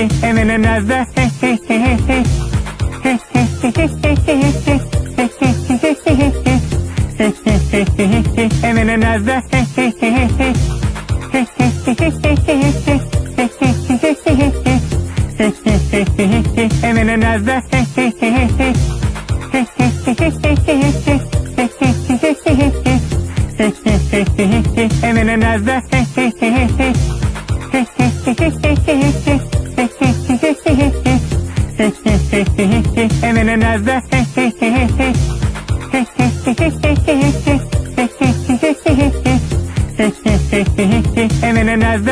and then another, and then another, and then another, and then another, and then another, and then another, and then another, and then another, and then another, and then another, and then another, and then another, and then another,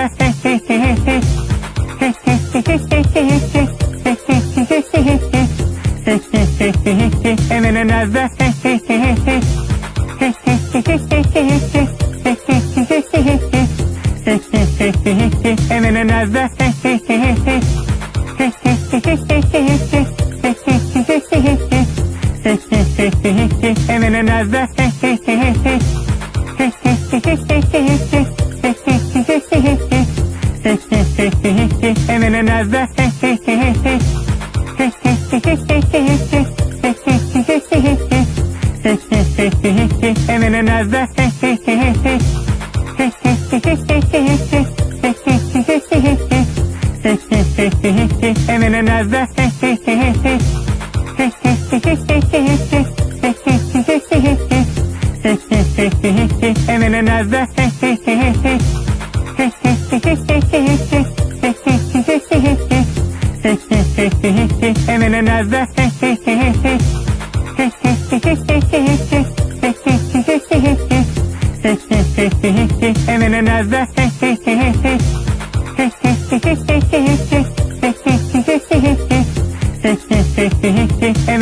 and then another, and then another,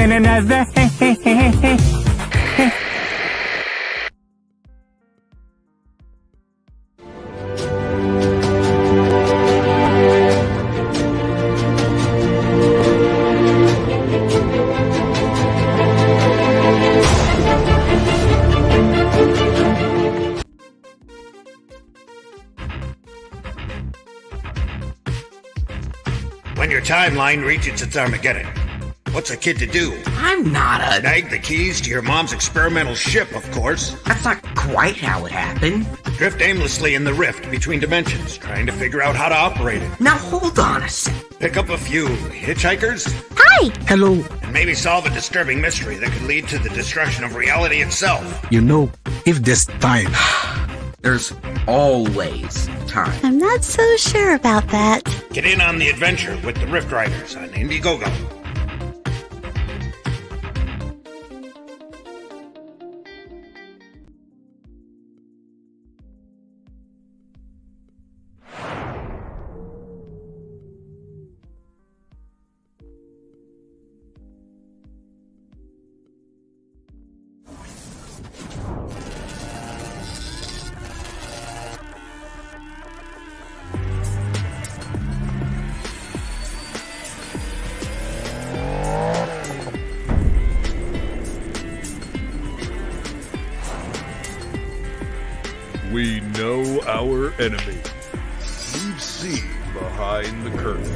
and then another, When your timeline reaches its Armageddon, what's a kid to do? I'm not a... Snag the keys to your mom's experimental ship, of course. That's not quite how it happened. Drift aimlessly in the rift between dimensions, trying to figure out how to operate it. Now hold on a sec. Pick up a few hitchhikers, Hi! Hello. and maybe solve a disturbing mystery that could lead to the destruction of reality itself. You know, if there's time, There's always time. I'm not so sure about that. Get in on the adventure with the Rift Riders on Indiegogo. We know our enemy. We've seen behind the curtain.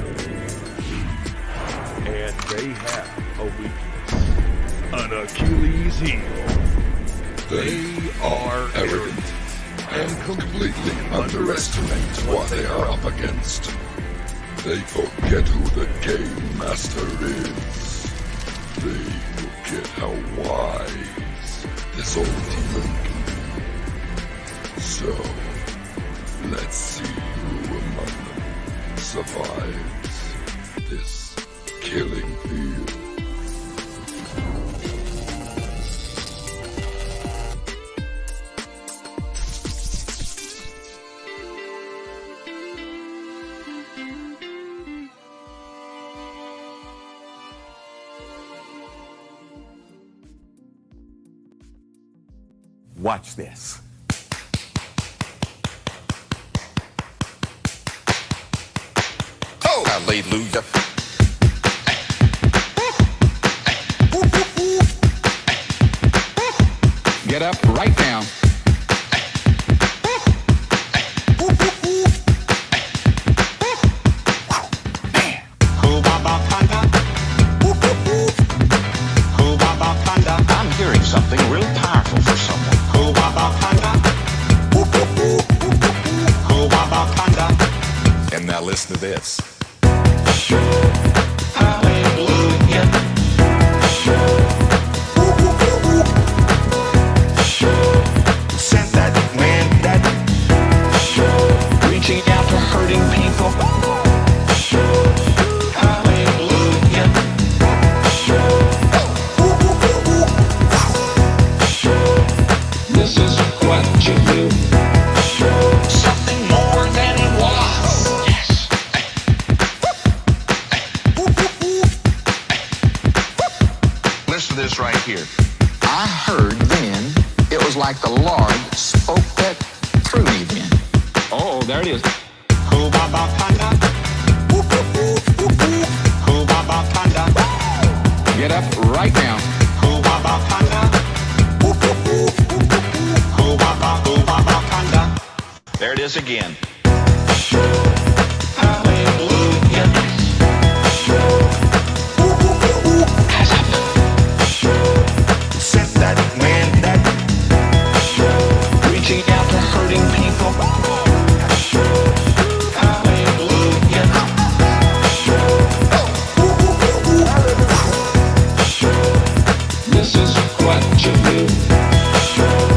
And they have a weakness. An Achilles heel. They are arrogant and completely underestimate what they are up against. They forget who the game master is. They forget how wise this old demon can be. So, let's see who among them survives this killing field. Watch this. Oh! Hallelujah. Get up right now. Man, something real powerful for someone. And now listen to this. Hallelujah. Sent that man that reaching out to hurting people. Hallelujah. This is what you do. Something more than it was. Yes. Listen to this right here. I heard then it was like the Lord spoke that through me then. Oh, there it is. Get up right now. There it is again. Sent that man that reaching out to hurting people. Hallelujah. This is what you do.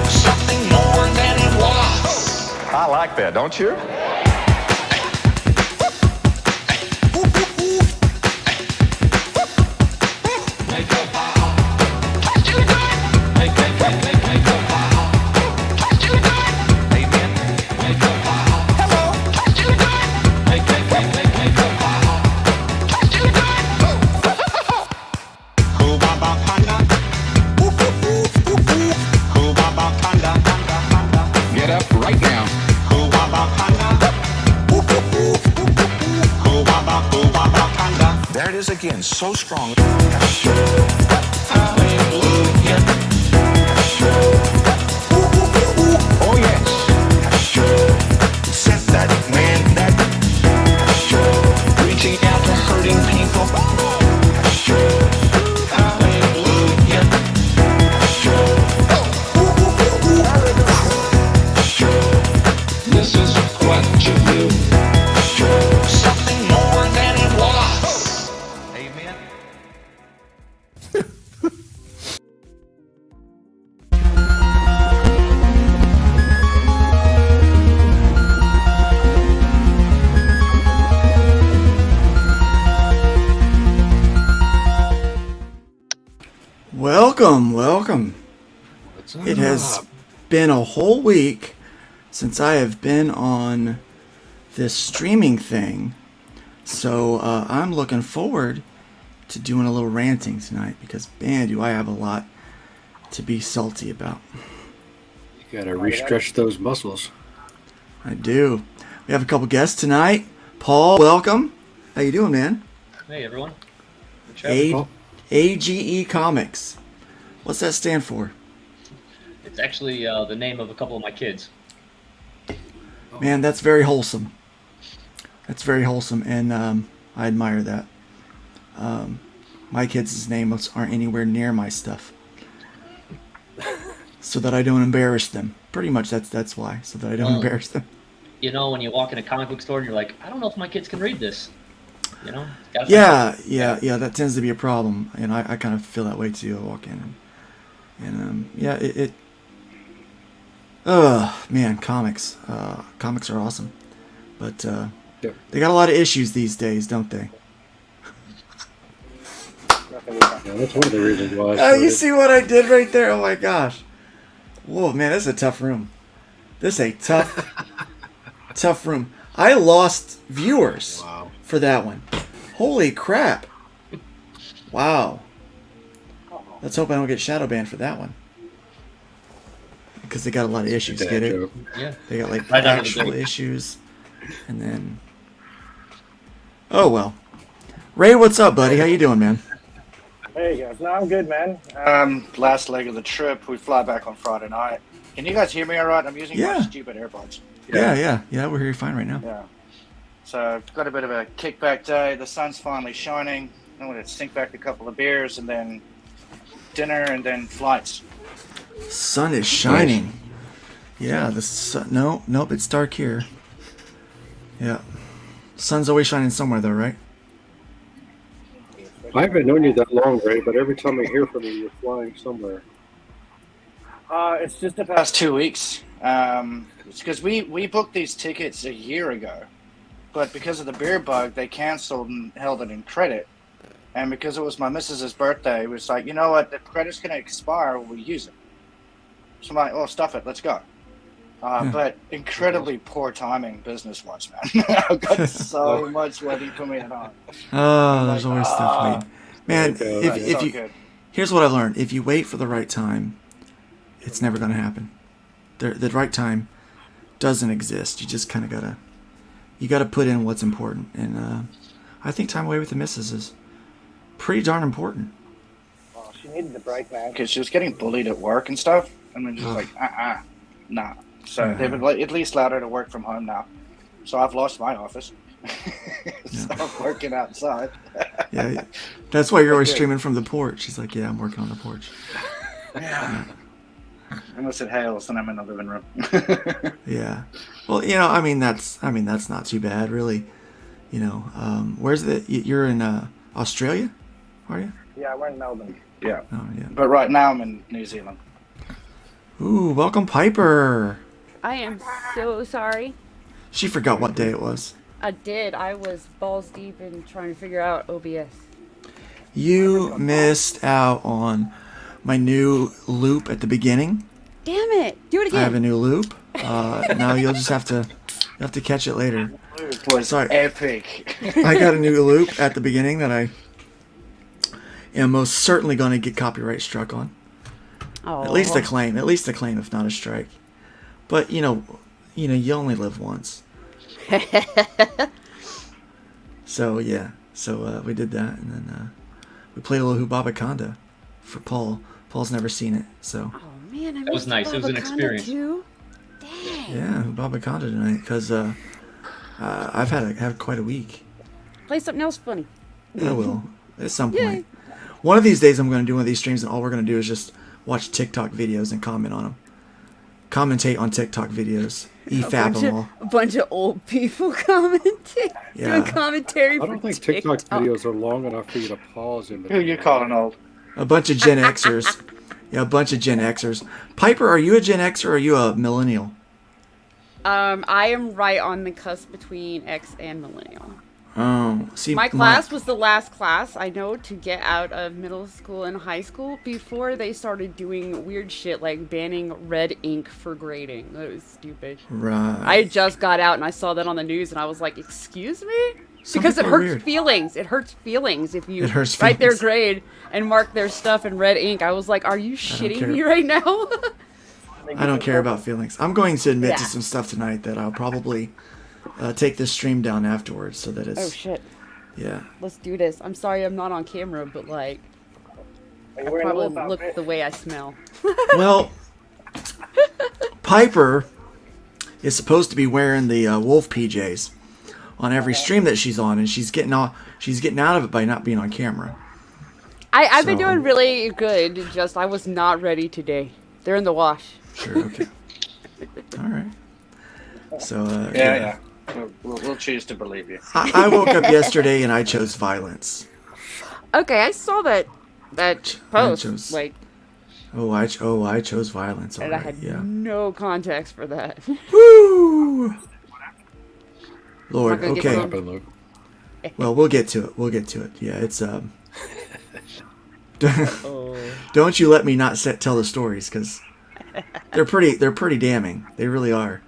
Something more than it was. I like that, don't you? Make a vow. Make a vow. Amen. Make a vow. Make a vow. Get up right now. There it is again, so strong. Oh, yes. Sent that man that reaching out to hurting people. Hallelujah. This is what you do. Something more than it was. Amen. Welcome. It has been a whole week since I have been on this streaming thing, so I'm looking forward to doing a little ranting tonight because, man, do I have a lot to be salty about. You gotta re-stretch those muscles. I do. We have a couple guests tonight. Paul, welcome. How you doing, man? Hey, everyone. AGE Comics. What's that stand for? It's actually the name of a couple of my kids. Man, that's very wholesome. And I admire that. My kids' names aren't anywhere near my stuff, so that I don't embarrass them. Pretty much, that's why, so that I don't embarrass them. You know, when you walk in a comic book store and you're like, I don't know if my kids can read this. You know? Yeah. That tends to be a problem, and I kind of feel that way too. I walk in, and man, comics. Comics are awesome, but they got a lot of issues these days, don't they? Yeah, that's one of the reasons why. You see what I did right there? Oh my gosh! Whoa, man, this is a tough room. This is a tough room. I lost viewers for that one. Holy crap! Wow. Let's hope I don't get shadow banned for that one. Because they got a lot of issues, get it? Yeah. They got like actual issues. And then... Oh, well. Ray, what's up, buddy? How you doing, man? Hey, guys. No, I'm good, man. Last leg of the trip. We fly back on Friday night. Can you guys hear me all right? I'm using my stupid AirPods. Yeah, we're hearing fine right now. Yeah. So I've got a bit of a kickback day. The sun's finally shining. I'm going to sink back a couple of beers and then dinner and then flights. Sun is shining. Yeah, the sun. Nope, it's dark here. Yeah. Sun's always shining somewhere, though, right? I haven't known you that long, Ray, but every time I hear from you, you're flying somewhere. It's just the past 2 weeks. It's because we booked these tickets a year ago, but because of the beer bug, they canceled and held it in credit. And because it was my missus's birthday, it was like, you know what, the credit's going to expire, we'll use it. So I'm like, oh, stuff it, let's go. But incredibly poor timing business-wise, man. I've got so much waiting for me at home. Oh, there's always stuff waiting. Man, if you good. here's what I've learned: if you wait for the right time, it's never going to happen. The right time doesn't exist. You just kind of gotta put in what's important, and I think time away with the missus is pretty darn important. Well, she needed the break, man, because she was getting bullied at work and stuff, and then just like, nah. So they've at least allowed her to work from home now. So I've lost my office. So I'm working outside. Yeah, that's why you're always streaming from the porch. She's like, yeah, I'm working on the porch. Yeah. Unless it hails, then I'm in the living room. Yeah. Well, I mean that's not too bad, really. Where's you're in Australia, are you? Yeah, we're in Melbourne. Yeah. Oh, yeah. But right now I'm in New Zealand. Ooh, welcome, Piper. I am so sorry. She forgot what day it was. I did. I was balls deep in trying to figure out OBS. You missed out on my new loop at the beginning. Damn it! Do it again. I have a new loop. Now you'll just have to catch it later. It was epic. I got a new loop at the beginning that I am most certainly going to get copyright struck on. Oh. At least a claim, if not a strike. But you only live once. So yeah, we did that, and then we played a little Hubabaconda for Paul. Paul's never seen it, so. Oh man, that was nice. It was an experience. Too. Dang. Yeah, Hubabaconda tonight, because I've had quite a week. Play something else funny. I will at some point. One of these days, I'm going to do one of these streams, and all we're going to do is just watch TikTok videos and comment on them. Commentate on TikTok videos. EFAP them all. A bunch of old people commenting. Yeah. Doing commentary I don't think TikTok videos are long enough for you to pause in Who you calling old? A bunch of Gen Xers. Yeah, a bunch of Gen Xers. Piper, are you a Gen X or are you a millennial? I am right on the cusp between X and millennial. Oh, see, my class was the last class I know to get out of middle school and high school before they started doing weird shit like banning red ink for grading. That was stupid. Right. I just got out and I saw that on the news and I was like, "Excuse me?" Because it hurts feelings. It hurts feelings if you write their grade and mark their stuff in red ink. I was like, "Are you shitting me right now?" I don't care about feelings. I'm going to admit to some stuff tonight that I'll probably take this stream down afterwards so that it's... Oh, shit. Yeah. Let's do this. I'm sorry I'm not on camera, but, like, I probably look the way I smell. Well, Piper is supposed to be wearing the wolf PJs on every stream that she's on, and she's getting out of it by not being on camera. I've been doing really good, just I was not ready today. They're in the wash. Sure, okay. All right. So, yeah. We'll choose to believe you. I woke up yesterday and I chose violence. Okay, I saw that post. I chose violence. And I had no context for that. Woo! Lord, okay. Well, we'll get to it. Yeah, it's Don't you let me not tell the stories, because they're pretty damning. They really are.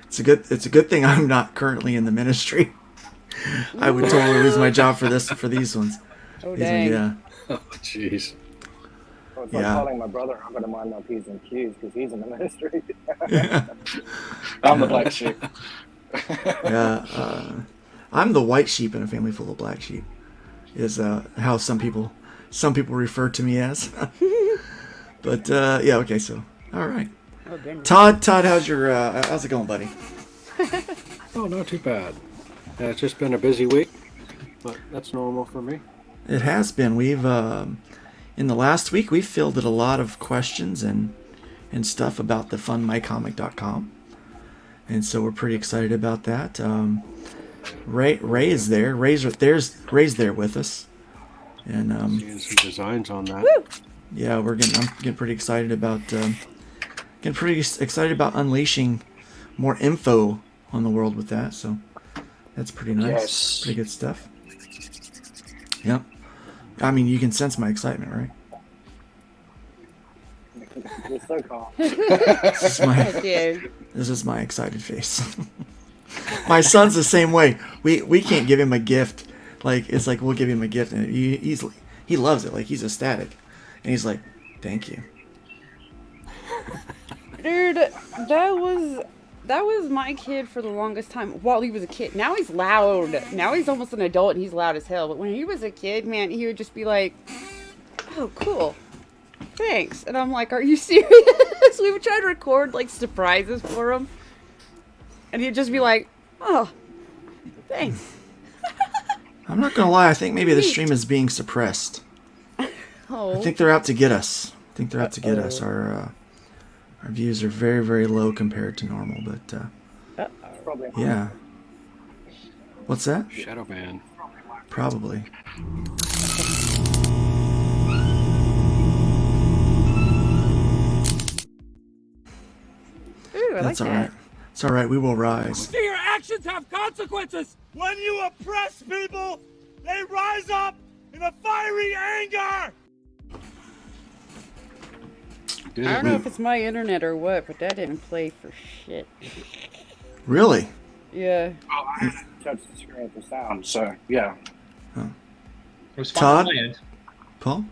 It's a good thing I'm not currently in the ministry. I would totally lose my job for these ones. Oh, dang. Yeah. Oh, jeez. So it's like calling my brother. I'm gonna mind my P's and Q's because he's in the ministry. I'm the black sheep. Yeah. I'm the white sheep in a family full of black sheep. Is how some people refer to me as. But yeah, okay, so all right. Oh, Todd, how's it going, buddy? Oh, not too bad. It's just been a busy week, but that's normal for me. It has been. We've in the last week we've fielded a lot of questions, and and stuff about the fundmycomic.com. And so we're pretty excited about that. Ray is there. Ray's there with us. And seeing some designs on that. yeah, I'm getting pretty excited about unleashing more info on the world with that. So that's pretty nice. Yes. Pretty good stuff. Yep. I mean, you can sense my excitement, right? You're so calm. This is my excited face. My son's the same way. We can't give him a gift. Like, it's like we'll give him a gift and he loves it. Like, he's ecstatic. And he's like, thank you. Dude, that was my kid for the longest time while he was a kid. Now he's loud. Now he's almost an adult and he's loud as hell. But when he was a kid, man, he would just be like, oh, cool. Thanks. And I'm like, are you serious? We would try to record like surprises for him. And he'd just be like, oh, thanks. I'm not gonna lie, I think maybe the stream is being suppressed. Oh. I think they're out to get us. Our views are very, very low compared to normal, but yeah. What's that? Shadow ban. Probably. Ooh, I That's like all that. right. It's all right. We will rise. See, your actions have consequences. When you oppress people, they rise up in a fiery anger. I don't know if it's my internet or what, but that didn't play for shit. Really? Yeah. Oh, I haven't touched the screen for sound, so yeah. Huh. It was fun Todd? playing. Paul?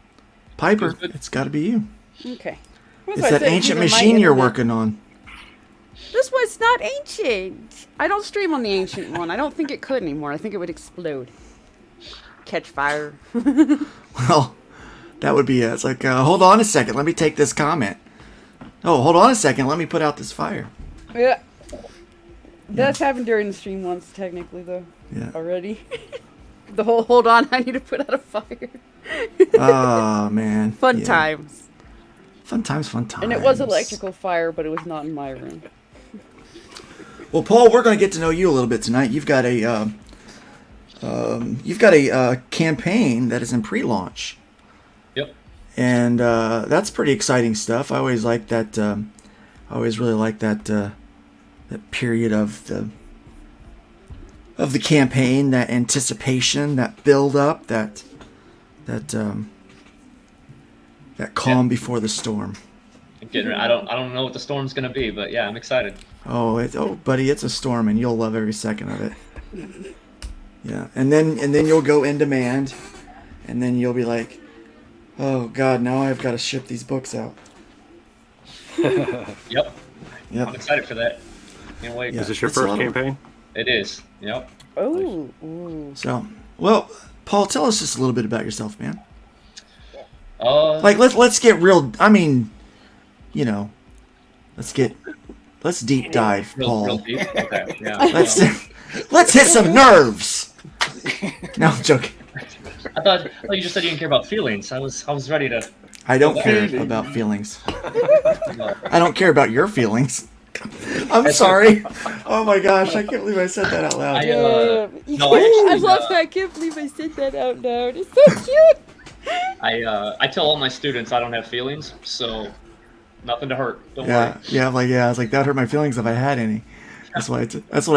Piper? It's got to be you. Okay. It's that ancient machine you're working on. This one's not ancient. I don't stream on the ancient one. I don't think it could anymore. I think it would explode. Catch fire. Well, that would be it. It's like, hold on a second. Let me take this comment. Oh, hold on a second. Let me put out this fire. Yeah. That's happened during the stream once, technically, though. Yeah. Already. The whole, hold on, I need to put out a fire. Oh, man. Fun times. Fun times. And it was electrical fire, but it was not in my room. Well, Paul, we're going to get to know you a little bit tonight. You've got a campaign that is in pre-launch. Yep. And that's pretty exciting stuff. I always like that. I always really like that that period of the campaign, that anticipation, that build up, that calm before the storm. I don't know what the storm's gonna be, but yeah, I'm excited. Oh, buddy, it's a storm, and you'll love every second of it. Yeah, and then you'll go in demand, and then you'll be like, oh God, now I've got to ship these books out. Yep. I'm excited for that. Can't wait. Yeah, is this your first campaign? It is. Yep. Oh. So, well, Paul, tell us just a little bit about yourself, man. Like let's get real. I mean, let's deep dive, Paul. Real deep? Okay. Yeah. Let's hit some nerves. No, I'm joking. I thought you just said you didn't care about feelings. I was ready to. I don't care about feelings. I don't care about your feelings. I'm sorry. Oh my gosh, I can't believe I said that out loud. I love that. I can't believe I said that out loud. It's so cute. I tell all my students I don't have feelings, so nothing to hurt. Don't worry. I was like, that hurt my feelings if I had any. That's what I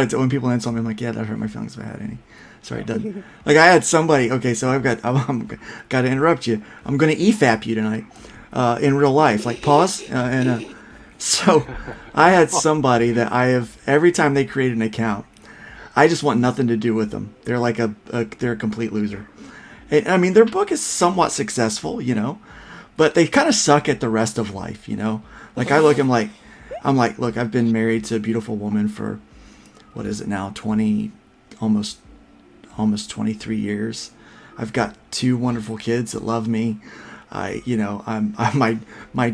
tell when people insult me. I'm like, yeah, that hurt my feelings if I had any. Sorry, it doesn't. Like, I had somebody. Okay, so I'm got to interrupt you. I'm gonna EFAP you tonight, in real life. Like, pause. So I had somebody that every time they create an account, I just want nothing to do with them. They're like they're a complete loser. And, I mean, their book is somewhat successful, but they kind of suck at the rest of life, Like, I look, I'm like, look, I've been married to a beautiful woman for, what is it now, almost 23 years. I've got 2 wonderful kids that love me. My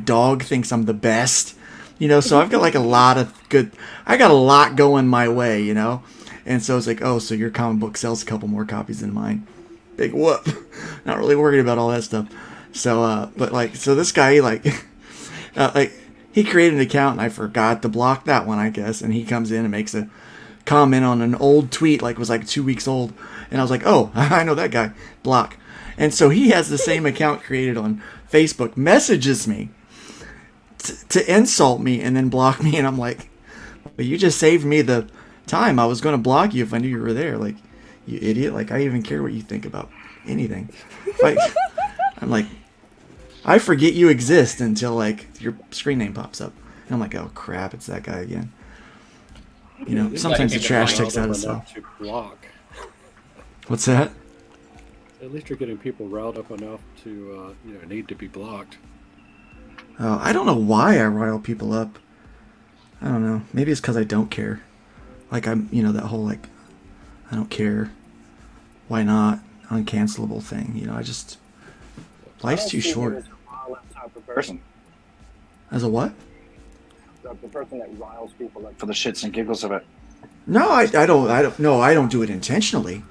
dog thinks I'm the best, so I've got like I got a lot going my way, and so it's like, oh, so your comic book sells a couple more copies than mine. Big whoop. Not really worried about all that stuff. So, but so this guy, he created an account and I forgot to block that one, I guess. And he comes in and makes a comment on an old tweet, like it was like 2 weeks old. And I was like, oh, I know that guy. Block. And so he has the same account created on Facebook, messages me to insult me and then block me. And I'm like, but you just saved me the time. I was going to block you if I knew you were there. Like, you idiot. Like, I even care what you think about anything. Like, I'm like, I forget you exist until, like, your screen name pops up. And I'm like, oh, crap, it's that guy again. You know, sometimes the trash takes out of stuff. What's that? At least you're getting people riled up enough to, need to be blocked. Oh, I don't know why I rile people up. I don't know. Maybe it's because I don't care. Like, I'm, that whole, like, I don't care. Why not? Uncancelable thing. Life's too short. As a violent type of person. As a what? The person that riles people up for the shits and giggles of it. No, I don't. No, I don't do it intentionally.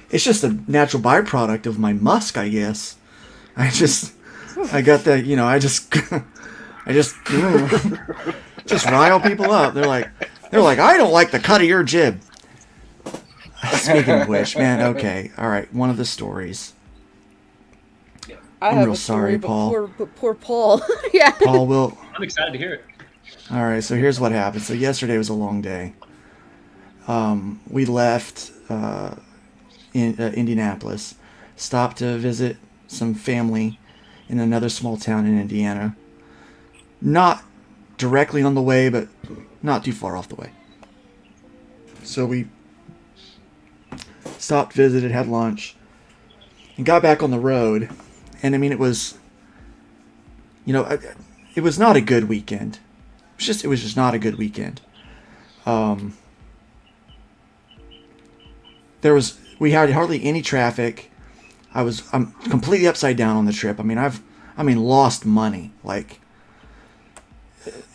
It's just a natural byproduct of my musk, I guess. I got that. I just rile people up. They're like, I don't like the cut of your jib. Speaking of which, man, okay, all right. One of the stories. I'm real sorry, Paul. Poor Paul. Yeah. Paul will. I'm excited to hear it. All right, so here's what happened. So yesterday was a long day. We left in Indianapolis, stopped to visit some family in another small town in Indiana. Not directly on the way, but not too far off the way. So we stopped, visited, had lunch, and got back on the road. And I mean, it was, it was not a good weekend. It was just not a good weekend. We had hardly any traffic. I'm completely upside down on the trip. I mean, lost money, like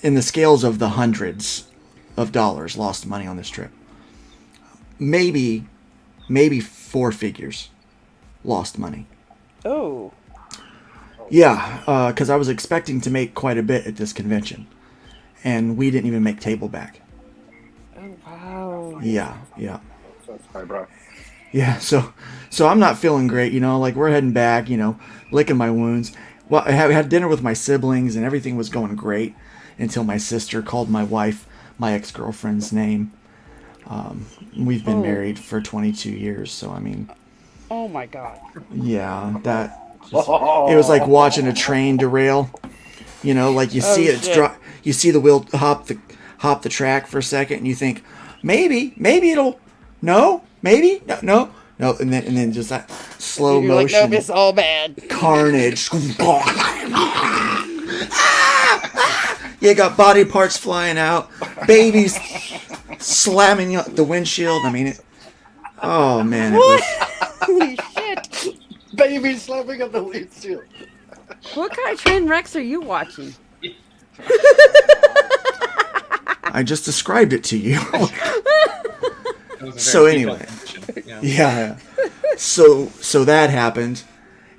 in the scales of the hundreds of dollars, lost money on this trip. Maybe 4 figures lost money. Oh. Yeah, because I was expecting to make quite a bit at this convention. And we didn't even make table back. Oh, wow. Yeah. Sorry, bro. Yeah, so I'm not feeling great, like we're heading back, licking my wounds. Well, I had dinner with my siblings and everything was going great until my sister called my wife my ex-girlfriend's name. We've been married for 22 years, so I mean... Oh my God. Yeah, it was like watching a train derail. Like you see you see the wheel hop the track for a second, and you think maybe it'll maybe no, and then just that slow motion. Like, nope, it's all bad. Carnage. You got body parts flying out, babies slamming the windshield. I mean, oh man, Holy shit! Baby slapping up the windshield. What kind of train wrecks are you watching? I just described it to you. So anyway, yeah. So that happened,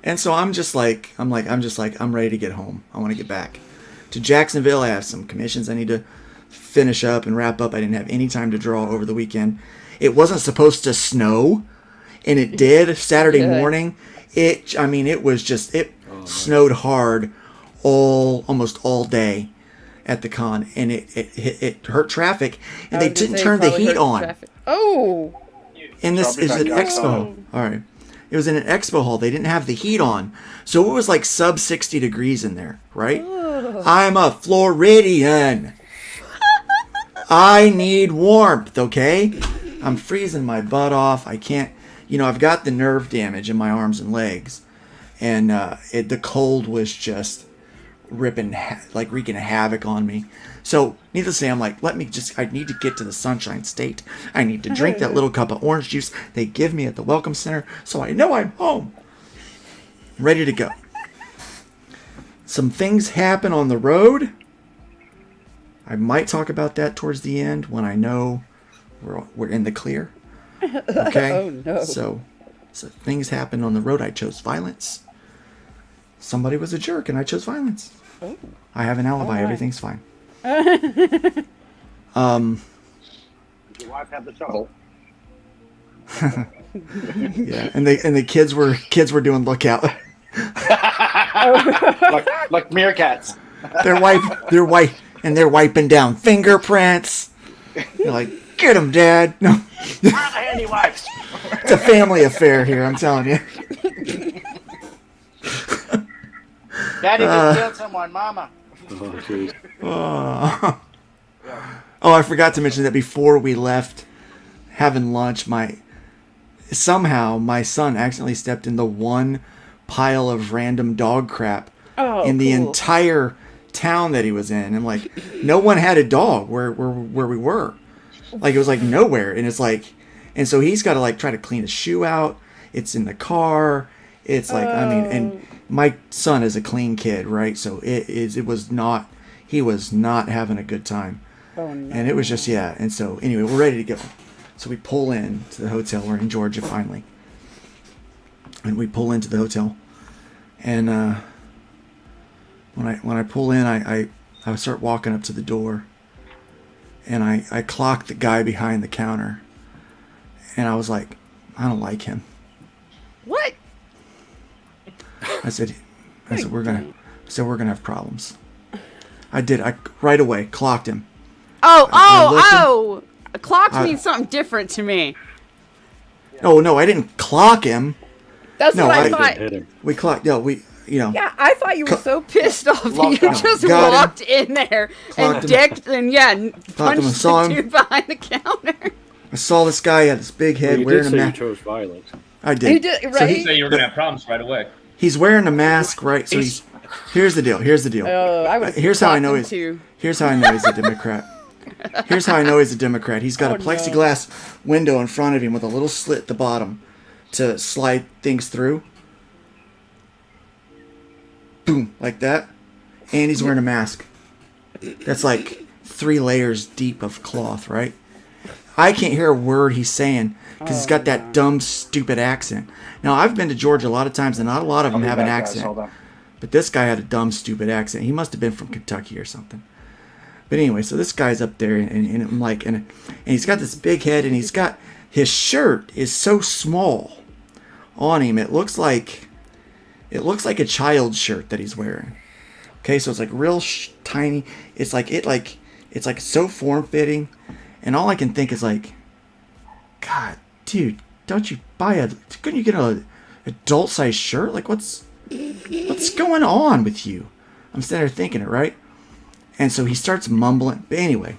and so I'm ready to get home. I want to get back to Jacksonville. I have some commissions I need to finish up and wrap up. I didn't have any time to draw over the weekend. It wasn't supposed to snow, and it did Saturday morning. It snowed hard almost all day at the con, and it hurt traffic, and they didn't turn the heat on. Traffic. Oh. And this is an expo. All right. It was in an expo hall. They didn't have the heat on. So it was like sub 60 degrees in there, right? Oh. I'm a Floridian. I need warmth, okay? I'm freezing my butt off. I can't, I've got the nerve damage in my arms and legs. And the cold was just wreaking havoc on me. So, needless to say, I'm like, I need to get to the Sunshine State. I need to drink that little cup of orange juice they give me at the Welcome Center so I know I'm home. Ready to go. Some things happen on the road. I might talk about that towards the end when I know we're in the clear. Okay? Oh, no. So things happen on the road. I chose violence. Somebody was a jerk and I chose violence. Oh. I have an alibi. Right. Everything's fine. Does your wife have the shovel? Yeah, and the kids were doing lookout. like meerkats. They're wiping down fingerprints. You're like, get them, Dad. No, Where are the handy wipes? it's a family affair here. I'm telling you. Daddy just killed someone, Mama. Oh, I forgot to mention that before we left having lunch, somehow my son accidentally stepped in the one pile of random dog crap in the entire town that he was in. And like, no one had a dog where we were. Like, it was like nowhere. And it's like, and so he's got to like try to clean his shoe out. It's in the car. It's like, I mean, and my son is a clean kid, right? So he was not having a good time. Oh, no. And it was just, yeah. And so anyway, we're ready to go. So we pull in to the hotel. We're in Georgia finally. And we pull into the hotel. And when I pull in, I start walking up to the door. And I clock the guy behind the counter. And I was like, I don't like him. What? I said we're gonna have problems. I right away clocked him. Clocks means something different to me. Oh no, I didn't clock him. That's what I thought. We clocked. No, Yeah, I thought you were so pissed off that you just walked in there and decked and punched the dude behind the counter. I saw this guy had this big head wearing a mask. You chose violence. I did. You did, right? So you say you were gonna have problems right away. He's wearing a mask, right? So here's the deal. Oh, I would. Here's how I know he's a Democrat. Here's how I know he's a Democrat. He's got a plexiglass window in front of him with a little slit at the bottom to slide things through. Boom, like that. And he's wearing a mask. That's like 3 layers deep of cloth, right? I can't hear a word he's saying because he's got that dumb, stupid accent. Now, I've been to Georgia a lot of times, and not a lot of them have an accent. But this guy had a dumb, stupid accent. He must have been from Kentucky or something. But anyway, so this guy's up there, and I'm like, and he's got this big head, and his shirt is so small on him. It looks like a child's shirt that he's wearing. Okay, so it's like real tiny. It's like so form fitting, and all I can think is like, God, dude, couldn't you get a adult size shirt? Like, what's going on with you? I'm sitting there thinking it, right? And so he starts mumbling. But anyway,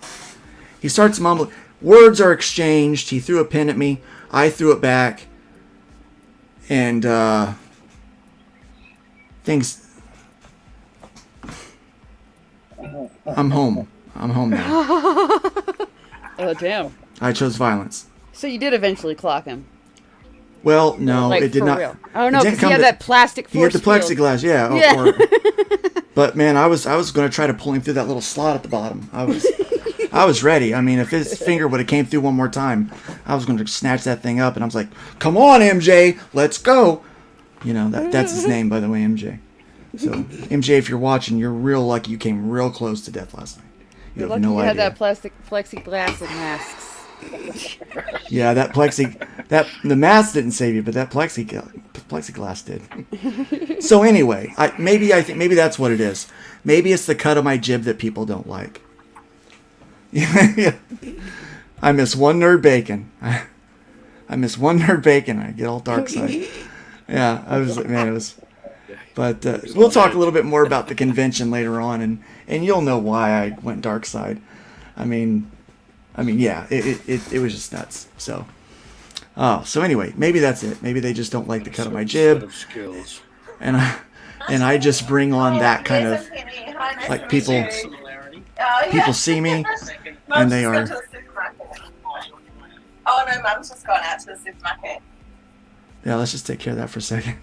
he starts mumbling. Words are exchanged. He threw a pin at me. I threw it back. And things. I'm home. I'm home now. Oh, damn. I chose violence. So you did eventually clock him. Well, no, like, it did not. Real. Oh no, because he had that plastic force field. He had the plexiglass, yeah. But man, I was going to try to pull him through that little slot at the bottom. I was ready. I mean, if his finger would have came through one more time, I was going to snatch that thing up, and I was like, "Come on, MJ, let's go." You know, that's his name, by the way, MJ. So, MJ, if you're watching, you're real lucky you came real close to death last night. You have no idea. You had that plastic plexiglass and masks. Yeah, the mask didn't save you, but that plexiglass did. So anyway, maybe that's what it is. Maybe it's the cut of my jib that people don't like. Yeah. I miss one nerd bacon. I miss one nerd bacon. I get all dark side. Yeah, I was like, man, it was. But we'll talk a little bit more about the convention later on, and you'll know why I went dark side. I mean, yeah, it was just nuts. So, so anyway, maybe that's it. Maybe they just don't like the cut of my jib, and I just bring on that kind of like people see me, and they are. Oh no, Mum's just gone out to the supermarket. Yeah, let's just take care of that for a second.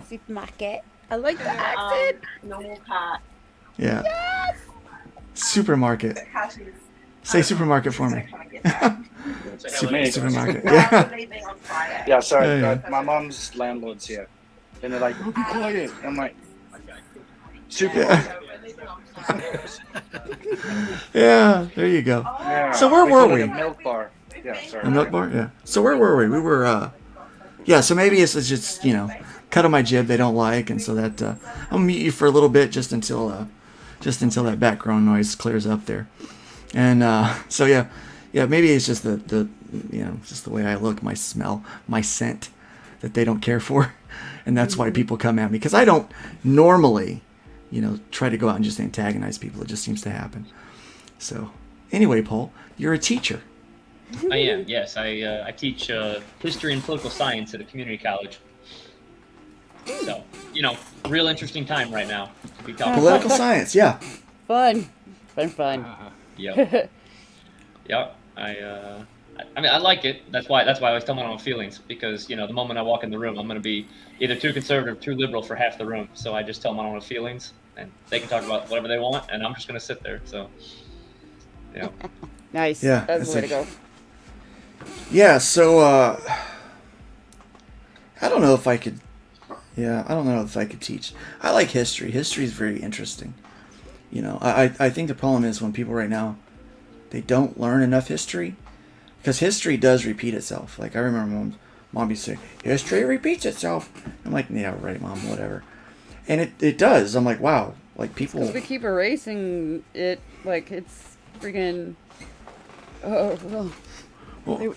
Supermarket. I like the accent. Normal part. Yeah. Yes! Supermarket. Say supermarket for me. Supermarket. Yeah. Yeah, sorry. My mom's landlord's here. And they're like, "Oh, be quiet." I'm like, Super. Yeah, there you go. Yeah, So where were call it we? A milk bar. Yeah, sorry. A milk bar? Yeah. So where were we? We were, yeah, so maybe it's just, cut on my jib they don't like, and so that, I'll mute you for a little bit just until that background noise clears up there. And, so yeah, maybe it's just the just the way I look, my smell, my scent that they don't care for. And that's why people come at me, because I don't normally, try to go out and just antagonize people. It just seems to happen. So anyway, Paul, you're a teacher. I am, yes. I teach history and political science at a community college. So, real interesting time right now to be talking Political about. science, yeah. Fun. Yep. Yep. I like it. That's why I always tell my own feelings, because the moment I walk in the room, I'm going to be either too conservative or too liberal for half the room. So I just tell my own feelings, and they can talk about whatever they want, and I'm just going to sit there. So, yeah. Nice. Yeah, That's the way to go. Yeah, so I don't know if I could. Yeah, I don't know if I could teach. I like history. History is very interesting. I think the problem is when people right now, they don't learn enough history, because history does repeat itself. Like I remember mom used to say, history repeats itself. I'm like, yeah, right, Mom, whatever. And it does. I'm like, wow, like people. Because we keep erasing it, like it's freaking. Oh well.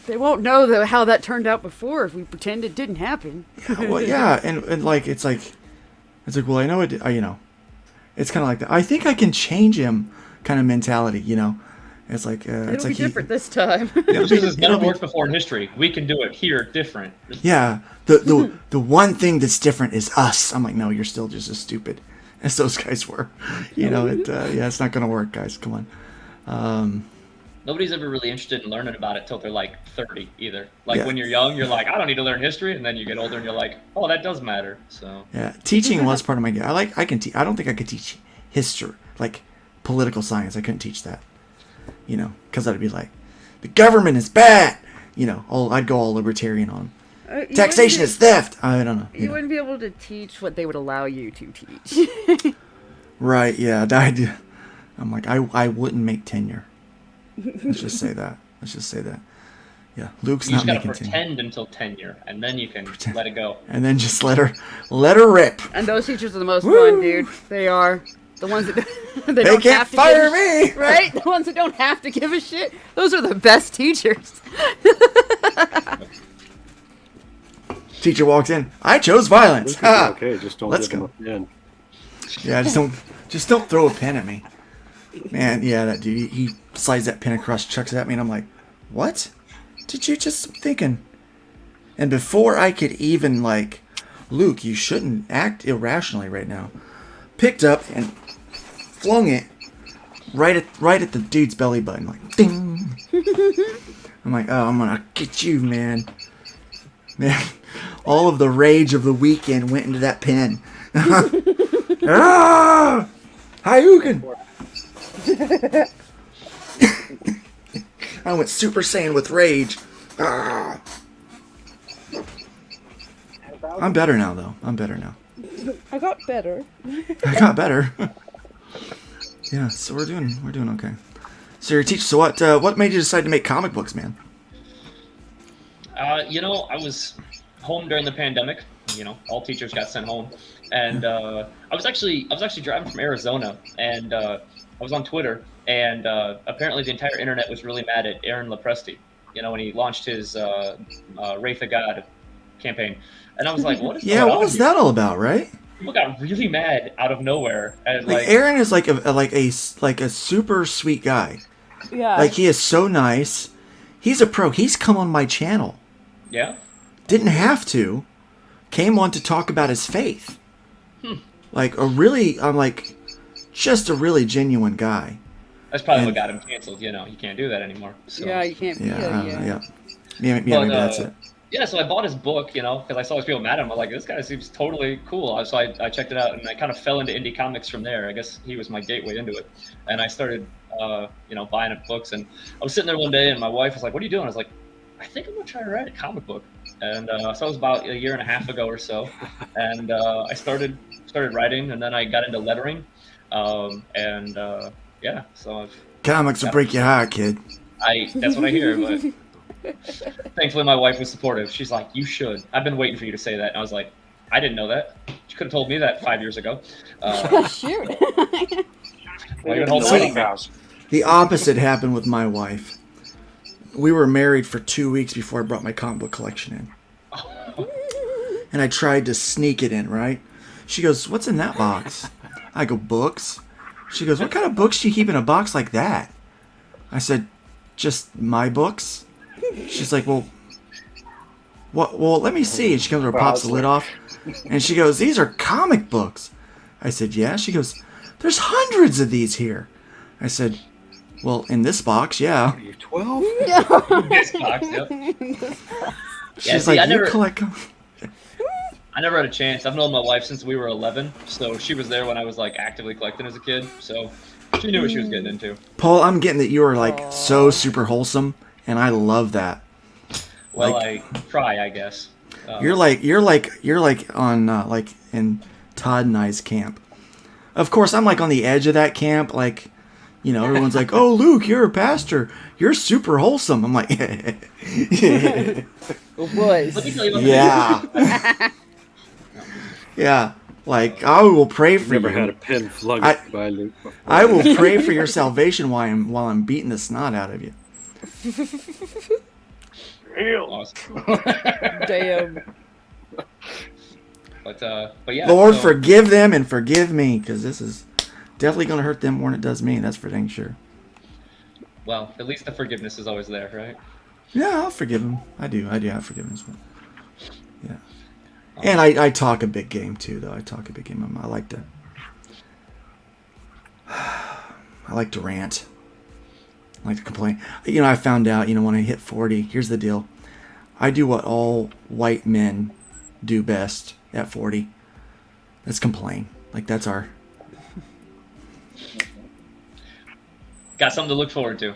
They won't know how that turned out before if we pretend it didn't happen. Well, yeah, and like it's like, well, I know it. It's kind of like that. I think I can change him, kind of mentality. It's like it'll be different this time. This has never worked before in history. We can do it here different. Yeah, the one thing that's different is us. I'm like, no, you're still just as stupid as those guys were. It's not gonna work, guys. Come on. Nobody's ever really interested in learning about it till they're like 30 either. Like when you're young, you're like, I don't need to learn history, and then you get older and you're like, oh, that does matter. So yeah, teaching was part of my game. I can teach. I don't think I could teach history, like political science. I couldn't teach that. Because I'd be like, the government is bad. I'd go all libertarian on them. Taxation is theft. I don't know. You wouldn't be able to teach what they would allow you to teach. Right? Yeah, I'm like, I wouldn't make tenure. Let's just say that. Yeah, Luke's not making tenure. You just gotta pretend until tenure, and then you can let it go. And then just let her rip. And those teachers are the most fun, dude. They are. The ones that they don't can't have to fire me, right? The ones that don't have to give a shit. Those are the best teachers. Teacher walks in. I chose violence. Okay, just don't Let's give go. them a pen. Yeah, just don't throw a pen at me. Man, yeah, that dude, he slides that pen across, chucks it at me, and I'm like, what? Did you just thinking? And before I could even like, Luke, you shouldn't act irrationally right now. Picked up and flung it right at the dude's belly button, like ding. I'm like, oh, I'm gonna get you, man. Man, all of the rage of the weekend went into that pen. Ah! Hayukin! I went Super Saiyan with rage. Ah! I'm better now, though. I got better. I got better. Yeah, so we're doing okay. So you're a teacher. So what made you decide to make comic books, man? I was home during the pandemic. All teachers got sent home, and I was actually driving from Arizona, and I was on Twitter, and apparently the entire internet was really mad at Aaron Lopresti. When he launched his Wraith of God campaign, and I was like, what is going on? What was that all about, right? People got really mad out of nowhere, and like Aaron is like a super sweet guy. Yeah. Like he is so nice. He's a pro. He's come on my channel. Yeah. Didn't have to. Came on to talk about his faith. Like just a really genuine guy. That's probably what got him canceled. You can't do that anymore. So. Yeah, you can't. Yeah, maybe that's it. Yeah, so I bought his book, because I saw those people mad at him. I was like, this guy seems totally cool. So I checked it out, and I kind of fell into indie comics from there. I guess he was my gateway into it. And I started, buying up books. And I was sitting there one day, and my wife was like, what are you doing? I was like, I think I'm gonna try to write a comic book. And so it was about a year and a half ago or so, and I started writing, and then I got into lettering, yeah. So Comics will break your heart, kid. that's what I hear, but thankfully my wife was supportive. She's like, "You should." I've been waiting for you to say that, and I was like, "I didn't know that. You could have told me that 5 years ago." Shoot. The opposite happened with my wife. We were married for 2 weeks before I brought my comic book collection in. And I tried to sneak it in, right? She goes, "What's in that box?" I go, "Books." She goes, "What kind of books do you keep in a box like that?" I said, "Just my books." She's like, "Well, what? Well, let me see." And she comes over, pops the lid off, and she goes, "These are comic books." I said, "Yeah." She goes, "There's hundreds of these here." I said, "Well, in this box, yeah." Are you 12? This box, yep. She's like, "You collect." I never had a chance. I've known my wife since we were 11, so she was there when I was like actively collecting as a kid. So she knew what she was getting into. Paul, I'm getting that you are like so super wholesome, and I love that. Well, like, I try, I guess. You're like on like in Todd and I's camp. Of course, I'm like on the edge of that camp. Like, you know, everyone's like, "Oh, Luke, you're a pastor. You're super wholesome." I'm like, Oh, boys. Let me tell you about yeah. Yeah, like I will pray for Never you. had a pen flooded by Luke before. I will pray for your salvation while I'm beating the snot out of you. Real awesome. Damn. But yeah. Lord, so, forgive them and forgive me, because this is definitely going to hurt them more than it does me. That's for dang sure. Well, at least the forgiveness is always there, right? Yeah, I'll forgive them. I do have forgiveness. But yeah. And I talk a big game too, though. I talk a big game. I like to rant. I like to complain. You know, I found out, when I hit 40, here's the deal. I do what all white men do best at 40. That's complain. Like, that's our... Got something to look forward to.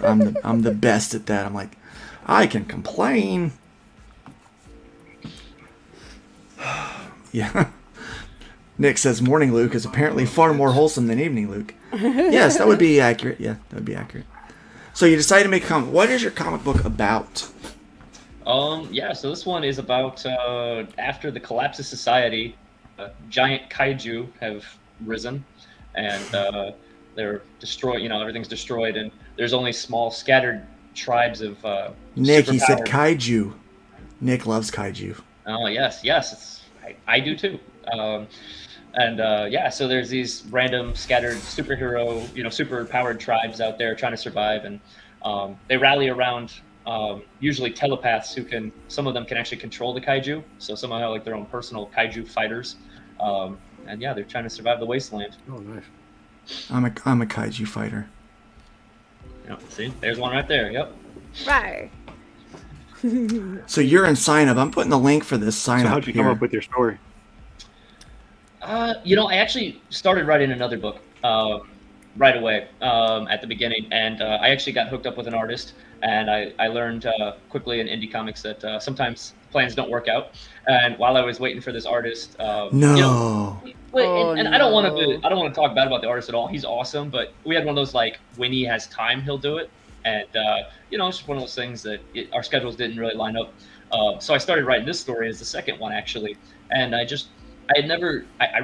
I'm the best at that. I'm like, I can complain. Yeah. Nick says morning Luke is apparently far more wholesome than evening Luke. Yes, that would be accurate. Yeah, that would be accurate. So you decided to make a comic. What is your comic book about? Yeah, so this one is about after the collapse of society, giant kaiju have risen, and they're destroyed. Everything's destroyed, and there's only small scattered tribes of. Nick, he said kaiju. Nick loves kaiju. Oh yes, I do too. So there's these random scattered superhero, super powered tribes out there trying to survive, and they rally around usually telepaths some of them can actually control the kaiju, so some have like their own personal kaiju fighters, and yeah, they're trying to survive the wasteland. Oh, nice. I'm a kaiju fighter. See, there's one right there. Yep. Right. So you're in sign up. I'm putting the link for this sign up. So how'd you come up with your story? I actually started writing another book right away at the beginning, and I actually got hooked up with an artist, and I learned quickly in indie comics that sometimes plans don't work out. And while I was waiting for this artist, no. I don't want to talk bad about the artist at all. He's awesome, but we had one of those like when he has time, he'll do it, and it's just one of those things that our schedules didn't really line up. So I started writing this story as the second one actually, and I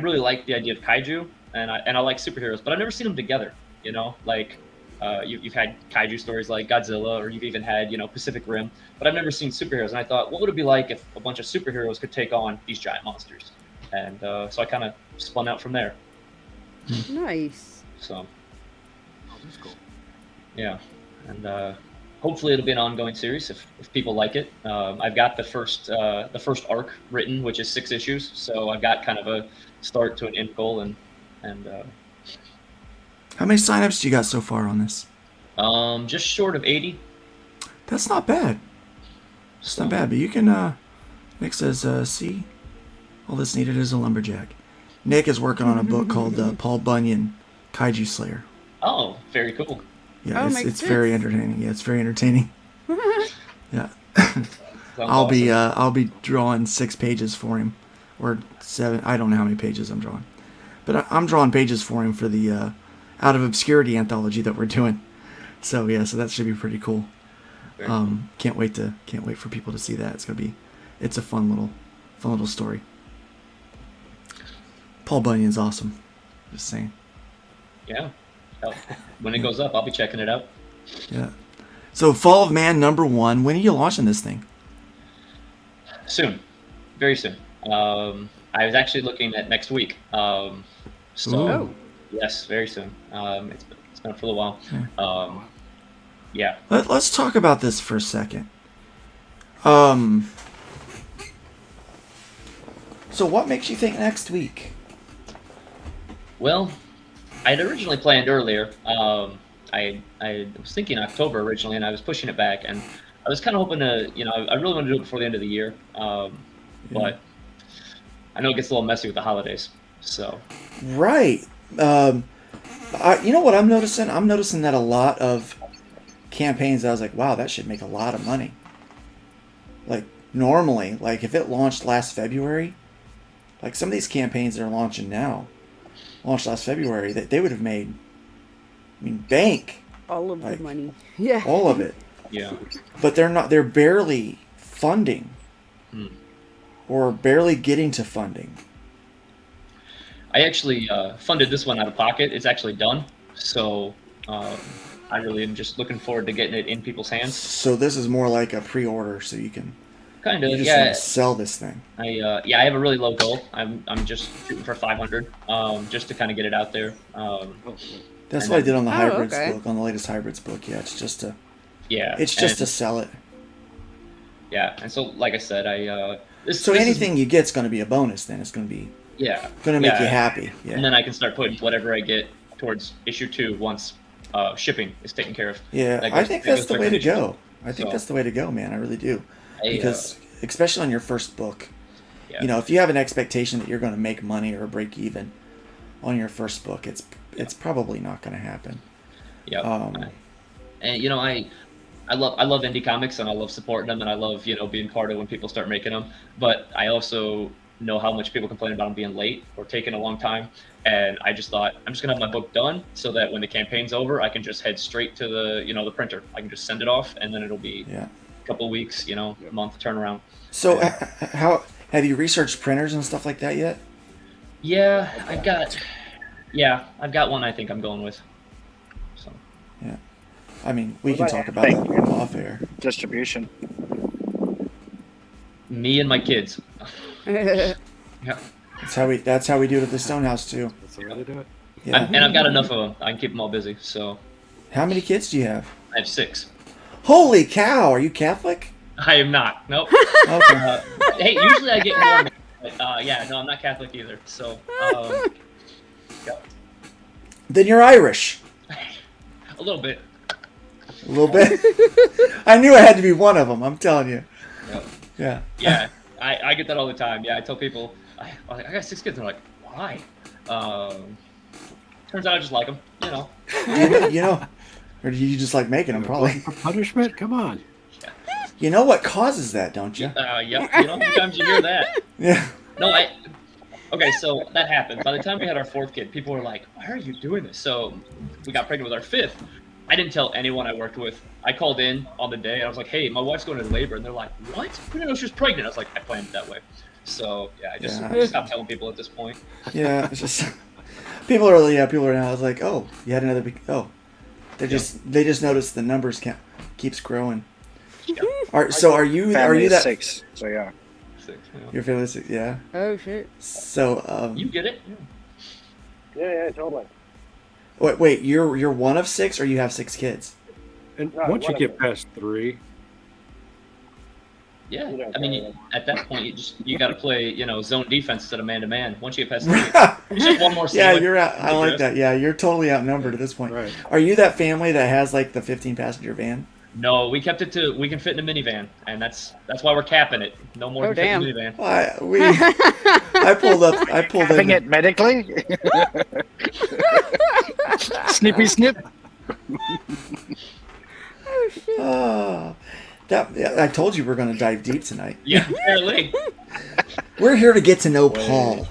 really liked the idea of kaiju, and I like superheroes, but I've never seen them together. You've had kaiju stories like Godzilla, or you've even had Pacific Rim, but I've never seen superheroes. And I thought, what would it be like if a bunch of superheroes could take on these giant monsters? And so I kind of spun out from there. Nice. So. Oh, that's cool. Yeah, and hopefully it'll be an ongoing series if people like it. I've got the first arc written, which is 6 issues, so I've got kind of a start to an end goal, and How many signups do you got so far on this? Just short of 80. That's not bad. It's not bad, but you can. Nick says, "See, all that's needed is a lumberjack." Nick is working on a book called Paul Bunyan, Kaiju Slayer. Oh, very cool. Yeah, it's very entertaining. Yeah, it's very entertaining. Yeah. Awesome. I'll be drawing 6 pages for him, or 7. I don't know how many pages I'm drawing, but I'm drawing pages for him for the Out of Obscurity anthology that we're doing. So yeah, so that should be pretty cool. Can't wait for people to see that. It's a fun little story. Paul Bunyan's awesome. Just saying. Yeah. When it goes up, I'll be checking it out. Yeah. So Fall of Man #1. When are you launching this thing? Soon, very soon. I was actually looking at next week. Yes, very soon. It's been up for a little while. Yeah. Let's talk about this for a second. So what makes you think next week? Well, I had originally planned earlier. I was thinking October originally, and I was pushing it back, and I was kind of hoping to, I really want to do it before the end of the year. But I know it gets a little messy with the holidays, so. Right. You know what I'm noticing? I'm noticing that a lot of campaigns, I was like, wow, that should make a lot of money. Like, normally, like, if it launched last February, like, some of these campaigns that are launching now, launched last February, they would have made, bank. All of the money. Yeah. All of it. Yeah. But they're barely funding. Or barely getting to funding. I actually funded this one out of pocket. It's actually done. So I really am just looking forward to getting it in people's hands. So this is more like a pre-order, so you can kind of want to sell this thing. I have a really low goal. I'm just shooting for 500, just to kind of get it out there. That's what I did on the hybrids book, on the latest hybrids book. Yeah, it's just to to sell it. Yeah, and so like I said, anything you get's going to be a bonus. Then it's going to be going to make you happy. Yeah. And then I can start putting whatever I get towards issue 2 once shipping is taken care of. Yeah, I think that's the way to go. I think that's the way to go, man. I really do. Because especially on your first book, if you have an expectation that you're going to make money or break even on your first book, it's probably not going to happen. Yeah. And I love indie comics, and I love supporting them, and I love being part of when people start making them. But I also know how much people complain about them being late or taking a long time, and I just thought I'm just gonna have my book done so that when the campaign's over, I can just head straight to the printer. I can just send it off, and then it'll be a couple weeks, a month turnaround. So how have you researched printers and stuff like that yet? Yeah, I've got one I think I'm going with. So. Yeah. We can talk about that off air. Distribution. Me and my kids. Yeah. That's how we do it at the Stonehouse too. That's the way to do it. Yeah. And I've got enough of them. I can keep them all busy. So. How many kids do you have? I have 6. Holy cow! Are you Catholic? I am not. Nope. Okay. Hey, usually I get more. But, no, I'm not Catholic either. So. Then you're Irish. A little bit. A little bit. I knew it had to be one of them. I'm telling you. Yep. Yeah. Yeah, I get that all the time. Yeah, I tell people I got 6 kids. They're like, why? Turns out I just like them. Or do you just like making them? Probably. Punishment? Come on. Yeah. You know what causes that, don't you? Yep. Sometimes you hear that. Yeah. No, Okay, so that happened. By the time we had our 4th kid, people were like, why are you doing this? So we got pregnant with our 5th. I didn't tell anyone I worked with. I called in on the day, and I was like, hey, my wife's going into labor. And they're like, what? We didn't know she was pregnant. I was like, I planned it that way. So, I just stopped telling people at this point. Yeah, it's just... People are now. I was like, oh, you had another big... Oh. They just noticed the numbers keeps growing. Yeah. Are you that... 6, so yeah. 6, Your family 6, yeah. Oh, shit. So, You get it? Yeah, totally. Wait, you're one of 6, or you have 6 kids? And once you get past 3, Yeah, at that point you got to play zone defense instead of man to man. Once you get past 3, it's just one more. Yeah, you're out. I like that. Yeah, you're totally outnumbered at this point. Right. Are you that family that has like the 15-passenger van? No, we kept it to we can fit in a minivan, and that's why we're capping it. No more than fit in a minivan. I pulled Capping it medically. Snippy snip. Oh shit. I told you we're going to dive deep tonight. Yeah, apparently. We're here to get to know Paul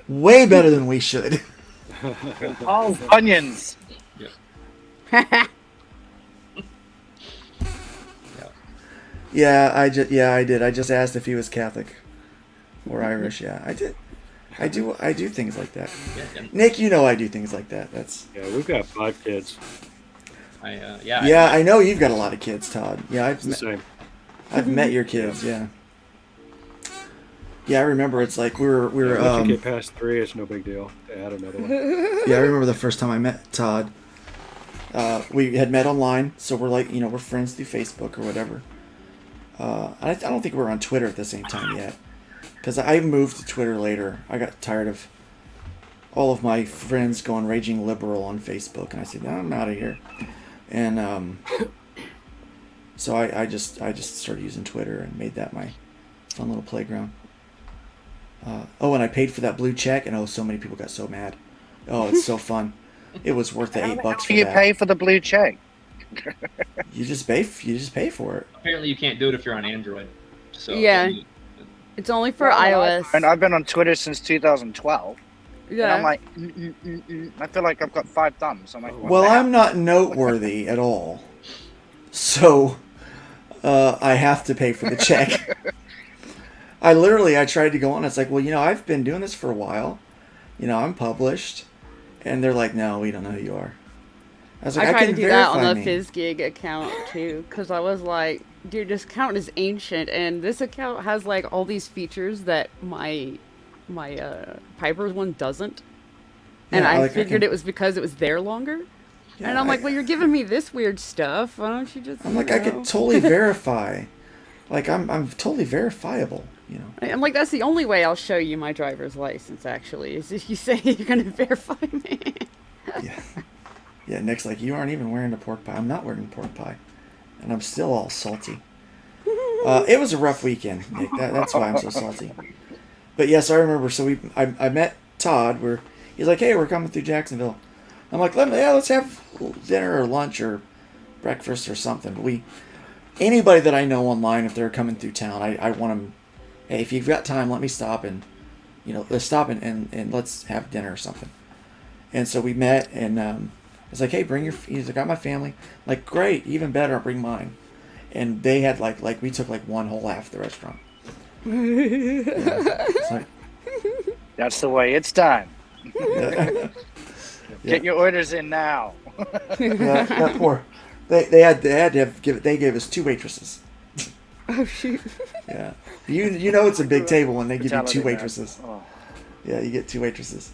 way better than we should. Paul's onions. Yeah, I did. I just asked if he was Catholic or Irish. Yeah, I did. I do things like that. Nick, you know I do things like that. Yeah, we've got 5 kids. I know you've got a lot of kids, Todd. Yeah, I've met your kids. Yeah. Yeah, I remember. It's like we were. Once you get past 3, it's no big deal to add another one. Yeah, I remember the first time I met Todd. We had met online, so we're like, we're friends through Facebook or whatever. I don't think we were on Twitter at the same time yet, because I moved to Twitter later. I got tired of all of my friends going raging liberal on Facebook, and I said, no, I'm out of here. And so I just started using Twitter and made that my fun little playground. And I paid for that blue check, and so many people got so mad. Oh, it's so fun. It was worth the $8 for that. You pay for the blue check. You just pay for it. Apparently, you can't do it if you're on Android. So yeah, it's only for iOS. And I've been on Twitter since 2012. Yeah. And I'm like, I feel like I've got 5 thumbs. I'm like, well, I'm not noteworthy at all, so I have to pay for the check. I tried to go on. It's like, well, I've been doing this for a while. I'm published, and they're like, no, we don't know who you are. I was like, I tried to do that on the me. FizzGig account too, because I was like, dude, this account is ancient, and this account has like all these features that my Piper's one doesn't. And I figured it was because it was there longer. Yeah, and I'm like, well, you're giving me this weird stuff. Why don't you just? I'm like, I could totally verify. Like, I'm totally verifiable. I'm like, that's the only way I'll show you my driver's license. Actually, is if you say you're gonna verify me. Yeah. Yeah, Nick's like, you aren't even wearing a pork pie. I'm not wearing a pork pie. And I'm still all salty. It was a rough weekend, Nick. That's why I'm so salty. But yes, I remember. So I met Todd. He's like, hey, we're coming through Jacksonville. I'm like, let's have dinner or lunch or breakfast or something. But anybody that I know online, if they're coming through town, I want them, hey, if you've got time, let me stop and, let's stop and let's have dinner or something. And so we met, and it's like, hey, he's like, got my family. I'm like, great, even better, I'll bring mine. And they had like we took like one whole half of the restaurant. It's like, that's the way it's done. Yeah. Get your orders in now. That poor. They had to they gave us 2 waitresses. Oh shoot. Yeah. You know it's a big table when they give you 2 waitresses. Oh. Yeah, you get 2 waitresses.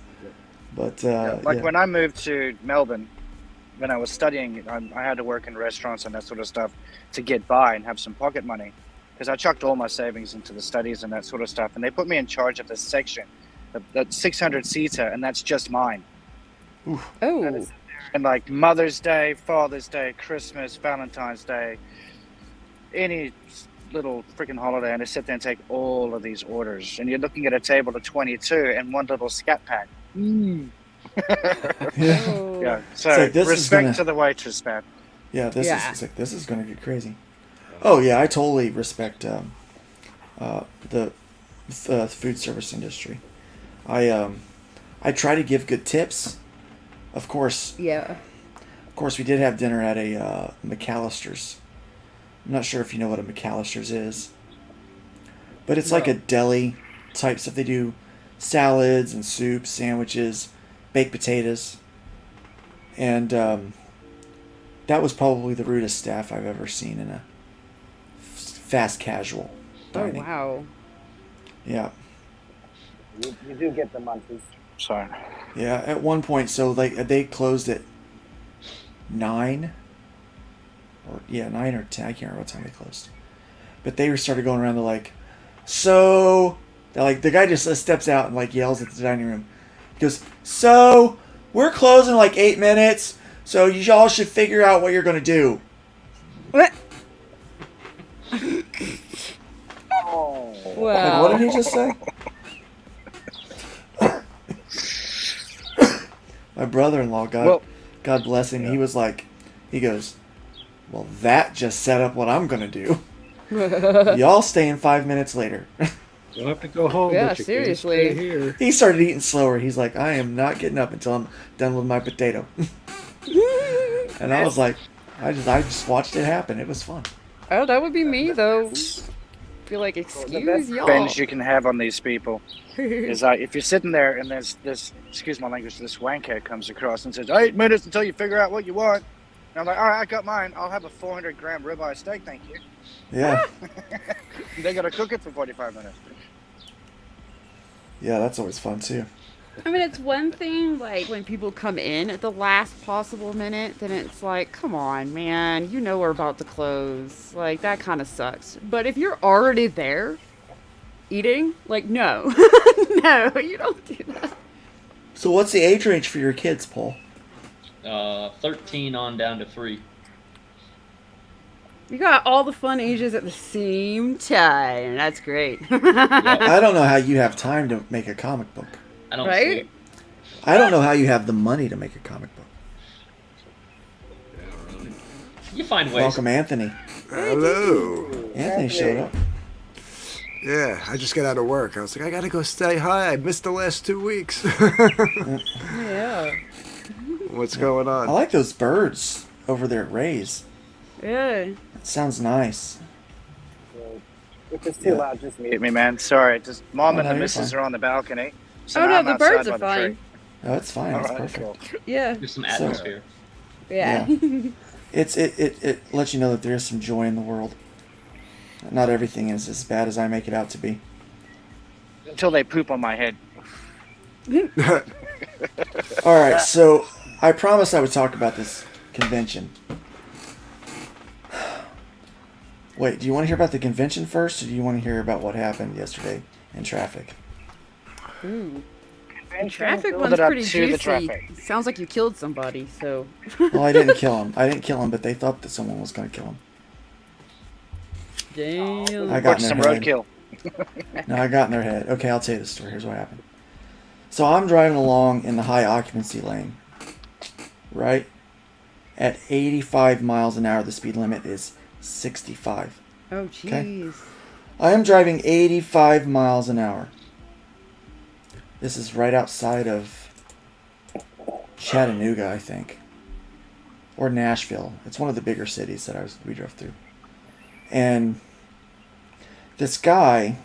But when I moved to Melbourne, when I was studying, I had to work in restaurants and that sort of stuff to get by and have some pocket money, because I chucked all my savings into the studies and that sort of stuff. And they put me in charge of this section, that 600-seater, and that's just mine. Oof. Oh. And like Mother's Day, Father's Day, Christmas, Valentine's Day, any little freaking holiday, and I sit there and take all of these orders. And you're looking at a table of 22 and one little scat pack. Yeah. So like, respect to the waitress, man. Yeah, this is gonna get crazy. Oh yeah, I totally respect the food service industry. I try to give good tips. Of course. Yeah. Of course, we did have dinner at a McAllister's. I'm not sure if you know what a McAllister's is, but it's like a deli type stuff. They do salads and soups, sandwiches, baked potatoes, and that was probably the rudest staff I've ever seen in a fast casual dining. Oh wow. Yeah. You do get the munchies. Sorry. Yeah, at one point, so they closed at 9 or 10. I can't remember what time they closed, but they started going around. They're like, so they're like, the guy just steps out and like yells at the dining room. He goes, so we're closing in like 8 minutes, so you all should figure out what you're gonna do. What? Oh. Wow. Like, what did he just say? My brother-in-law, God bless him, he was like, he goes, Well, that just set up what I'm going to do. Y'all stay in 5 minutes later. You'll have to go home. Yeah, but you can't seriously. stay here. He started eating slower. He's like, I am not getting up until I'm done with my potato. And I was like, I just watched it happen. It was fun. Oh, that would be me though. Be like, The excuse best y'all. revenge you can have on these people is if you're sitting there and there's this, excuse my language, this wankhead comes across and says, 8 minutes until you figure out what you want. And I'm like, all right, I got mine. I'll have a 400-gram ribeye steak, thank you. Yeah. They got to cook it for 45 minutes. Yeah, that's always fun too. I mean, it's one thing, like, when people come in at the last possible minute, then it's like, come on, man, you know we're about to close. Like, that kind of sucks. But if you're already there, eating, like, no. No, you don't do that. So what's the age range for your kids, Paul? 13 on down to 3. You got all the fun ages at the same time. That's great. I don't know how you have time to make a comic book. I don't Right? see. I don't know how you have the money to make a comic book. You find ways. Welcome, Anthony. Hello. Anthony showed up. Yeah, I just got out of work. I was like, I gotta go stay high. I missed the last 2 weeks. Yeah. What's going on? I like those birds over there at Ray's. Yeah. That sounds nice. If it's too loud, just mute me, man. Sorry, just mom Oh, and no, the you're missus fine. are on the balcony. So Oh, now no, I'm the outside birds by are the fine. tree. Oh, it's fine. All It's right, perfect. cool. Yeah. There's some atmosphere. Yeah. It lets you know that there is some joy in the world. Not everything is as bad as I make it out to be. Until they poop on my head. All right, so I promised I would talk about this convention. Wait, do you want to hear about the convention first, or do you want to hear about what happened yesterday in traffic? Ooh. The traffic Build one's it up pretty to the juicy. traffic. Sounds like you killed somebody, so. Well, I didn't kill him. I didn't kill him, but they thought that someone was going to kill him. Damn. I got in some their head. roadkill. No, I got in their head. Okay, I'll tell you the story. Here's what happened. So I'm driving along in the high occupancy lane, right? At 85 miles an hour, the speed limit is 65. Oh, jeez. I am driving 85 miles an hour. This is right outside of Chattanooga, I think. Or Nashville. It's one of the bigger cities that we drove through. And this guy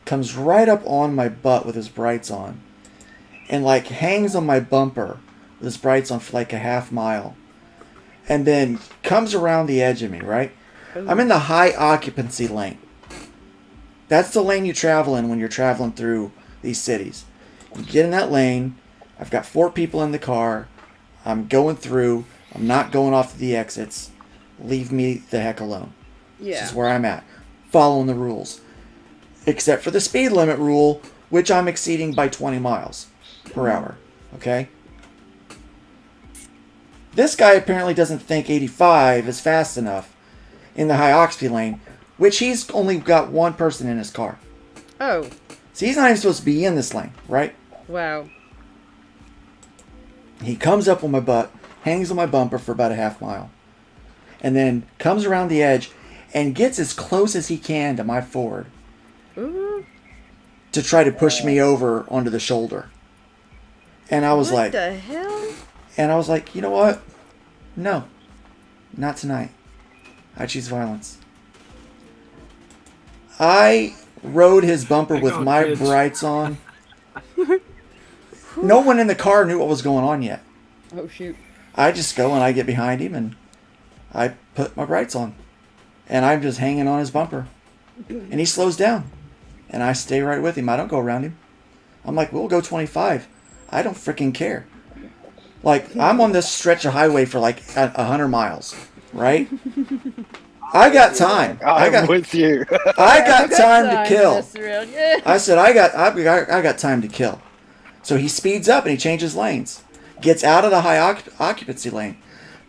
comes right up on my butt with his brights on. And like hangs on my bumper with his brights on for like a half mile. And then comes around the edge of me, right? I'm in the high occupancy lane. That's the lane you travel in when you're traveling through these cities. You get in that lane. I've got 4 people in the car. I'm going through. I'm not going off to the exits. Leave me the heck alone. Yeah. This is where I'm at. Following the rules. Except for the speed limit rule, which I'm exceeding by 20 miles per hour. Okay? This guy apparently doesn't think 85 is fast enough in the high occupancy lane, which he's only got one person in his car. Oh, So he's not even supposed to be in this lane, right? wow. He comes up on my butt, hangs on my bumper for about a half mile, and then comes around the edge and gets as close as he can to my Ford Ooh. to try to push me over onto the shoulder. And I was What like, the hell? and I was like, you know what? No, not tonight. I choose violence. I rode his bumper with my brights on. No one in the car knew what was going on yet. Oh, shoot. I just go and I get behind him and I put my brights on. And I'm just hanging on his bumper. And he slows down. And I stay right with him. I don't go around him. I'm like, we'll go 25. I don't freaking care. Like, I'm on this stretch of highway for like 100 miles, right? I got time. I'm with you. I got time to kill. Yeah. I said, I got time to kill. So he speeds up and he changes lanes. Gets out of the high occupancy lane.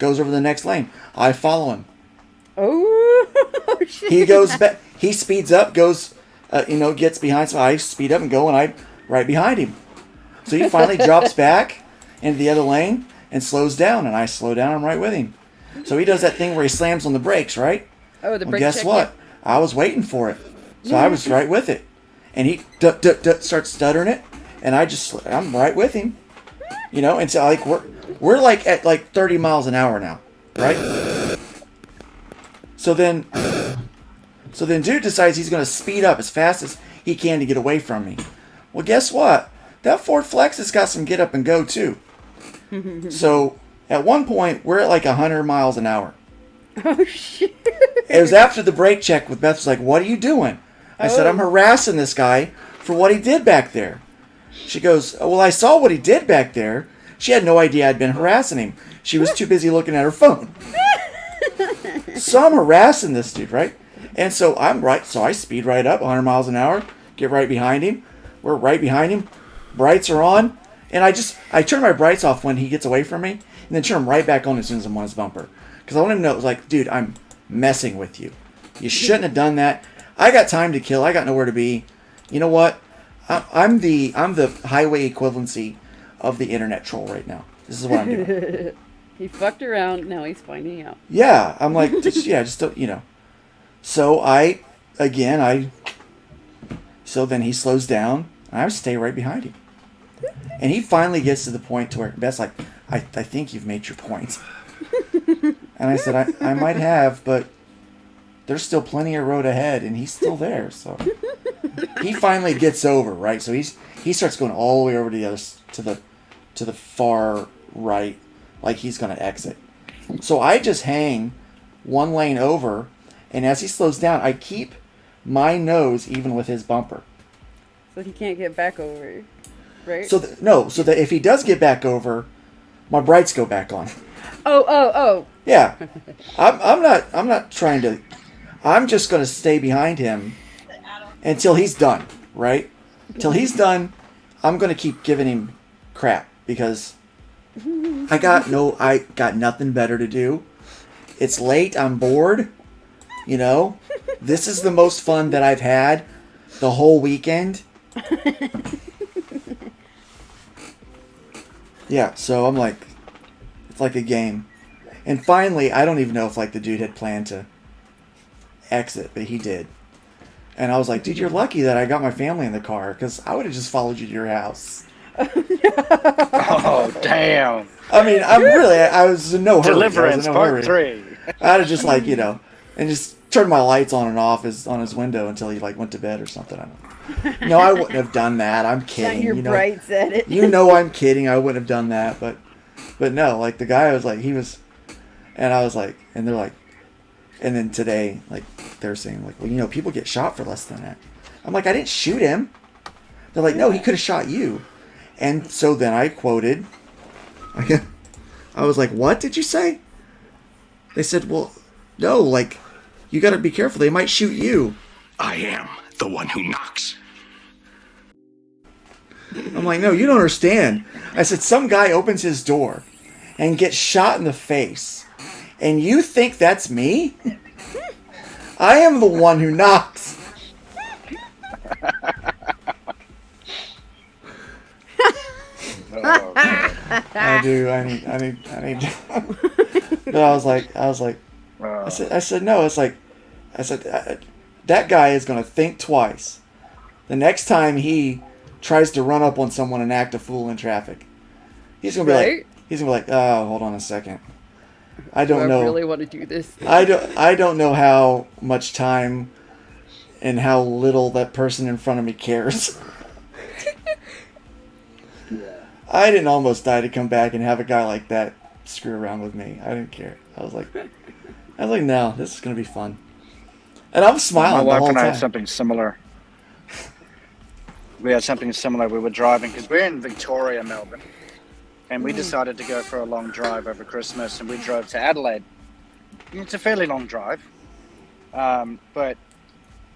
Goes over the next lane. I follow him. Oh, shit. He goes back. He speeds up, goes, gets behind. So I speed up and go, and I'm right behind him. So he finally drops back into the other lane and slows down, and I slow down. I'm right with him. So he does that thing where he slams on the brakes, right? Oh, the well, brake guess check, what? yeah. I was waiting for it. So I was right with it. And he starts stuttering it, and I'm right with him. You know, and so like we're like at like 30 miles an hour now, right? So then dude decides he's going to speed up as fast as he can to get away from me. Well, guess what? That Ford Flex has got some get up and go too. So at one point we're at like 100 miles an hour. Oh shit! It was after the brake check with Beth was like, "What are you doing?" I said, "I'm harassing this guy for what he did back there." She goes, "Oh, well, I saw what he did back there." She had no idea I'd been harassing him. She was too busy looking at her phone. So I'm harassing this dude, right? And so so I speed right up 100 miles an hour, get right behind him. We're right behind him. Brights are on. And I turn my brights off when he gets away from me, and then turn them right back on as soon as I'm on his bumper. Because I want him to know, it was like, dude, I'm messing with you. You shouldn't have done that. I got time to kill. I got nowhere to be. You know what? I'm the highway equivalency of the internet troll right now. This is what I'm doing. He fucked around. Now he's finding out. Yeah, I'm like, just don't, you know. So so then he slows down, and I stay right behind him. And he finally gets to the point to where Beth's like, I think you've made your point. And I said, I might have, but there's still plenty of road ahead, and he's still there. So he finally gets over, right? So he starts going all the way over to the other to the far right, like he's gonna exit. So I just hang one lane over, and as he slows down, I keep my nose even with his bumper. So he can't get back over, right? So that if he does get back over, my brights go back on. Oh. Yeah, I'm not trying to. I'm just gonna stay behind him until he's done. Right? Till he's done, I'm gonna keep giving him crap because I got nothing better to do. It's late. I'm bored. You know, this is the most fun that I've had the whole weekend. Yeah, so I'm like, it's like a game. And finally, I don't even know if like the dude had planned to exit, but he did. And I was like, dude, you're lucky that I got my family in the car, because I would have just followed you to your house. Oh, damn. I mean, I was in no hurry. Deliverance, part 3. I'd have just like, you know, and just turned my lights on and off on his window until he like went to bed or something. I don't know. No, I wouldn't have done that. I'm kidding. Your bright said it. You know I'm kidding. I wouldn't have done that, but no, like the guy was like, and I was like, and they're like, and then today, like they're saying like, well, you know, people get shot for less than that. I'm like, I didn't shoot him. They're like, no, he could have shot you. And so then I quoted, I was like, what did you say? They said, well, no, like, you got to be careful. They might shoot you. I am the one who knocks. I'm like, no, you don't understand. I said, some guy opens his door and gets shot in the face, and you think that's me? I am the one who knocks. I do. I need. But I was like, I said, no. It's like, I said, that guy is going to think twice the next time he tries to run up on someone and act a fool in traffic. He's going to be like, oh, hold on a second. I don't know. I really want to do this. I don't know how much time and how little that person in front of me cares. I didn't almost die to come back and have a guy like that screw around with me. I didn't care. I was like, no, this is gonna be fun. And I'm smiling the whole time. My wife and I had something similar. We had something similar. We were driving because we're in Victoria, Melbourne, and we decided to go for a long drive over Christmas, and we drove to Adelaide. It's a fairly long drive, but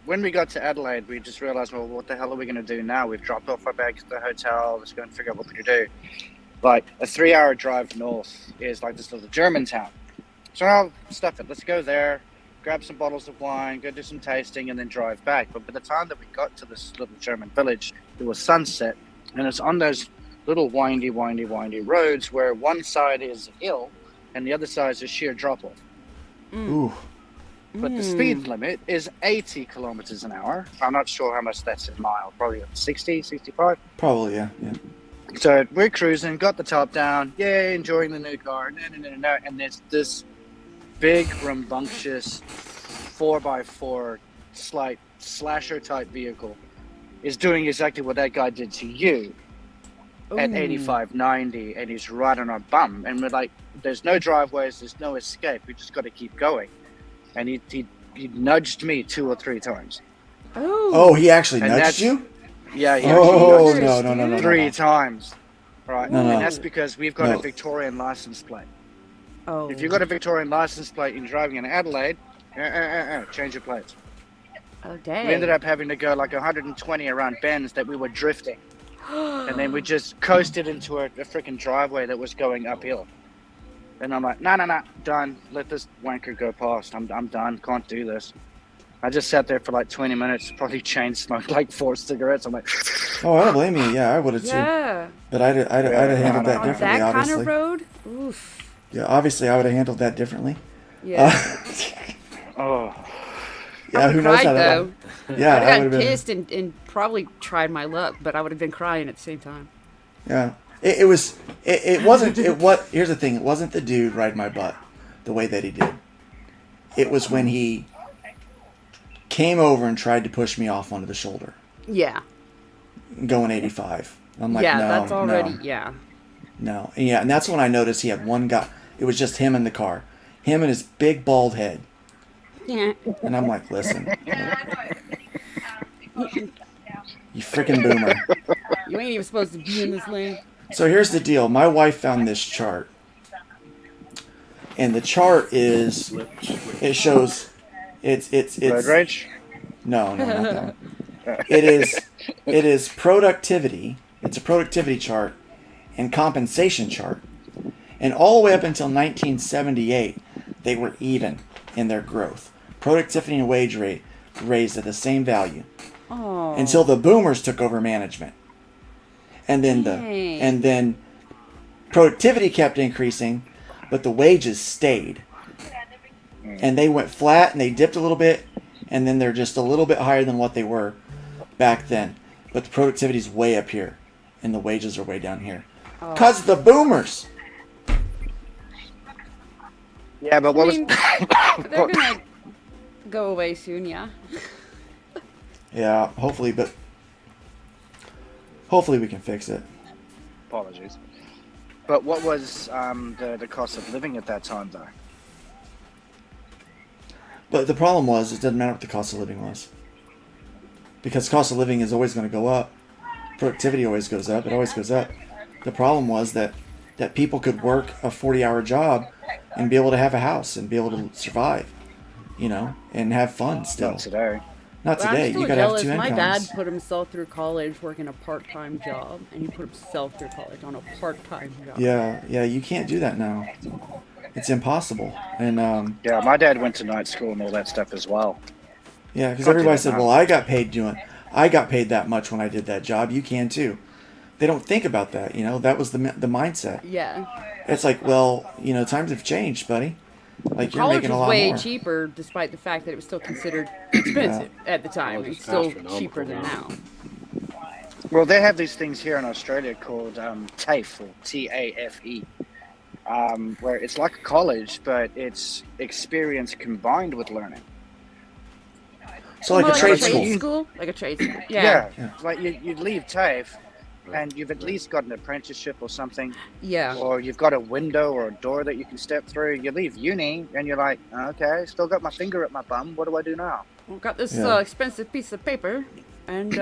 when we got to Adelaide, we just realized, well, what the hell are we going to do now? We've dropped off our bags at the hotel. Let's go and figure out what we can do. Like, a 3-hour drive north is like this little German town. So now, stuff it. Let's go there, grab some bottles of wine, go do some tasting, and then drive back. But by the time that we got to this little German village, it was sunset, and it's on those little windy roads where one side is a hill and the other side is a sheer drop off. Ooh. But the speed limit is 80 kilometers an hour. I'm not sure how much that's in miles. Probably 60, 65. Probably, yeah. So we're cruising, got the top down, yay, enjoying the new car. No, and there's this big, rambunctious 4x4 slight slasher type vehicle is doing exactly what that guy did to you at 85, 90, and he's right on our bum. And we're like, there's no driveways, there's no escape. We just got to keep going. And he nudged me 2 or 3 times. Oh, he actually nudged you? Yeah, he Oh, actually nudged no. 3 times. Right, No. and that's because we've got a Victorian license plate. Oh. If you've got a Victorian license plate and driving in Adelaide, change your plates. Oh, dang. We ended up having to go like 120 around bends that we were drifting. And then we just coasted into a freaking driveway that was going uphill. And I'm like, no, done. Let this wanker go past. I'm done. Can't do this. I just sat there for like 20 minutes, probably chain smoked like 4 cigarettes. I'm like, Oh, I don't blame you. Yeah, I would have too. Yeah. But I'd have handled that On differently, that obviously. kind of road? Oof. Yeah, obviously I would have handled that differently. Yeah. Oh. Yeah, who knows cried, how that though. Yeah, I'd I have would gotten have been. pissed and probably tried my luck, but I would have been crying at the same time. Yeah. It wasn't here's the thing, it wasn't the dude riding my butt the way that he did. It was when he came over and tried to push me off onto the shoulder. Yeah. Going 85. I'm like, yeah, no, that's already, no. yeah. No. Yeah, and that's when I noticed he had one guy. It was just him in the car. Him and his big bald head. Yeah. And I'm like, listen. You freaking boomer. You ain't even supposed to be in this lane. So here's the deal. My wife found this chart. And the chart is, it shows, it's road rage? No, not that one. It is productivity. It's a productivity chart and compensation chart. And all the way up until 1978, they were even in their growth. Productivity and wage rate raised at the same value. Oh. Until the boomers took over management. And then productivity kept increasing, but the wages stayed. And they went flat and they dipped a little bit, and then they're just a little bit higher than what they were back then. But the productivity is way up here, and the wages are way down here. Because the boomers. Yeah, but what they're gonna go away soon, yeah. Yeah, hopefully we can fix it. Apologies. But what was the cost of living at that time, though? But the problem was, it doesn't matter what the cost of living was. Because cost of living is always going to go up. Productivity always goes up. It always goes up. The problem was that people could work a 40-hour job and be able to have a house and be able to survive, and have fun still. Not today. Not today. I'm still You got to have jealous. 2 incomes. My dad put himself through college working a part-time job, and he put himself through college on a part-time job. Yeah, you can't do that now. It's impossible. And yeah, my dad went to night school and all that stuff as well. yeah, because Can't do everybody that said, now. "Well, I got paid that much when I did that job. You can too." They don't think about that. That was the mindset. Yeah. It's like, well, times have changed, buddy. Like you're College making a was lot way more. cheaper, despite the fact that it was still considered expensive at the time. It's still cheaper than now. Well, they have these things here in Australia called TAFE, or TAFE, where it's like a college, but it's experience combined with learning. So like a trade school. Like a trade school. Yeah. Like you'd leave TAFE, and you've at least got an apprenticeship or something. Yeah. Or you've got a window or a door that you can step through. You leave uni, and you're like, okay, still got my finger at my bum. What do I do now? Well, got this Yeah. Expensive piece of paper, and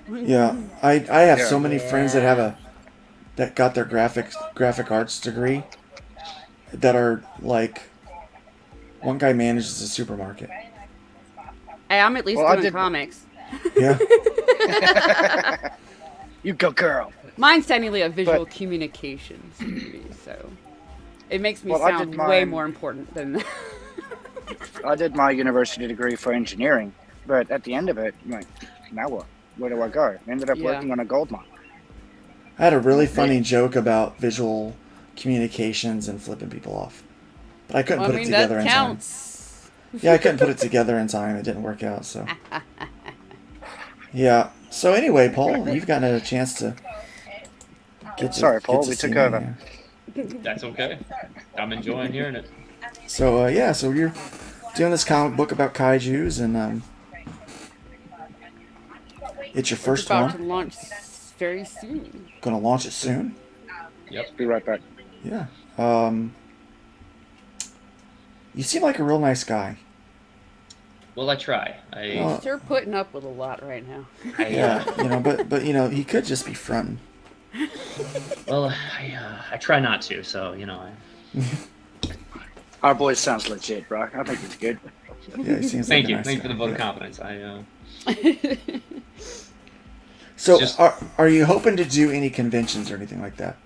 Yeah, I have so many friends that got their graphic arts degree that are like, one guy manages a supermarket. Hey, I'm at least doing comics. Yeah. You go, girl. Mine's technically a visual communications degree, so it makes me Well, I sound did way mine- more important than that. I did my university degree for engineering, but at the end of it, I'm like, now what? Where do I go? Ended up Yeah. working on a gold mine. I had a really funny joke about visual communications and flipping people off. But I couldn't Well, put it together in counts. time. Yeah, I couldn't put it together in time. It didn't work out. So yeah. So anyway, Paul, you've gotten a chance to. Sorry, Paul, we took over. That's okay. I'm enjoying hearing it. So yeah, so you're doing this comic book about kaijus, and it's your first about one. to launch very soon. Gonna launch it soon. Yep. Be right back. Yeah. You seem like a real nice guy. Well, I try. You're putting up with a lot right now. Yeah, but he could just be fronting. Well, I try not to, so Our boy sounds legit, bro. I think he's good. Yeah, he seems Thank like a you. nice Thank you for the guy. vote of Yeah. confidence. So, just- are you hoping to do any conventions or anything like that?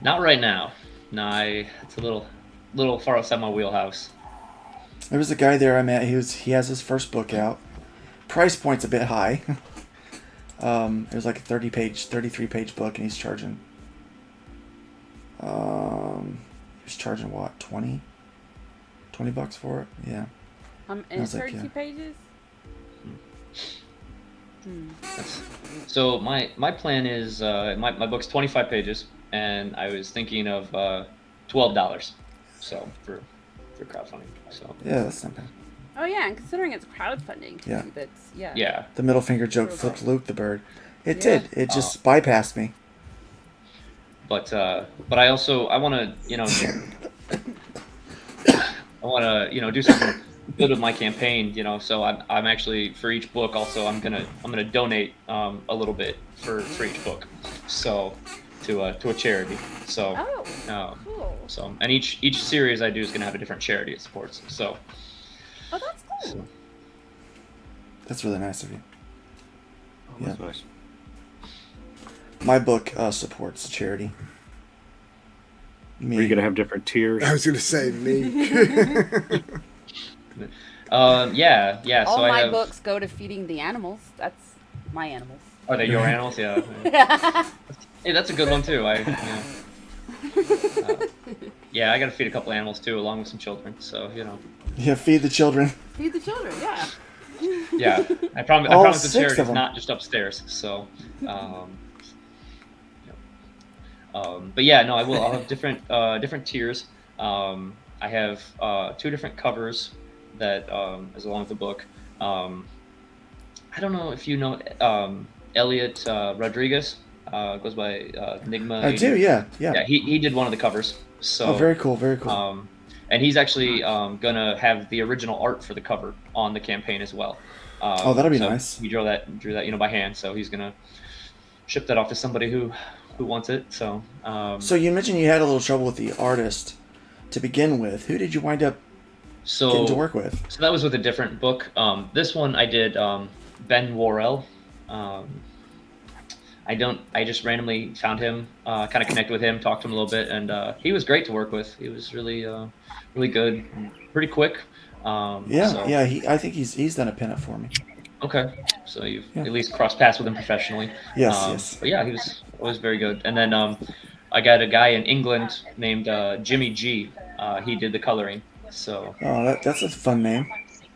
Not right now. No, it's a little far outside my wheelhouse. There was a guy there I met. He has his first book out. Price point's a bit high. It was like a 33-page book, and he's charging. He's charging what, $20 for it? Yeah. And I was 32 yeah. pages? So my plan is my book's 25 pages, and I was thinking of $12. So for crowdfunding. So Yeah, that's not bad. Oh yeah, and considering it's crowdfunding, Yeah. that's Yeah. The middle finger joke flipped Luke the bird. It Yeah. did. It just bypassed me. But I want to do something good with my campaign, so I'm actually, for each book also, I'm gonna donate a little bit for each book, so to a charity. So cool. So, and each series I do is gonna have a different charity it supports. So Oh, that's cool. so, That's really nice of you. That's nice. My book supports charity. Me. Are you gonna have different tiers? I was gonna say me. yeah. All So I my have. books go to feeding the animals. That's my animals. Are they your animals? Yeah. Hey, that's a good one too. Yeah, I gotta feed a couple animals too, along with some children. So Yeah, feed the children. Feed the children, yeah. Yeah, I promise. All I promise the 6 charity of is them. not just upstairs. So, but yeah, no, I will. I'll have different tiers. I have 2 different covers that is along with the book. I don't know if you know Elliot Rodriguez. Goes by Enigma. I do, yeah. Yeah, he did one of the covers. So Oh, very cool, very cool. and he's actually gonna have the original art for the cover on the campaign as well. Oh, that'll be so nice. He drew that by hand, so he's gonna ship that off to somebody who wants it. So So you mentioned you had a little trouble with the artist to begin with. Who did you wind up getting to work with? So that was with a different book. This one I did Ben Worrell. I just randomly found him, kind of connected with him, talked to him a little bit, and he was great to work with. He was really good, pretty quick. I think he's done a pinup for me. Okay, so you've at least crossed paths with him professionally. Yes. But yeah, he was very good. And then I got a guy in England named Jimmy G. He did the coloring. So. Oh, that's a fun name.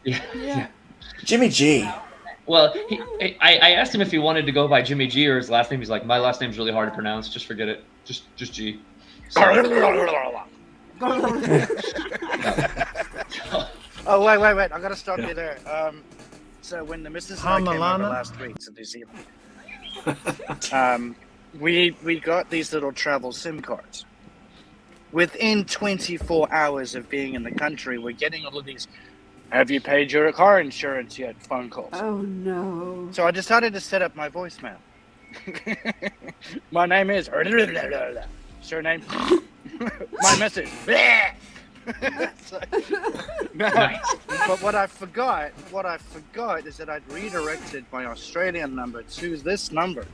Yeah. Jimmy G. Well, I asked him if he wanted to go by Jimmy G or his last name. He's like, my last name's really hard to pronounce. Just forget it. Just G. So, Oh, wait. I gotta stop you there. So when the missus and I came over last week to New Zealand, we got these little travel SIM cards. Within 24 hours of being in the country, we're getting all of these, have you paid your car insurance yet? Phone calls. Oh, no. So I decided to set up my voicemail. My name is... Surname... My message... Nice. But what I forgot is that I'd redirected my Australian number to this number.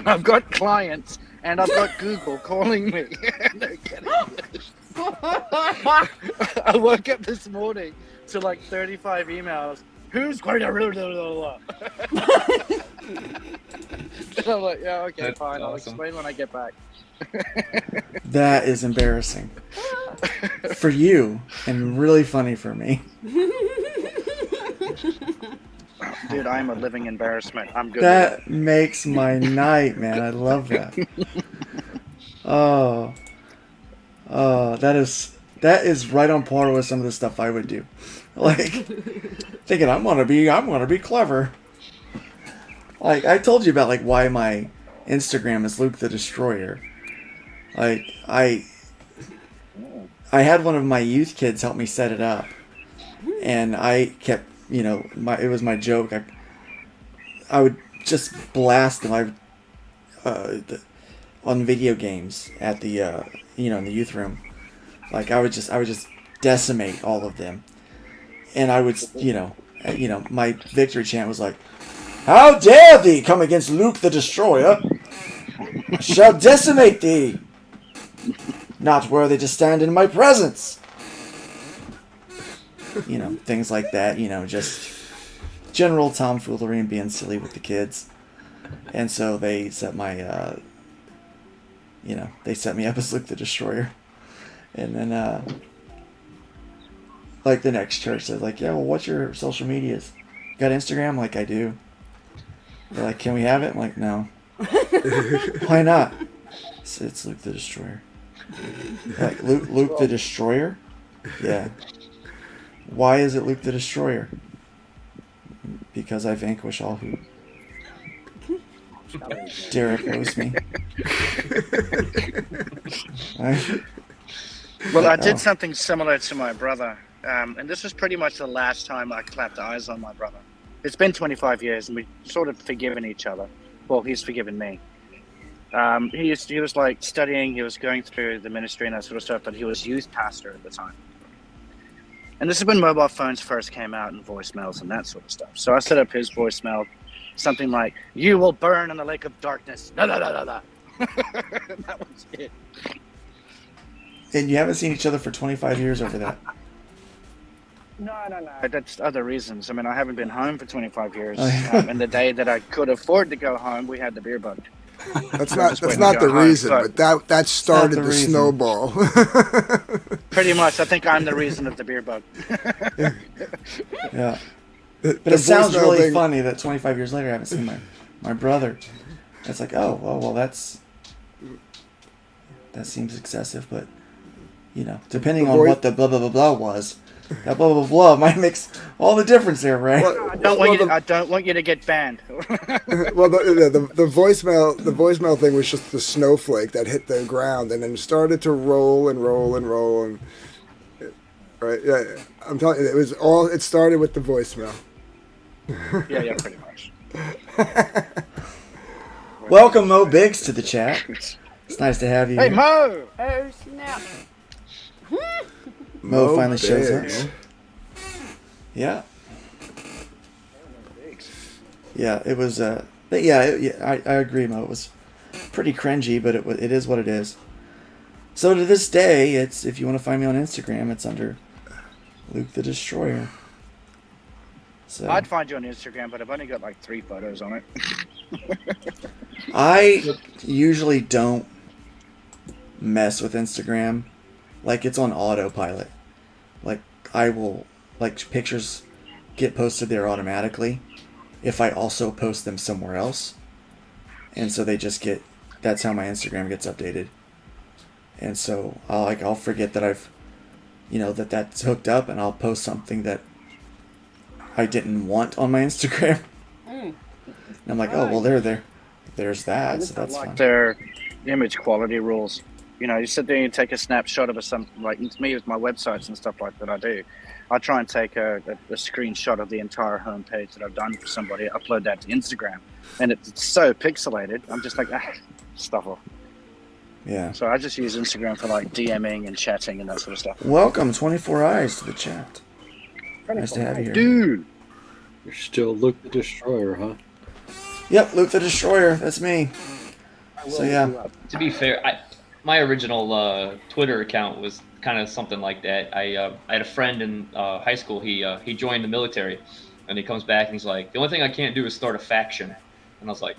I've got clients and I've got Google calling me. They're getting this. I woke up this morning to like 35 emails. Who's going to I'm like, yeah, okay, That's fine. I'll awesome. explain when I get back. That is embarrassing for you and really funny for me. Dude, I'm a living embarrassment. I'm good. That makes my night, man. I love that. Oh, that is right on par with some of the stuff I would do. Like thinking I'm gonna be clever. Like I told you about like why my Instagram is Luke the Destroyer. Like I had one of my youth kids help me set it up, and I kept, it was my joke. I would just blast them. On video games at the in the youth room, like I would just decimate all of them, and I would my victory chant was like, "How dare thee come against Luke the Destroyer? I shall decimate thee. Not worthy to stand in my presence." Things like that. Just general tomfoolery and being silly with the kids, and so they set my. They set me up as Luke the Destroyer. And then, like, the next church said, like, yeah, well, what's your social medias? Got Instagram? I'm like, I do. They're like, can we have it? I'm like, no. Why not? It's Luke the Destroyer. Like, Luke the Destroyer? Yeah. Why is it Luke the Destroyer? Because I vanquish all who Derek owes me. Well, I did something similar to my brother, and this was pretty much the last time I clapped eyes on my brother. It's been 25 years, and we've sort of forgiven each other. Well, he's forgiven me. He was like studying, he was going through the ministry and that sort of stuff, but he was youth pastor at the time. And this is when mobile phones first came out and voicemails and that sort of stuff. So I set up his voicemail, something like, "You will burn in the lake of darkness." Da, da, da, da, da. That was it. And you haven't seen each other for 25 years over that. No. That's other reasons. I mean, I haven't been home for 25 years. And the day that I could afford to go home, we had the beer bug. That's not the reason, but that started the snowball. Pretty much. I think I'm the reason of the beer bug. Yeah. But it sounds really funny that 25 years later I haven't seen my brother. It's like, oh, well, that seems excessive, but, depending on what the blah, blah, blah, blah was, that blah, blah, blah might make all the difference there, right? Well, I don't want you to get banned. Well, the voicemail thing was just the snowflake that hit the ground and then started to roll and roll and roll. And, right? Yeah, I'm telling you, it started with the voicemail. Yeah, pretty much. Welcome, Mo Biggs, to the chat. It's nice to have you Hey, here. Mo! Oh, snap. Mo finally shows up. Yeah. Yeah, it was. But I agree, Mo. It was pretty cringy, but it is what it is. So to this day, if you want to find me on Instagram, it's under Luke the Destroyer. So I'd find you on Instagram, but I've only got like 3 photos on it. I usually don't mess with Instagram. Like, it's on autopilot. Like, I will, like, pictures get posted there automatically if I also post them somewhere else. And so that's how my Instagram gets updated. And so I'll forget that I've, that's hooked up, and I'll post something that I didn't want on my Instagram. And I'm like, oh, well, there's that, so that's fine. Their image quality rules. You sit there and you take a snapshot of something, like me with my websites and stuff like that I do. I try and take a screenshot of the entire homepage that I've done for somebody, upload that to Instagram, and it's so pixelated, I'm just like, stuff off. Yeah. So I just use Instagram for like DMing and chatting and that sort of stuff. Welcome, 24 Eyes, to the chat. Nice to have you here. Dude! You're still Luke the Destroyer, huh? Yep, Luke the Destroyer. That's me. So, yeah. To be fair, my original Twitter account was kind of something like that. I had a friend in high school. He joined the military, and he comes back and he's like, "The only thing I can't do is start a faction." And I was like,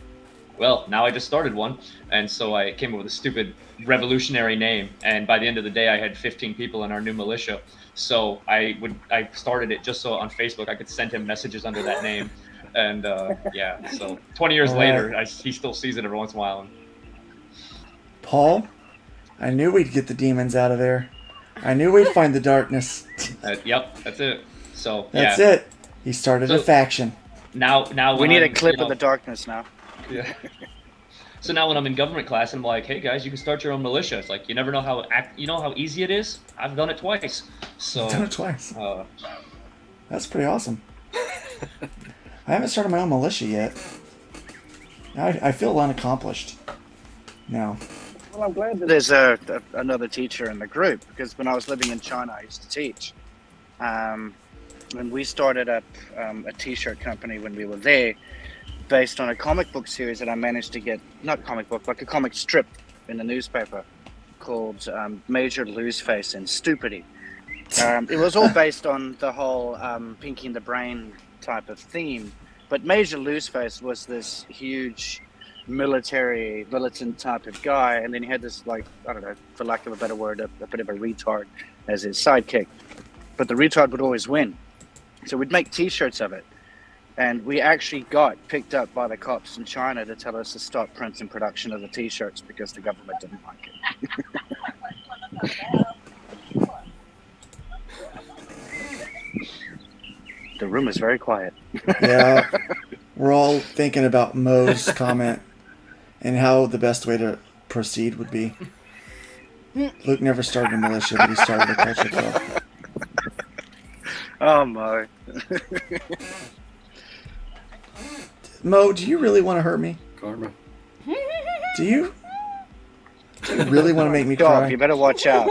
well, now I just started one. And so I came up with a stupid revolutionary name. And by the end of the day, I had 15 people in our new militia. So I started it just so on Facebook I could send him messages under that name. And yeah, so 20 years later, he still sees it every once in a while. Paul, I knew we'd get the demons out of there. I knew we'd find the darkness. Yep, that's it. So that's it. He started a faction. Now we need a clip of the darkness now. Yeah. So now when I'm in government class, I'm like, hey guys, you can start your own militia. It's like you never know how easy it is. I've done it twice. So You've done it twice. That's pretty awesome. I haven't started my own militia yet. I feel unaccomplished now. Well, I'm glad that there's another teacher in the group, because when I was living in China, I used to teach. And we started up a t-shirt company when we were there, based on a comic book series that I managed to get, not comic book, like a comic strip in the newspaper called Major Loseface and Stupidity. It was all based on the whole Pinky and the Brain type of theme, but Major Loseface was this huge military militant type of guy, and then he had this, like, I don't know, for lack of a better word, a bit of a retard as his sidekick, but the retard would always win. So we'd make t-shirts of it, and we actually got picked up by the cops in China to tell us to stop print and production of the t-shirts because the government didn't like it. The room is very quiet. Yeah, we're all thinking about Mo's comment and how the best way to proceed would be. Luke never started a militia, but he started a culture club. Oh, Mo. Mo, do you really want to hurt me? Karma. Do you really want to make me God, cry? you better watch out.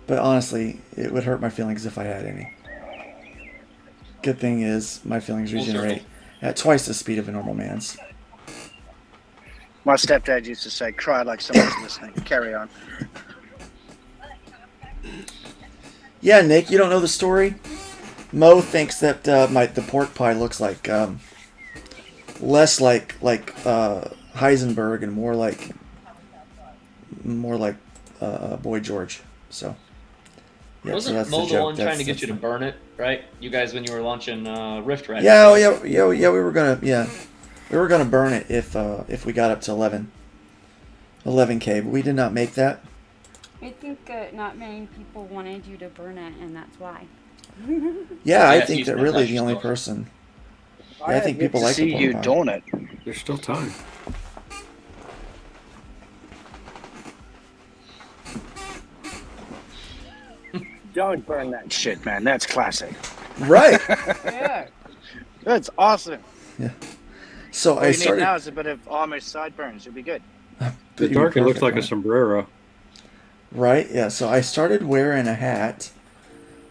But honestly, it would hurt my feelings if I had any. Good thing is, my feelings regenerate at twice the speed of a normal man's. My stepdad used to say, cry like someone's listening. Carry on. Yeah, Nick, you don't know the story? Mo thinks that the pork pie looks like less like Heisenberg and more like Boy George. So yeah, Wasn't that's Mo the the joke. one trying to get you to burn it, right? You guys, when you were launching Rift Red. Yeah, we were gonna burn it if we got up to 11K, but we did not make that. I think not many people wanted you to burn it, and that's why. Yeah, I think that really the only person. Yeah, I think people like see the you pork pie. doing it. There's still time. Don't burn that shit, man. That's classic. Right. Yeah. That's awesome. Yeah. So All I you need started. now is a bit of Amish sideburns. You'll be good. The dark, it looks like a sombrero. Right? Yeah. So I started wearing a hat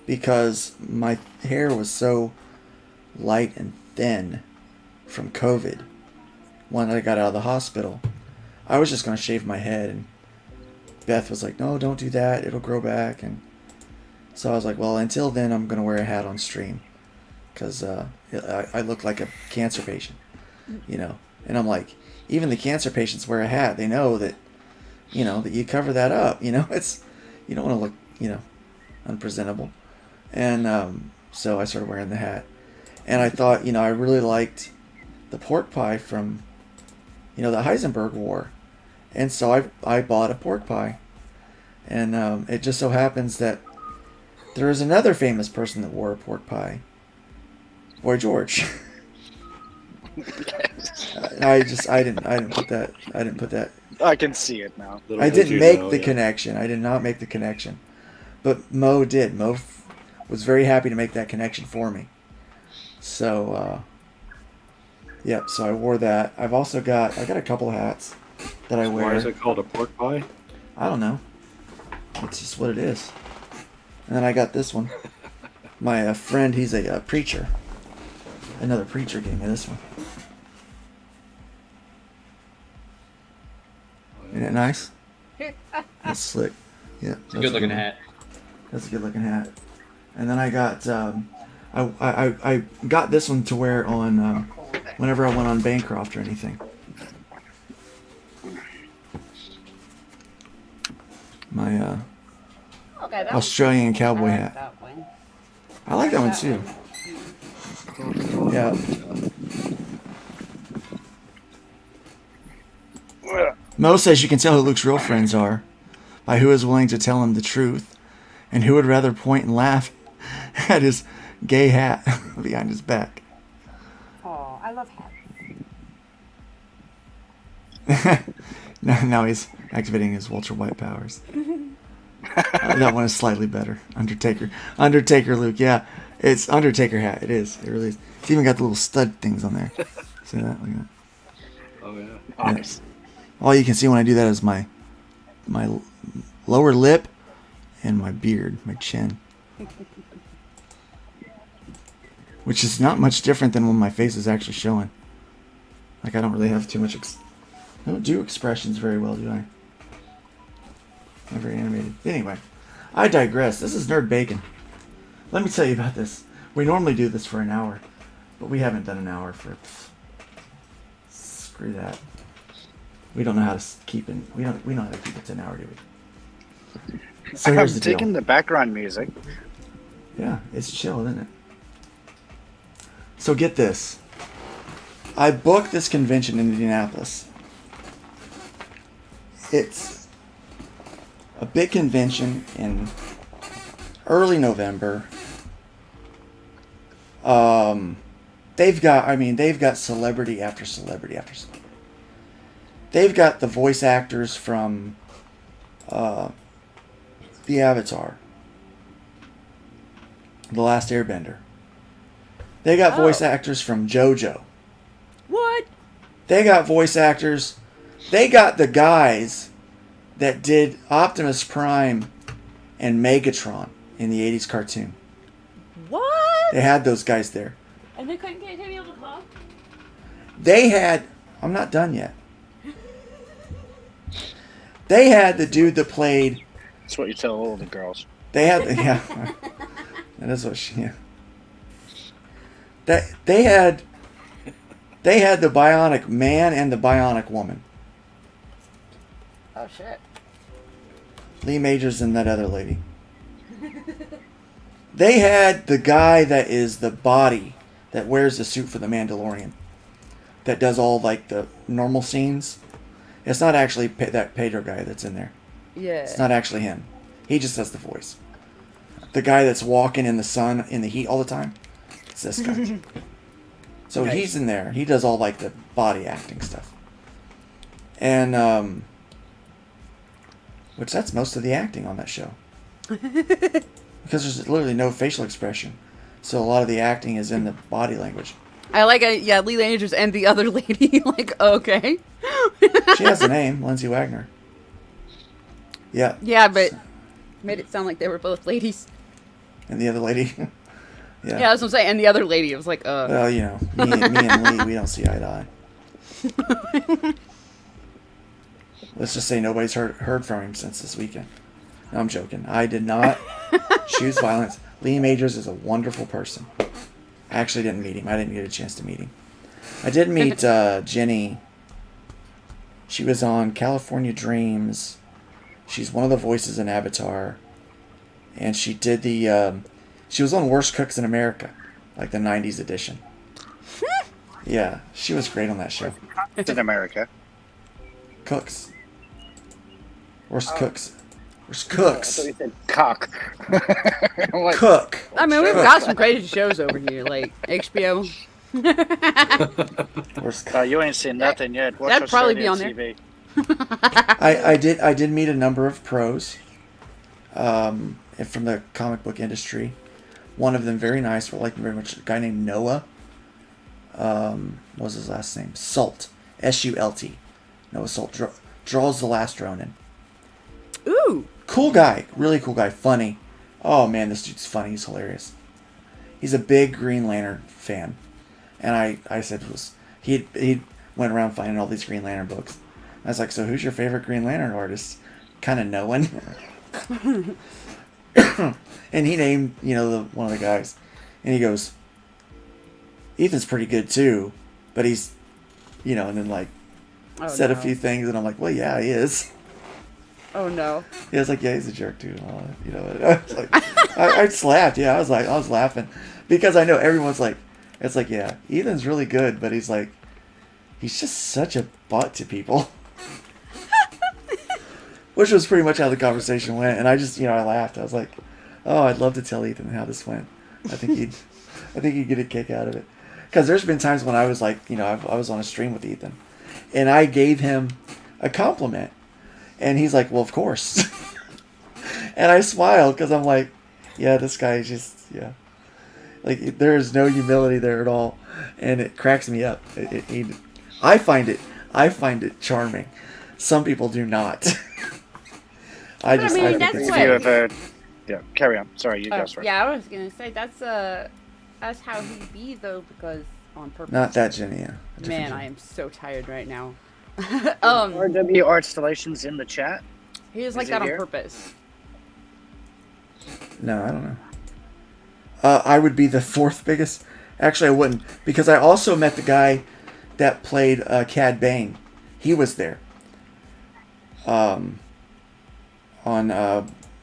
because my hair was so light and thin from COVID. When I got out of the hospital, I was just going to shave my head, and Beth was like, "No, don't do that. It'll grow back." And so I was like, "Well, until then, I'm going to wear a hat on stream because I look like a cancer patient, you know." And I'm like, even the cancer patients wear a hat. They know that, you know, that you cover that up. You know, it's, you don't want to look, you know, unpresentable. And so I started wearing the hat, and I thought, you know, I really liked the pork pie from, you know, that Heisenberg wore, and so I bought a pork pie, and it just so happens that there is another famous person that wore a pork pie, Boy George. I didn't put that. I can see it now. I didn't make the connection. I did not make the connection, but Mo did. Mo was very happy to make that connection for me. So, yep. So I wore that. I got a couple hats that I wear. Why is it called a pork pie? I don't know. It's just what it is. And then I got this one. My friend, he's a preacher. Another preacher gave me this one. Isn't it nice? That's slick. Yeah. It's a good looking hat. That's a good looking hat. And then I got I got this one to wear on whenever I went on Bancroft or anything. My Australian cowboy hat. I like that one too. Yeah. Mo says you can tell who Luke's real friends are by who is willing to tell him the truth and who would rather point and laugh at his gay hat behind his back. Oh, I love hats. Now he's activating his Walter White powers. That one is slightly better. Undertaker Luke. Yeah, it's Undertaker hat. It is. It really is. It's even got the little stud things on there. See that? Look at that. Oh yeah. Nice. All you can see when I do that is my lower lip and my beard, my chin. Which is not much different than when my face is actually showing. Like, I don't really have too much... I don't do expressions very well, do I? Not very animated. Anyway, I digress. This is Nerd Bacon. Let me tell you about this. We normally do this for an hour, but we haven't done an hour for... Screw that. We don't know how to keep it. We don't know how to keep it to an hour, do we? So here's the deal. I'm taking the background music. Yeah, it's chill, isn't it? So get this. I booked this convention in Indianapolis. It's a big convention in early November. They've got celebrity after celebrity after celebrity. They've got the voice actors from the Avatar, The Last Airbender. They got voice actors from JoJo. What? They got voice actors. They got the guys that did Optimus Prime and Megatron in the 80s cartoon. What? They had those guys there. And they couldn't get him able to talk? They had... I'm not done yet. They had the dude that played... That's what you tell all the girls. They had... Yeah. That is what she... Yeah. They had the Bionic Man and the Bionic Woman. Oh, shit. Lee Majors and that other lady. They had the guy that is the body that wears the suit for the Mandalorian. That does all, like, the normal scenes. It's not actually that Pedro guy that's in there. Yeah. It's not actually him. He just does the voice. The guy that's walking in the sun, in the heat all the time. It's this guy. So Nice. He's in there. He does all, like, the body acting stuff. And, which that's most of the acting on that show. Because there's literally no facial expression. So a lot of the acting is in the body language. I like it. Yeah, Lee Andrews and the other lady. Like, okay. She has a name, Lindsay Wagner. Yeah. Yeah, but made it sound like they were both ladies. And the other lady. Yeah, that's what I'm saying. And the other lady, it was like, Well, you know, me and Lee, we don't see eye to eye. Let's just say nobody's heard from him since this weekend. No, I'm joking. I did not choose violence. Lee Majors is a wonderful person. I actually didn't meet him. I didn't get a chance to meet him. I did meet Jenny. She was on California Dreams. She's one of the voices in Avatar. And she did the... she was on Worst Cooks in America. Like the 90s edition. Yeah, she was great on that show. It's in America. Cooks. Worst Cooks. Worst Cooks. I thought you said cock. I'm like, Cook. I mean, we've got some crazy shows over here, like HBO. you ain't seen nothing yet. Watch That'd probably be on Australian there. TV. I did meet a number of pros from the comic book industry. One of them very nice. We liked him very much. A guy named Noah. What was his last name? Salt. S-U-L-T. Noah Salt. Draws the Last Ronin. Ooh. Cool guy. Really cool guy. Funny. Oh man, this dude's funny. He's hilarious. He's a big Green Lantern fan. And I said he went around finding all these Green Lantern books. I was like, so who's your favorite Green Lantern artist? Kind of knowing. And he named, one of the guys. And he goes, Ethan's pretty good too, but he's, you know, and then like said a few things, and I'm like, well, yeah, he is. Oh no. Yeah, it's like, yeah, he's a jerk too. You know, I was like, I just laughed. Yeah, I was laughing because I know everyone's like, it's like, yeah, Ethan's really good, but he's like, he's just such a butt to people. Which was pretty much how the conversation went, and I just, you know, I laughed. I was like, oh, I'd love to tell Ethan how this went. I think he'd get a kick out of it. Because there's been times when I was like, you know, I was on a stream with Ethan, and I gave him a compliment, and he's like, well, of course. And I smiled because I'm like, yeah, this guy is just, yeah. Like, there is no humility there at all, and it cracks me up. I find it charming. Some people do not. I mean, that's what. Yeah, carry on. Sorry, you go first. Yeah, I was gonna say that's how he be though, because on purpose. Not that Jenny. Yeah. Man, I am so tired right now. RW Art Installations in the chat. He was like that on purpose. No, I don't know. I would be the fourth biggest. Actually, I wouldn't, because I also met the guy that played Cad Bane. He was there. On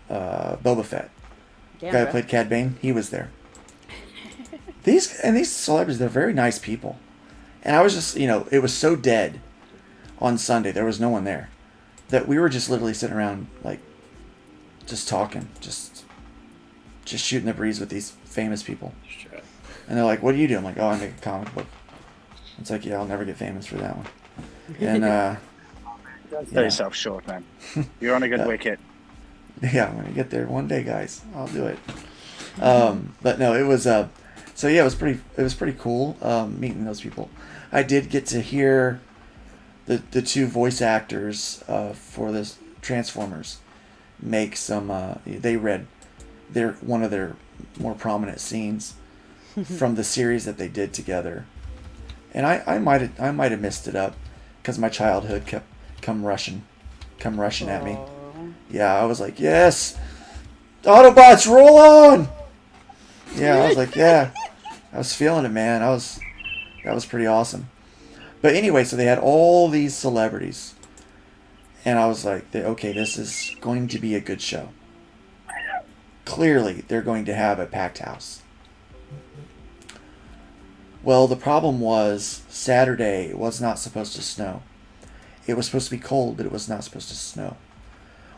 Boba Fett. The guy that played Cad Bane, he was there. These celebrities, they're very nice people. And I was just, you know, it was so dead on Sunday. There was no one there. That we were just literally sitting around, like, just talking, just shooting the breeze with these famous people. Shit. And they're like, what do you do? I'm like, oh, I make a comic book. It's like, yeah, I'll never get famous for that one. And, don't sell yourself short, man. You're on a good wicket. Yeah, I'm gonna get there one day, guys. I'll do it. But no, it was so yeah, it was pretty cool meeting those people. I did get to hear the two voice actors for this Transformers make some. They read one of their more prominent scenes from the series that they did together, and I might have messed it up because my childhood kept come rushing at me. Yeah, I was like, yes, Autobots, roll on. Yeah, I was like, yeah, I was feeling it, man. That was pretty awesome. But anyway, so they had all these celebrities, and I was like, okay, this is going to be a good show. Clearly, they're going to have a packed house. Well, the problem was Saturday was not supposed to snow. It was supposed to be cold, but it was not supposed to snow.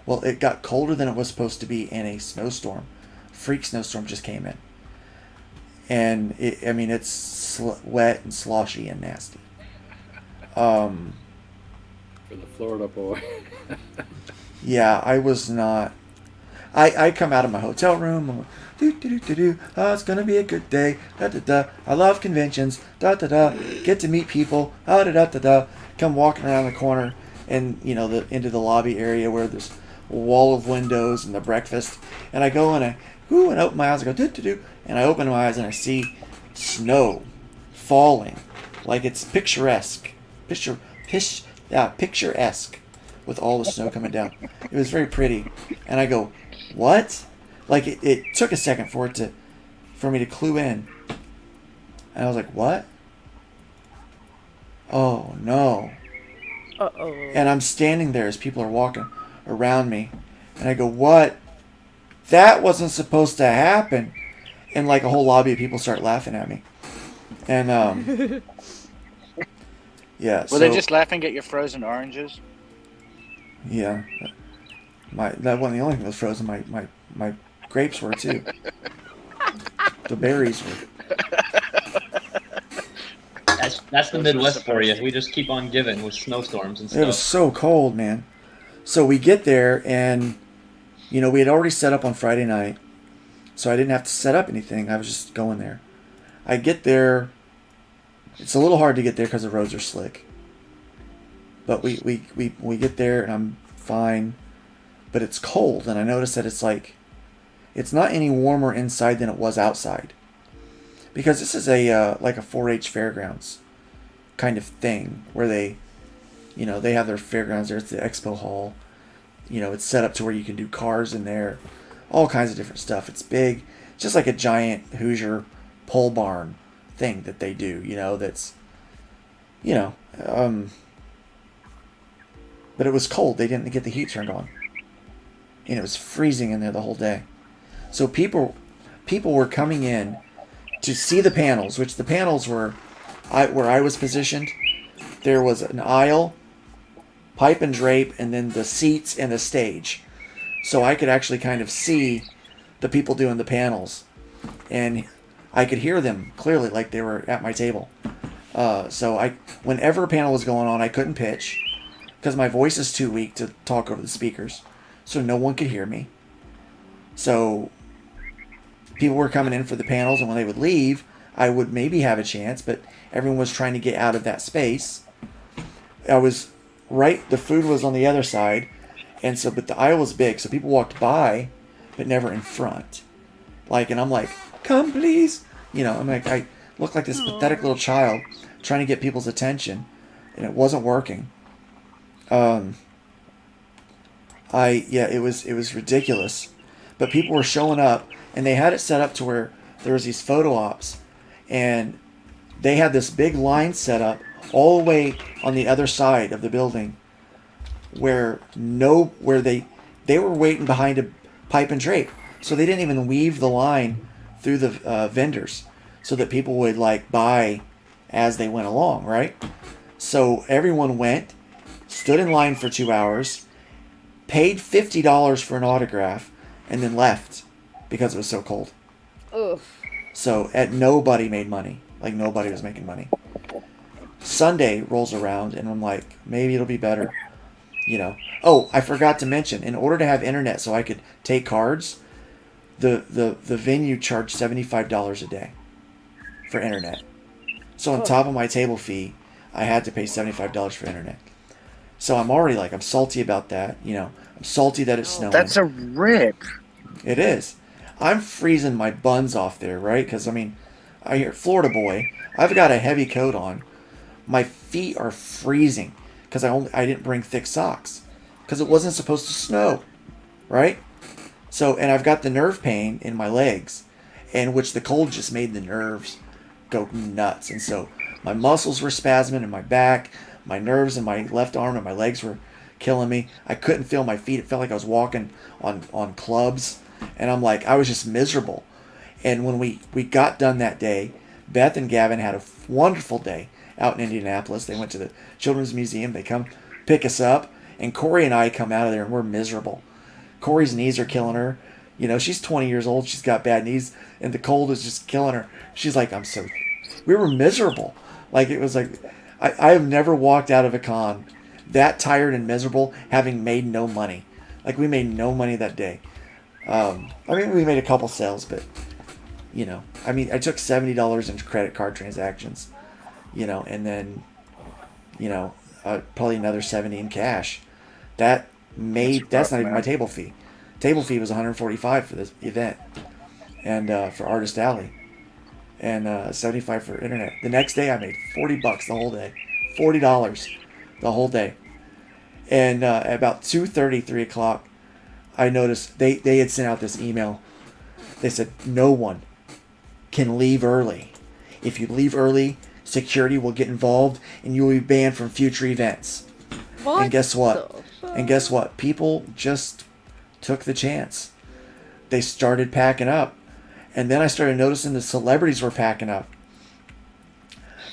Well, it got colder than it was supposed to be in a snowstorm. Freak snowstorm just came in. And, it's wet and sloshy and nasty. For the Florida boy. Yeah, I was not... I come out of my hotel room. I'm like, oh, it's going to be a good day. I love conventions. Get to meet people. Come walking around the corner and, into the lobby area where there's a wall of windows and the breakfast. And I go and and open my eyes. I go, and I open my eyes and I see snow falling. Like it's picturesque. Picturesque with all the snow coming down. It was very pretty. And I go, what? Like it took a second for me to clue in. And I was like, what? Oh no. Uh-oh. And I'm standing there as people are walking around me. And I go, what? That wasn't supposed to happen. And like a whole lobby of people start laughing at me. And yeah. Were they just laughing at your frozen oranges? Yeah. That wasn't the only thing that was frozen. My grapes were too. The berries were. That's the Midwest for you. We just keep on giving with snowstorms and stuff. It was so cold, man. So we get there, and we had already set up on Friday night, so I didn't have to set up anything. I was just going there. I get there. It's a little hard to get there because the roads are slick. But we get there, and I'm fine. But it's cold, and I noticed that it's not any warmer inside than it was outside. Because this is like a 4-H fairgrounds kind of thing where they have their fairgrounds there. It's the expo hall. It's set up to where you can do cars in there, all kinds of different stuff. It's big, just like a giant Hoosier pole barn thing that they do, that's, but it was cold. They didn't get the heat turned on. And it was freezing in there the whole day. So people were coming in to see the panels, which the panels were, where I was positioned, there was an aisle, pipe and drape, and then the seats and the stage. So I could actually kind of see the people doing the panels. And I could hear them clearly, like they were at my table. So whenever a panel was going on, I couldn't pitch because my voice is too weak to talk over the speakers. So no one could hear me. So people were coming in for the panels, and when they would leave, I would maybe have a chance, but everyone was trying to get out of that space. I was right, the food was on the other side, and so, but the aisle was big, so people walked by, but never in front. And I'm like, come please. I'm like, I looked like this pathetic little child trying to get people's attention, and it wasn't working. It was ridiculous. But people were showing up, and they had it set up to where there was these photo ops, and they had this big line set up all the way on the other side of the building where they were waiting behind a pipe and drape. So they didn't even weave the line through the vendors so that people would buy as they went along, right? So everyone went, stood in line for 2 hours, paid $50 for an autograph, and then left because it was so cold. Oof. So nobody made money. Nobody was making money. Sunday rolls around, and I'm like, maybe it'll be better. Oh, I forgot to mention, in order to have internet so I could take cards, the venue charged $75 a day for internet. So on top of my table fee, I had to pay $75 for internet. So I'm already I'm salty about that. I'm salty that it's snowing. That's a rip. It is. I'm freezing my buns off there, right? Because, I hear Florida boy. I've got a heavy coat on. My feet are freezing because I didn't bring thick socks because it wasn't supposed to snow, right? So, and I've got the nerve pain in my legs, and which the cold just made the nerves go nuts. And so my muscles were spasming in my back, my nerves in my left arm and my legs were killing me. I couldn't feel my feet. It felt like I was walking on clubs, and I was just miserable. And when we got done that day, Beth and Gavin had a wonderful day out in Indianapolis. They went to the Children's Museum. They come pick us up, and Corey and I come out of there, and we're miserable. Corey's knees are killing her. She's 20 years old. She's got bad knees, and the cold is just killing her. She's like, we were miserable. It was I have never walked out of a con that tired and miserable, having made no money. We made no money that day. We made a couple sales, but, I took $70 in credit card transactions, and then, probably another 70 in cash. That's not even my table fee. Table fee was $145 for this event, and for Artist Alley, and $75 for internet. The next day, I made $40 the whole day, $40 the whole day, and at about 2:30, 3 o'clock, I noticed they had sent out this email. They said no one can leave early. If you leave early, security will get involved, and you will be banned from future events. What? And guess what? People just took the chance. They started packing up. And then I started noticing the celebrities were packing up.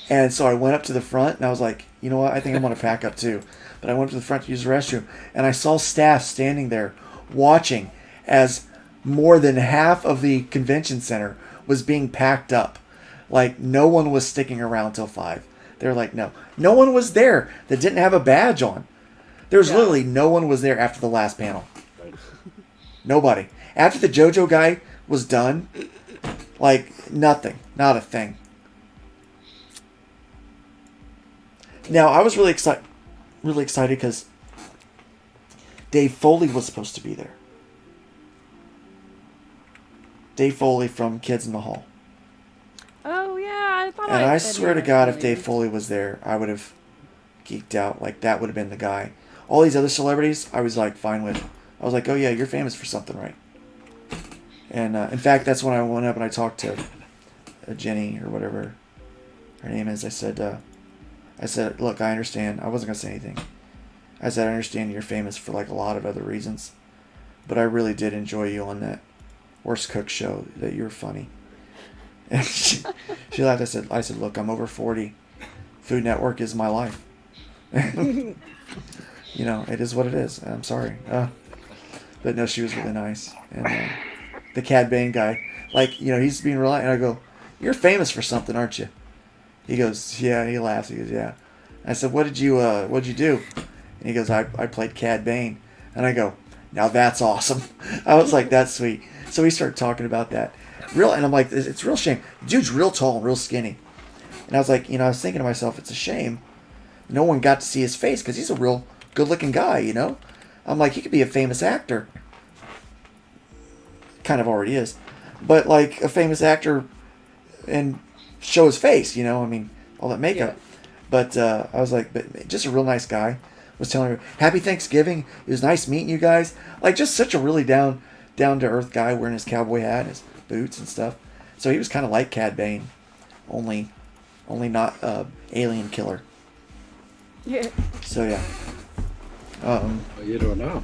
And so I went up to the front, and I was like, you know what? I think I'm going to pack up too. But I went to the front to use the restroom, and I saw staff standing there watching as more than half of the convention center was being packed up. No one was sticking around till 5. They're like, no. No one was there that didn't have a badge on. There's literally no one was there after the last panel. Nobody. After the JoJo guy was done, nothing. Not a thing. Now, I was really excited because Dave Foley was supposed to be there. Dave Foley from Kids in the Hall. Oh, yeah. I thought And I swear to God, if Dave Foley was there, I would have geeked out. That would have been the guy. All these other celebrities, I was fine with. I was like, oh yeah, you're famous for something, right? And in fact, that's when I went up and I talked to Jenny or whatever her name is. I said, look, I understand. I wasn't gonna say anything. I said, I understand you're famous for like a lot of other reasons, but I really did enjoy you on that Worst Cook show. That you were funny. And she laughed. I said, look, I'm over 40. Food Network is my life. You know, it is what it is. I'm sorry. But no, she was really nice. And the Cad Bane guy, like, you know, he's being real. And I go, you're famous for something, aren't you? He goes, yeah. And he laughs. He goes, yeah. I said, what'd you do? And he goes, I played Cad Bane. And I go, now that's awesome. I was like, that's sweet. So we started talking about that. And I'm like, it's a real shame. Dude's real tall and real skinny. And I was like, you know, I was thinking to myself, it's a shame no one got to see his face because he's a real good-looking guy, you know? I'm like, he could be a famous actor. Kind of already is. But, like, a famous actor and show his face, you know? I mean, all that makeup. Yeah. But I was like, but just a real nice guy. Was telling her, Happy Thanksgiving. It was nice meeting you guys. Like, just such a really down-to-earth guy wearing his cowboy hat and his boots and stuff. So he was kind of like Cad Bane, only not alien killer. Yeah. So yeah. You don't know.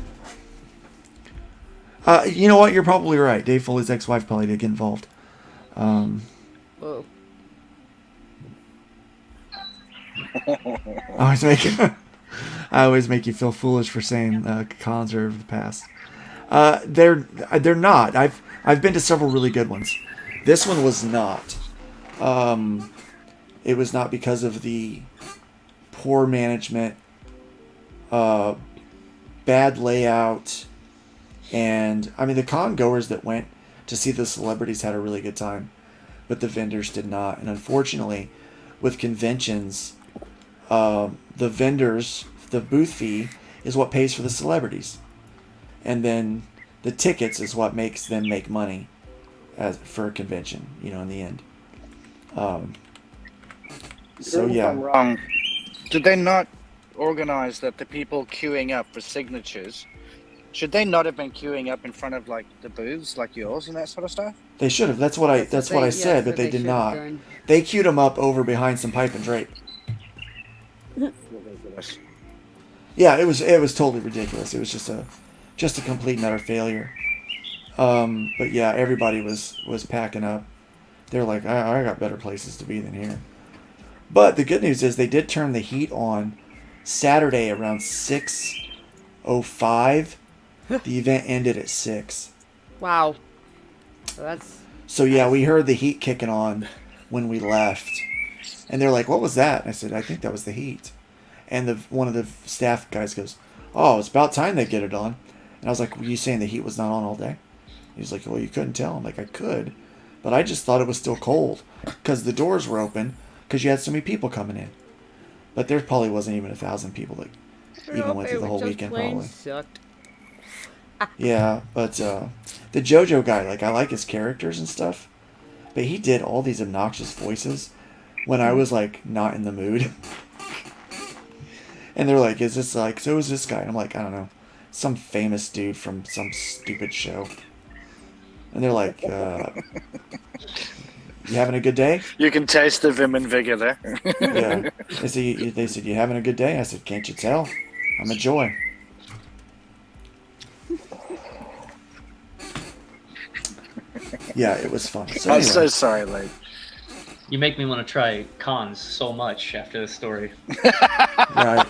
You know what? You're probably right. Dave Foley's ex-wife probably did get involved. Whoa. I always make you feel foolish for saying cons are of the past. They're not. I've been to several really good ones. This one was not. It was not because of the poor management, bad layout, and I mean the con goers that went to see the celebrities had a really good time, but the vendors did not. And unfortunately, with conventions, the vendors, the booth fee is what pays for the celebrities, and then the tickets is what makes them make money for a convention, you know, in the end. So yeah. If I'm wrong, did they not organize that the people queuing up for signatures, should they not have been queuing up in front of like the booths like yours and that sort of stuff? They should have. That's what I said, but they did not. They queued them up over behind some pipe and drape. Yeah, it was totally ridiculous. It was just a complete and utter failure. But yeah, everybody was packing up. They're like, I got better places to be than here. But the good news is they did turn the heat on Saturday around 6:05. The event ended at 6. Wow. So yeah, we heard the heat kicking on when we left. And they're like, what was that? And I said, I think that was the heat. And one of the staff guys goes, oh, it's about time they get it on. And I was like, were you saying the heat was not on all day? He was like, well, you couldn't tell. I'm like, I could. But I just thought it was still cold because the doors were open because you had so many people coming in. But there probably wasn't even 1,000 people that even went through the whole weekend probably. Sucked. Yeah, but the JoJo guy, like, I like his characters and stuff. But he did all these obnoxious voices when I was, like, not in the mood. And they're like, is this like, so is this guy? And I'm like, I don't know. Some famous dude from some stupid show. And they're like, you having a good day? You can taste the vim and vigor there. Yeah. They said, you having a good day? I said, can't you tell? I'm a joy. Yeah, it was fun. So I'm so sorry, Lee. You make me want to try cons so much after this story. Right.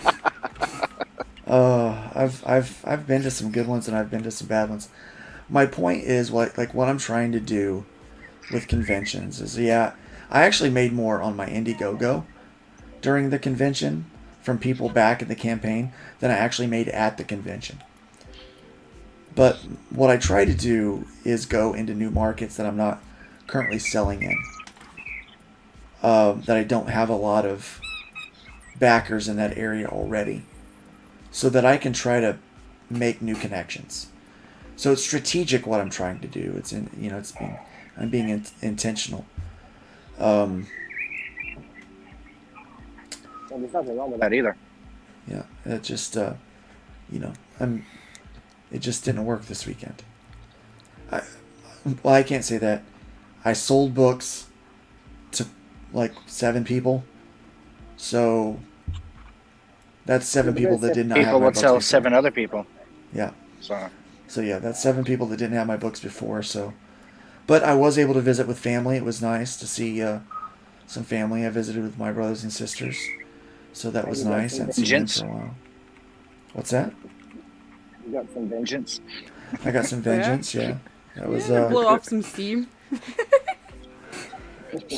I've been to some good ones and I've been to some bad ones. My point is what I'm trying to do with conventions is, yeah, I actually made more on my Indiegogo during the convention from people back in the campaign than I actually made at the convention. But what I try to do is go into new markets that I'm not currently selling in. That I don't have a lot of backers in that area already, so that I can try to make new connections. So it's strategic what I'm trying to do. I'm being intentional. Well, there's nothing wrong with that either. Yeah, it just it just didn't work this weekend. I can't say that. I sold books like 7 people. So that's 7 people that did not have my would books tell before. 7 other people. Yeah. So yeah, that's 7 people that didn't have my books before. So, but I was able to visit with family. It was nice to see some family. I visited with my brothers and sisters, so that was nice. I hadn't seen them for a while. What's that? You got some vengeance. I got some vengeance. Yeah, that was blow off some steam.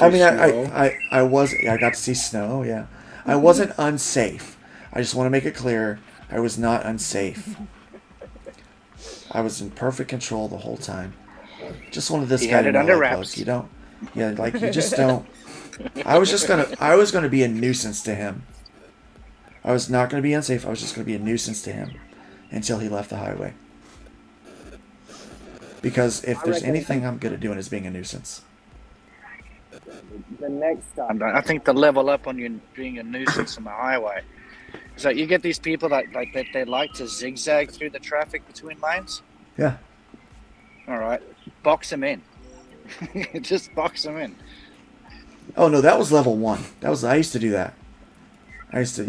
I mean, I got to see snow. Yeah, I wasn't unsafe. I just want to make it clear, I was not unsafe. I was in perfect control the whole time. Just wanted this guy to know, like, look, you don't, you just don't. I was gonna be a nuisance to him. I was not gonna be unsafe. I was just gonna be a nuisance to him until he left the highway. Because if there's anything I'm good at doing is being a nuisance. The next time, I think the level up on you being a nuisance on the highway is that you get these people that they like to zigzag through the traffic between lanes. Yeah. All right, box them in. Just box them in. Oh no, that was level 1. I used to do that. I still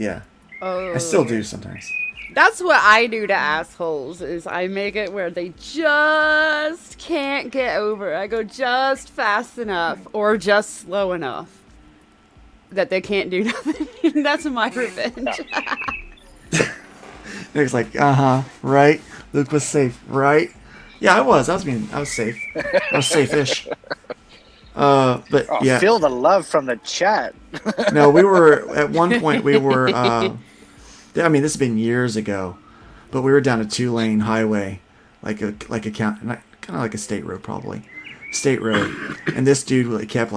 do sometimes. That's what I do to assholes, is I make it where they just can't get over. I go just fast enough or just slow enough that they can't do nothing. That's my revenge. Nick's like, right? Luke was safe, right? Yeah, I was safe. I was safe-ish. But yeah. Feel the love from the chat. No, we were, at one point, I mean, this has been years ago, but we were down a 2-lane highway, kind of like a state road, probably. State road. And this dude kept,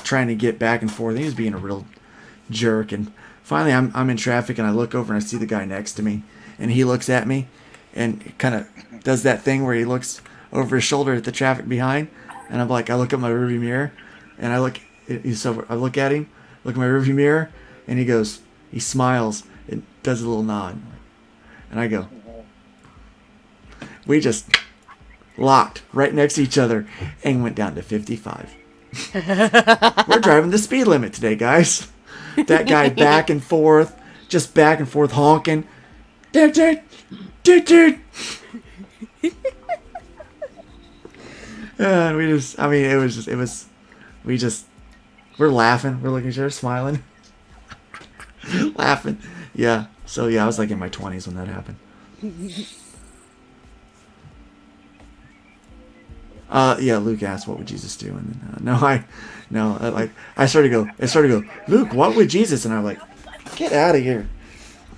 trying to get back and forth. He was being a real jerk. And finally, I'm in traffic, and I look over, and I see the guy next to me. And he looks at me, and kind of does that thing where he looks over his shoulder at the traffic behind. And I'm like, I look at my rearview mirror, and I look at him, look at my rearview mirror, and he smiles and does a little nod. And I go, we just locked right next to each other and went down to 55. We're driving the speed limit today, guys. That guy back and forth honking. Dude. And we're laughing. We're looking at each other, smiling. Laughing. Yeah. So yeah, I was in my 20s when that happened. Yeah, Luke asked, what would Jesus do? And I started to go, Luke, what would Jesus? And I'm like, get out of here.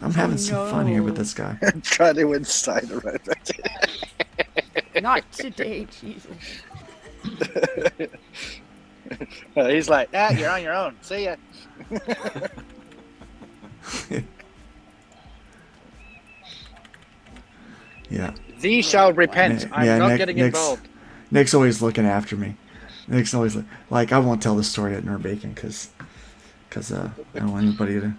I'm having some fun here with this guy. Try to incite the right. Not today, Jesus. He's like, you're on your own. See ya. Yeah. Thee shall repent. I'm not getting involved. Nick's always looking after me. Nick's always like, I won't tell the story at Nerd Bacon because I don't want anybody to.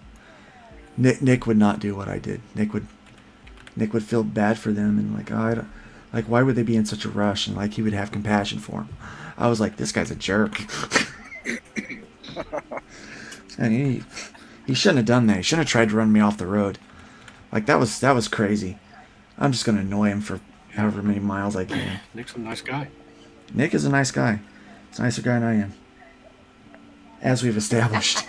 Nick would not do what I did. Nick would feel bad for them and why would they be in such a rush, and he would have compassion for him. I was like, this guy's a jerk. And he shouldn't have done that. He shouldn't have tried to run me off the road. That was crazy. I'm just gonna annoy him for however many miles I can. Nick's a nice guy. Nick is a nice guy. He's a nicer guy than I am. As we've established.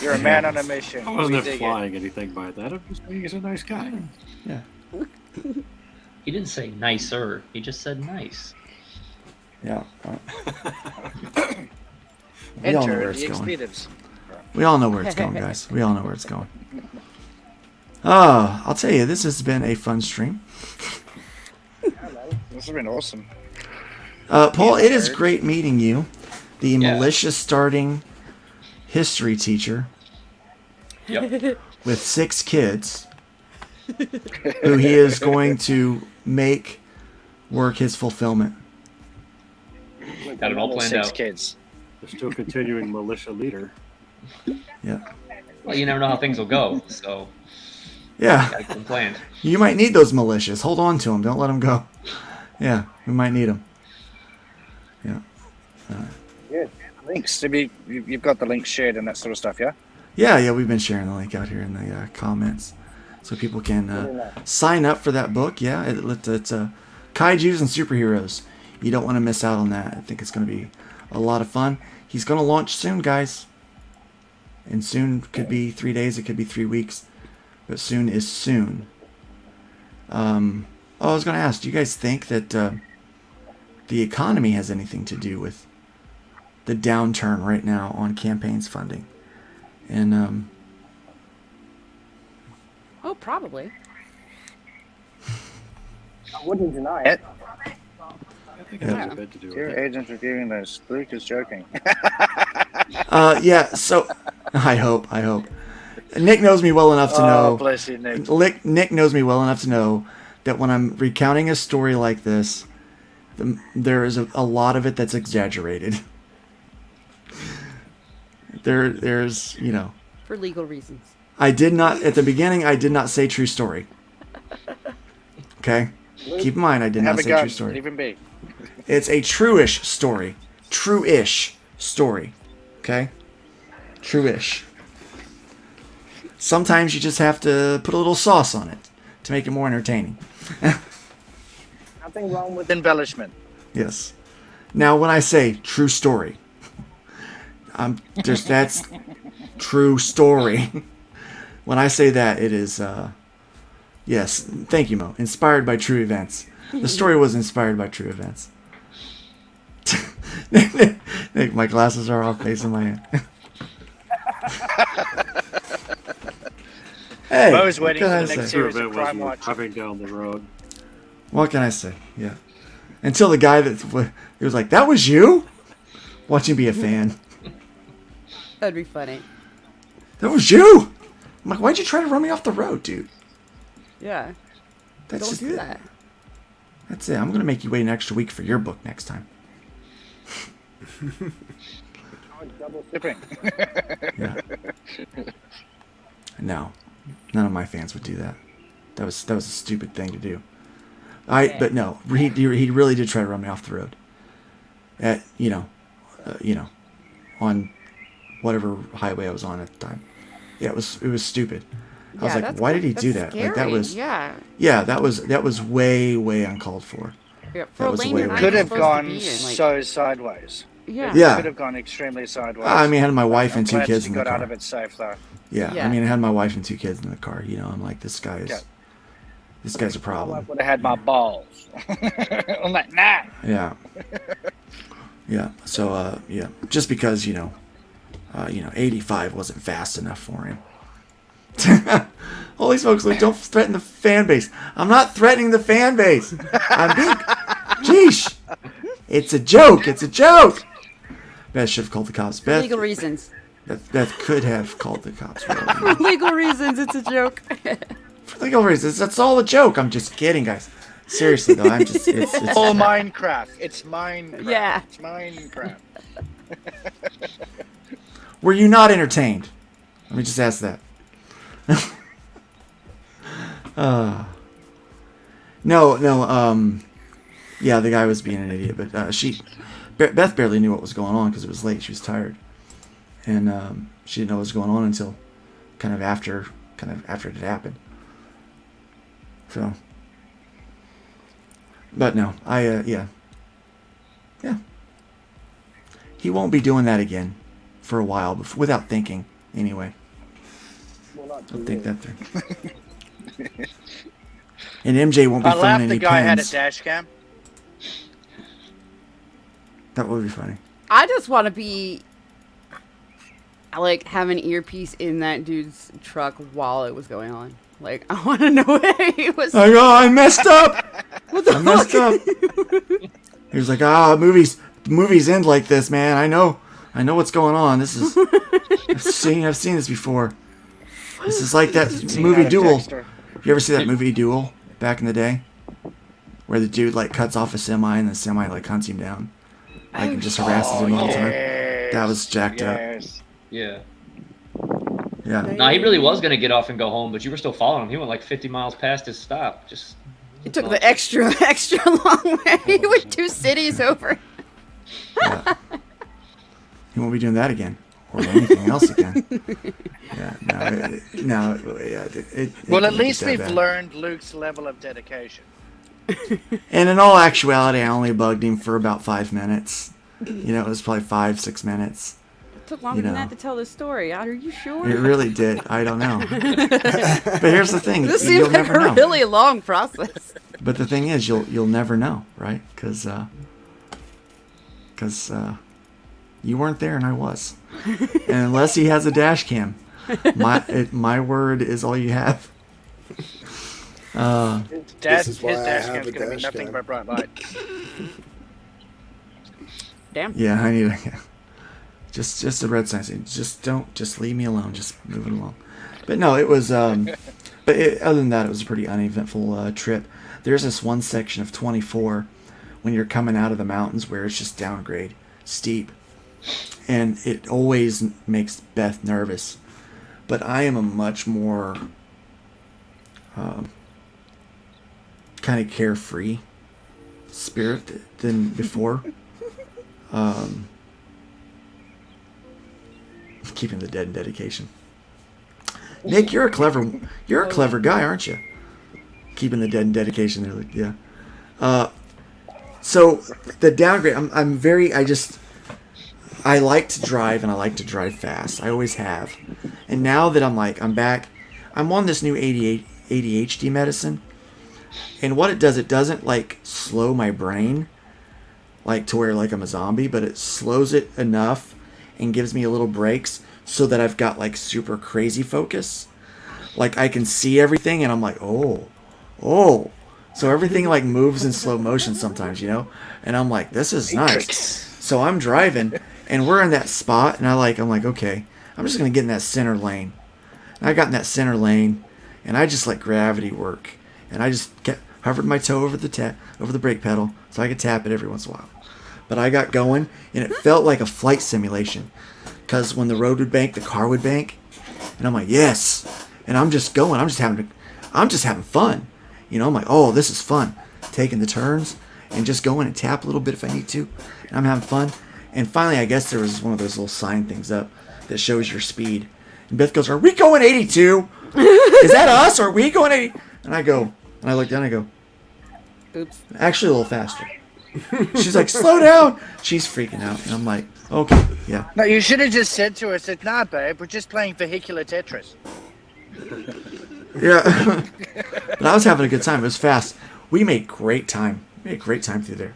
You're a man on a mission. I wasn't implying anything by that. I'm just saying he's a nice guy. Yeah. He didn't say nicer. He just said nice. Yeah. We all know where it's going. We all know where it's going, guys. We all know where it's going. I'll tell you, this has been a fun stream. This has been awesome. Paul, it is great meeting you, the malicious starting history teacher. Yep. With 6 kids, who he is going to make work his fulfillment. Got it all planned 6 out. kids. The still continuing militia leader. Yeah. Well, you never know how things will go, so. Yeah. Got them planned. You might need those militias. Hold on to them. Don't let them go. Yeah, we might need them. Yeah. Yeah, links. You've got the links shared and that sort of stuff, yeah? Yeah, we've been sharing the link out here in the comments, so people can sign up for that book. Yeah, it's Kaijus and Superheroes. You don't want to miss out on that. I think it's going to be a lot of fun. He's going to launch soon, guys. And soon could be 3 days, it could be 3 weeks, but soon is soon. I was going to ask, do you guys think that the economy has anything to do with the downturn right now on campaigns funding? And oh, probably. I wouldn't deny it. I think it has a bit to do with Dear it. agents reviewing this, Luke is joking. yeah, so I hope. Nick knows me well enough to know. Oh, bless you, Nick. Nick knows me well enough to know that when I'm recounting a story like this, there is a lot of it that's exaggerated. There's, For legal reasons. at the beginning, I did not say true story. Okay? Keep in mind, I did not say true story. Even be. It's a true-ish story. True-ish story. Okay? True-ish. Sometimes you just have to put a little sauce on it to make it more entertaining. Nothing wrong with embellishment. Yes. Now, when I say true story, that's true story. When I say that, it is, yes, thank you, Mo. Inspired by true events. The story was inspired by true events. Nick, my glasses are off facing my head. Hey, I was waiting what for can the I next say? series It of was Crime Watch. driving down the road. What can I say? Yeah. Until the guy he was like, that was you? Watch him be a fan. That'd be funny. That was you? I'm like, why'd you try to run me off the road, dude? Yeah. That's Don't just do it. that. That's it. I'm going to make you wait an extra week for your book next time. Double sipping. Yeah. No. None of my fans would do that. That was a stupid thing to do. But no, he really did try to run me off the road. On whatever highway I was on at the time. Yeah, it was stupid. I was like, why did he do that? Like that was that was way uncalled for. Yeah, that was way Could have gone so sideways. Yeah. Could have gone extremely sideways. I mean, I had my wife and I'm 2 glad kids she in the got car. out of it safe though. Yeah, I mean, I had my wife and 2 kids in the car. I'm like, this guy's a problem. I would have had my balls. I'm like, nah. Yeah. Yeah. So, just because 85 wasn't fast enough for him. Holy smokes, Luke, don't threaten the fan base. I'm not threatening the fan base. I'm being... Jeesh. It's a joke. It's a joke. Beth should have called the cops. For Beth, legal reasons. Beth could have called the cops. For legal reasons, it's a joke. For legal reasons, that's all a joke. I'm just kidding, guys. Seriously, though, I'm just... It's all Minecraft. It's Minecraft. Yeah. It's Minecraft. Were you not entertained? Let me just ask that. No. Yeah, the guy was being an idiot, but Beth barely knew what was going on because it was late. She was tired, and she didn't know what was going on until kind of after it had happened. So, but no, yeah. He won't be doing that again for a while, without thinking, anyway. Don't think that through. And MJ won't be I throwing laughed any the guy had a pens. dash cam. That would be funny. I just want to be have an earpiece in that dude's truck while it was going on. Like, I want to know what he was. Like, oh, I messed up. What the I messed up. He was like, movies end like this, man. I know what's going on. This is I've seen this before. This is like that movie Duel. You ever see that movie Duel back in the day, where the dude cuts off a semi and the semi hunts him down, and just harasses him all the time? That was jacked up. Yeah. Yeah. No, he really was gonna get off and go home, but you were still following him. He went 50 miles past his stop. It took the extra long way. He went 2 cities over. He won't be doing that again or anything else again. Well, at least we've bad. learned Luke's level of dedication. And in all actuality, I only bugged him for about 5 minutes. It was probably 5-6 minutes. It took longer than that to tell the story. Are you sure? It really did. I don't know. But here's the thing. This You'll seems like never a know. really long process. But the thing is, you'll never know, right? Because you weren't there and I was. And unless he has a dash cam, my word is all you have. His dash cam's going to be nothing but bright light. Damn. Yeah, I need a... Just a red sign saying, just leave me alone. Just move it along. But no, it was... other than that, it was a pretty uneventful trip. There's this one section of 24 when you're coming out of the mountains where it's just downgrade, steep. And it always makes Beth nervous. But I am a much more kind of carefree spirit than before. Keeping the dead in dedication. Nick, you're a clever guy, aren't you? Keeping the dead in dedication. They're like, yeah. So the downgrade. I like to drive and I like to drive fast. I always have. And now that I'm back, I'm on this new ADHD medicine. And what it doesn't like slow my brain, like to where like I'm a zombie, but it slows it enough and gives me a little breaks so that I've got like super crazy focus. Like I can see everything and I'm like, oh. So everything like moves in slow motion sometimes, And I'm like, this is nice. So I'm driving and we're in that spot and I'm like, okay, I'm just going to get in that center lane. And I got in that center lane and I just let gravity work. And I just hovered my toe over the brake pedal so I could tap it every once in a while. But I got going, and it felt like a flight simulation. Because when the road would bank, the car would bank. And I'm like, yes. And I'm just going. I'm just having fun. I'm like, oh, this is fun. Taking the turns and just going and tap a little bit if I need to. And I'm having fun. And finally, I guess there was one of those little sign things up that shows your speed. And Beth goes, are we going 82? Is that us? Or are we going 80? And I go, and I look down and I go, oops. Actually, a little faster. She's like, slow down. She's freaking out. And I'm like, okay, yeah. No, you should have just said to us, nah, babe, we're just playing vehicular Tetris. Yeah. But I was having a good time. It was fast. We made great time. Through there.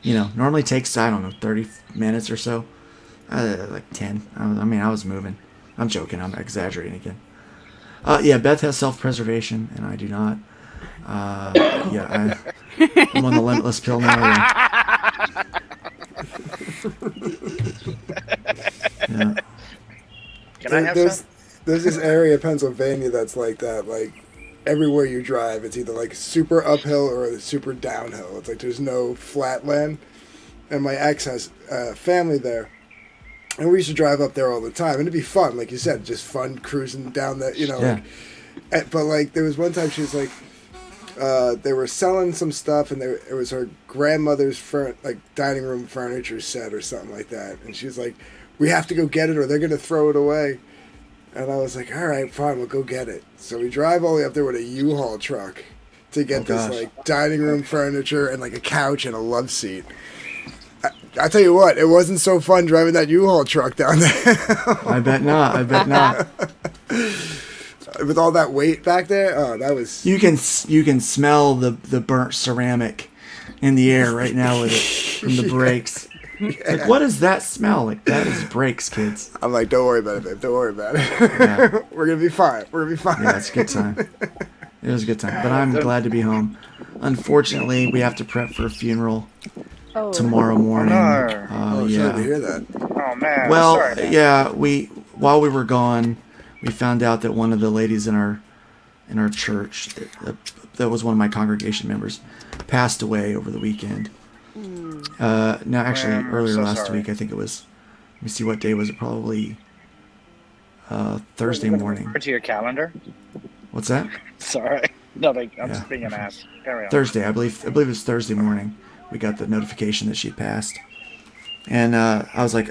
Normally takes, 30 minutes or so. Like 10. I was moving. I'm joking. I'm exaggerating again. Yeah, Beth has self-preservation, and I do not. I'm on the limitless pill now. Yeah. Can I have some? There's this area of Pennsylvania that's like that. Like everywhere you drive, it's either like super uphill or super downhill. It's like there's no flat land. And my ex has family there, and we used to drive up there all the time, and it'd be fun, like you said, just fun cruising down that, Yeah. But like there was one time she was like, they were selling some stuff, and it was her grandmother's dining room furniture set or something like that, and she was like, we have to go get it or they're gonna throw it away. And I was like, all right, fine, we'll go get it. So we drive all the way up there with a U-Haul truck to get this dining room furniture and like a couch and a love seat. I tell you what, it wasn't so fun driving that U-Haul truck down there. I bet not. With all that weight back there, that was. You can smell the burnt ceramic in the air right now with it from the brakes. Yeah. Like, what does that smell? Like, that is brakes, kids. I'm like, don't worry about it, babe. Don't worry about it. Yeah. We're gonna be fine. Yeah, it's a good time. It was a good time, but I'm glad to be home. Unfortunately, we have to prep for a funeral tomorrow morning. Sorry to hear that. Oh man. Well, sorry, man. yeah, while we were gone, we found out that one of the ladies in our church that was one of my congregation members passed away over the weekend. No, actually, earlier last week, I think it was. Let me see, what day was it? Probably Thursday morning. To your calendar. What's that? Sorry. No, I'm just being an ass. Carry on. Thursday, I believe it was Thursday morning. We got the notification that she'd passed, and I was like,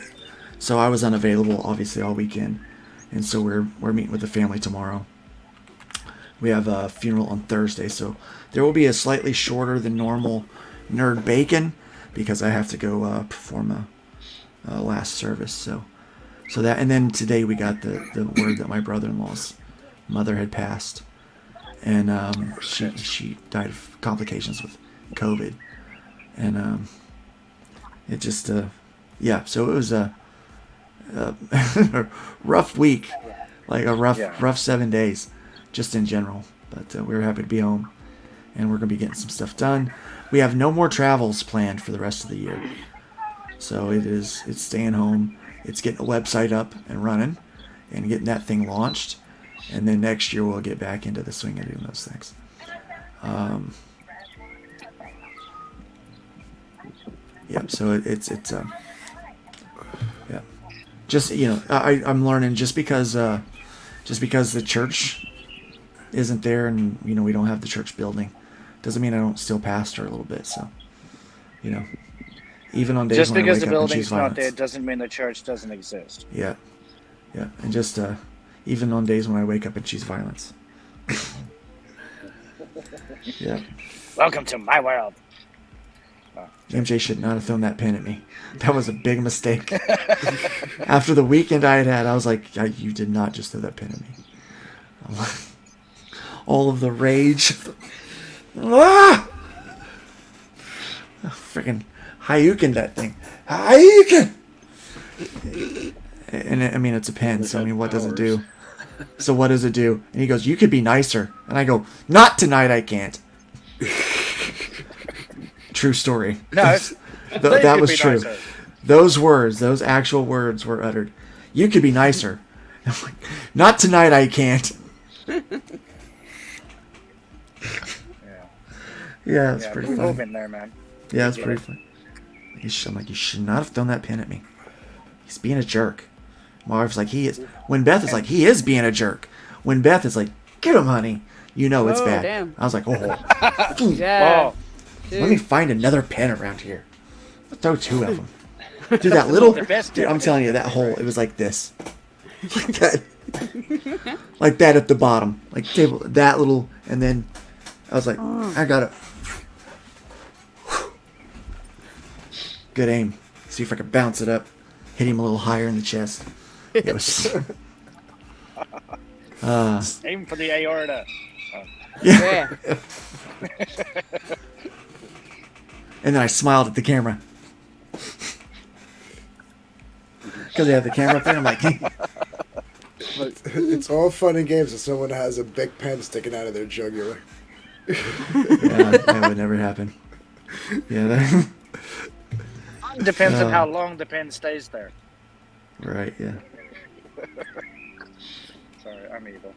So I was unavailable, obviously, all weekend. And so we're meeting with the family tomorrow. We have a funeral on Thursday, so there will be a slightly shorter than normal Nerd Bacon because I have to go perform a last service. So that, and then today we got the word that my brother-in-law's mother had passed, and she died of complications with COVID, and it just yeah. So it was a rough week, like a rough 7 days, just in general. But we were happy to be home, and we're gonna be getting some stuff done. We have no more travels planned for the rest of the year, so it's staying home. It's getting a website up and running, and getting that thing launched, and then next year we'll get back into the swing of doing those things. Yeah, so it's yeah. Just I'm learning just because the church isn't there, and we don't have the church building, doesn't mean I don't still pastor a little bit. So, even on days just when because I wake the up and choose building's not violence. there doesn't mean the church doesn't exist. Yeah, and just even on days when I wake up and choose violence. Yeah. Welcome to my world. MJ should not have thrown that pin at me. That was a big mistake. After the weekend I had, I was like, you did not just throw that pin at me. All of the rage. Ah! Freaking Hayukin that thing. Hayukin! And I mean, it's a pin, so I mean, what does it do? So what does it do? And he goes, you could be nicer. And I go, not tonight, I can't. True story. No, that was true. Nicer. Those actual words were uttered. You could be nicer. I'm like, not tonight, I can't. Yeah, it's pretty funny. Moving there, man. Yeah, it's pretty funny. I'm like, you should not have thrown that pin at me. He's being a jerk. My wife's like, he is. When Beth is like, he is being a jerk. When Beth is like, get him, honey. It's bad. Damn. I was like, oh. Yeah. Let me find another pen around here. I'll throw two of them. Dude, that little... Dude, I'm telling you, that hole, it was like this. Like that. Like that at the bottom. Like table, that little... And then I was like, I got it. Good aim. See if I can bounce it up. Hit him a little higher in the chest. It was... Aim for the aorta. Yeah. And then I smiled at the camera. Because they have the camera up there. I'm like, it's all fun and games if someone has a big pen sticking out of their jugular. Yeah, that would never happen. Yeah, that... Depends on how long the pen stays there. Right, yeah. Sorry, I'm evil.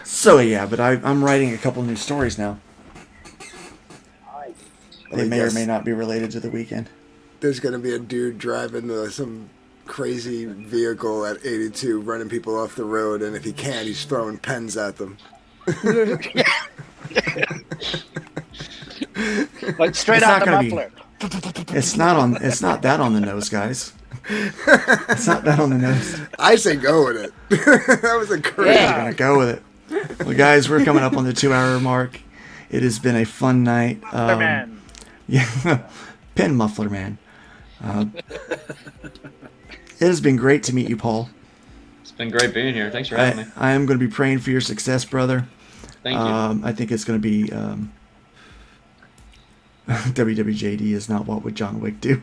So, yeah, but I'm writing a couple new stories now. They may or may not be related to the weekend. There's going to be a dude driving some crazy vehicle at 82, running people off the road, and if he can't, he's throwing pens at them. Like straight out the muffler. It's not that on the nose, guys. It's not that on the nose. I say go with it. That was a crazy. I'm gonna go with it. Well, guys, we're coming up on the 2-hour mark. It has been a fun night. Man. Yeah, Pen Muffler Man. It has been great to meet you, Paul. It's been great being here. Thanks for having me. I am going to be praying for your success, brother. Thank you. I think it's going to be WWJD is not what would John Wick do.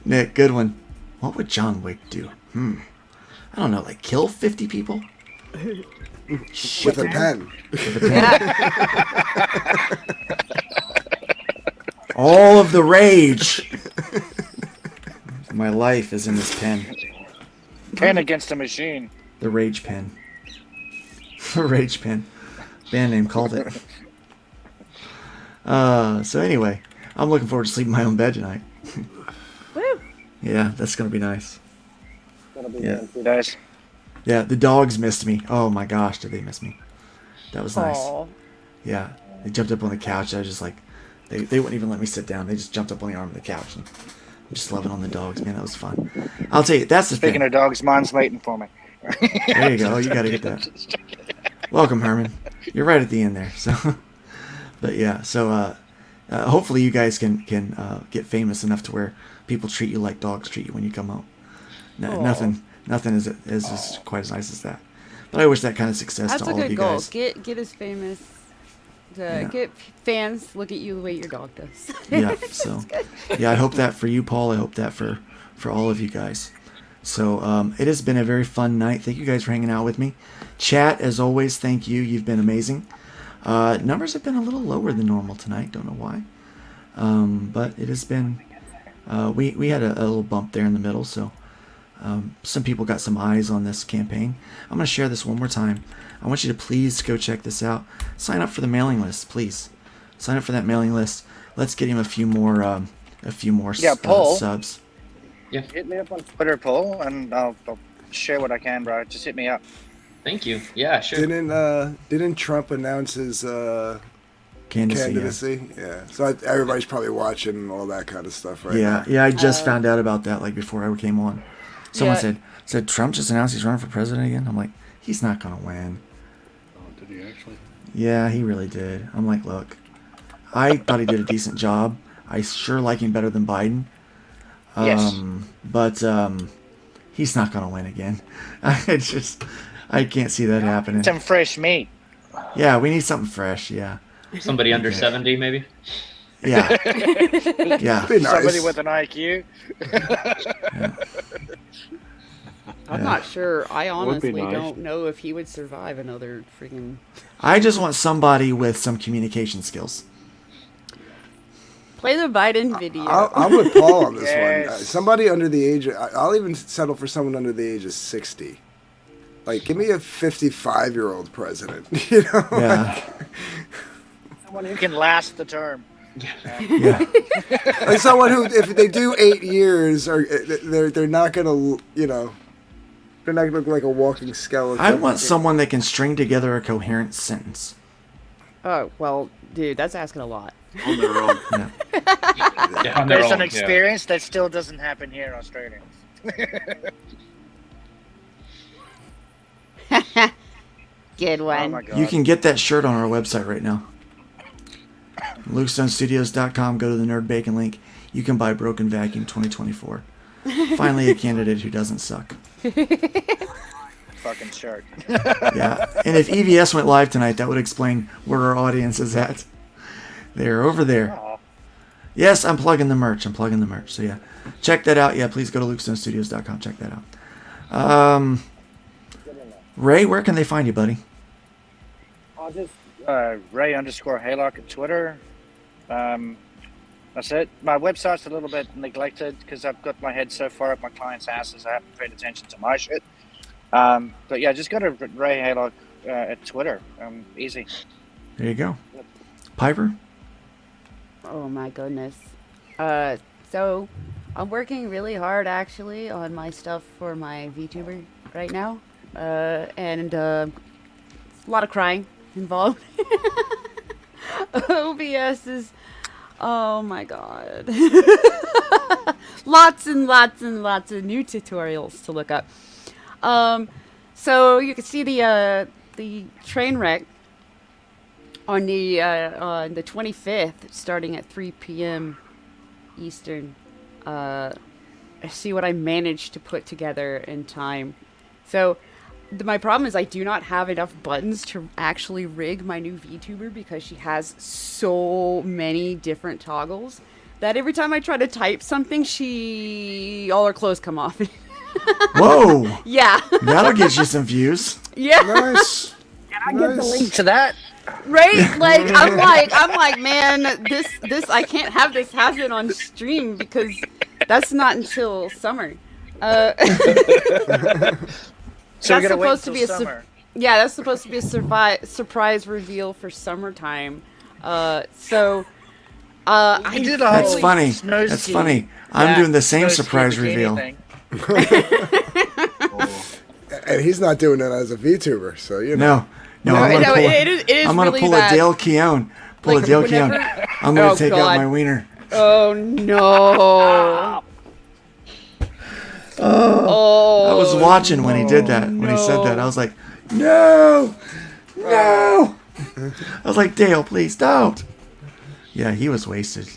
Nick, good one. What would John Wick do? I don't know, like kill 50 people? With a pen. With a pen. All of the rage. My life is in this pen. Pen against a machine. The rage pen. The rage pen. Band name called it. So anyway, I'm looking forward to sleeping in my own bed tonight. Woo! Yeah, that's gonna be nice. That'll be nice. Yeah, the dogs missed me. Oh my gosh, did they miss me? That was nice. Aww. Yeah, they jumped up on the couch. I was just like, they wouldn't even let me sit down. They just jumped up on the arm of the couch. And just loving on the dogs, man. That was fun. I'll tell you, that's the Speaking thing. of dogs, mine's waiting for me. There you go. You got to get that. Welcome, Herman. You're right at the end there. So, but yeah. So hopefully you guys can get famous enough to where people treat you like dogs treat you when you come home. Nothing is quite as nice as that. But I wish that kind of success That's to a all good of you goal. guys. Get as famous. Get fans look at you the way your dog does. Yeah. So yeah, I hope that for you, Paul. I hope that for all of you guys. So it has been a very fun night. Thank you guys for hanging out with me. Chat, as always, thank you. You've been amazing. Numbers have been a little lower than normal tonight. Don't know why. But it has been... we had a little bump there in the middle, so some people got some eyes on this campaign. I'm going to share this one more time. I want you to please go check this out. Sign up for the mailing list, please. Sign up for that mailing list. Let's get him a few more Paul. subs. Yeah. Hit me up on Twitter, Paul, and I'll share what I can, bro. Just hit me up. Thank you. Yeah, sure. Didn't Trump announce his candidacy? Yeah. So everybody's probably watching all that kind of stuff right now. Yeah, I just found out about that like before I came on. Someone said Trump just announced he's running for president again. I'm like, he's not gonna win. Oh, did he actually? Yeah, he really did. I'm like, look, I thought he did a decent job. I sure like him better than Biden. Yes. But he's not gonna win again. I can't see that happening. Some fresh meat. Yeah, we need something fresh. Yeah. Somebody under 70, maybe. Yeah. Yeah. Be nice. Somebody with an IQ. Yeah. I'm not sure. I honestly nice. don't know if he would survive another freaking... I just want somebody with some communication skills. Play the Biden video. I'm with Paul on this Yes. one. Somebody under the age I'll even settle for someone under the age of 60. Like, give me a 55-year-old president. You know? Yeah. Someone who can last the term. Yeah. Like someone who, if they do 8 years, they're not gonna, they're not gonna look like a walking skeleton. I want someone that can string together a coherent sentence. Oh, well, dude, that's asking a lot. On their own. Yeah. Yeah, on their There's own, an experience that still doesn't happen here in Australia. Good Oh one. my god. You can get that shirt on our website right now. LukeStoneStudios.com. Go to the Nerd Bacon link. You can buy Broken Vacuum 2024. Finally, a candidate who doesn't suck. Fucking shirt. Yeah. And if EVS went live tonight, that would explain where our audience is at. They're over there. Aw. Yes, I'm plugging the merch. So yeah, check that out. Yeah, please go to LukeStoneStudios.com. Check that out. Ray, where can they find you, buddy? I'll just Ray_Haylock at Twitter. That's it. My website's a little bit neglected because I've got my head so far up my clients' asses I haven't paid attention to my shit. But yeah, just go to Ray Haylock at Twitter. Easy. There you go. Piper? Oh my goodness. So I'm working really hard actually on my stuff for my VTuber right now. And a lot of crying involved. OBS is, oh my god. Lots and lots and lots of new tutorials to look up. So you can see the train wreck on the 25th, starting at 3 p.m. Eastern. See what I managed to put together in time. So my problem is I do not have enough buttons to actually rig my new VTuber because she has so many different toggles that every time I try to type something, all her clothes come off. Whoa! Yeah. That'll get you some views. Yeah. Nice. Can I get the link to that? Right? Like I'm like, man, this I can't have this happen on stream because that's not until summer. So that's we're gonna supposed to be wait till summer. that's supposed to be a surprise reveal for summertime. I did a That's whole funny. snow That's ski. funny. I'm Yeah, doing the same snow ski surprise bikini reveal. thing. And he's not doing it as a VTuber, so you know. No, I'm gonna pull, it is I'm gonna really pull bad. a Dale Keown. Whenever- I'm gonna Oh, take God. out my wiener. Oh no. I was watching when he did that. When he said that, I was like, no. I was like, Dale, please don't. Yeah, he was wasted.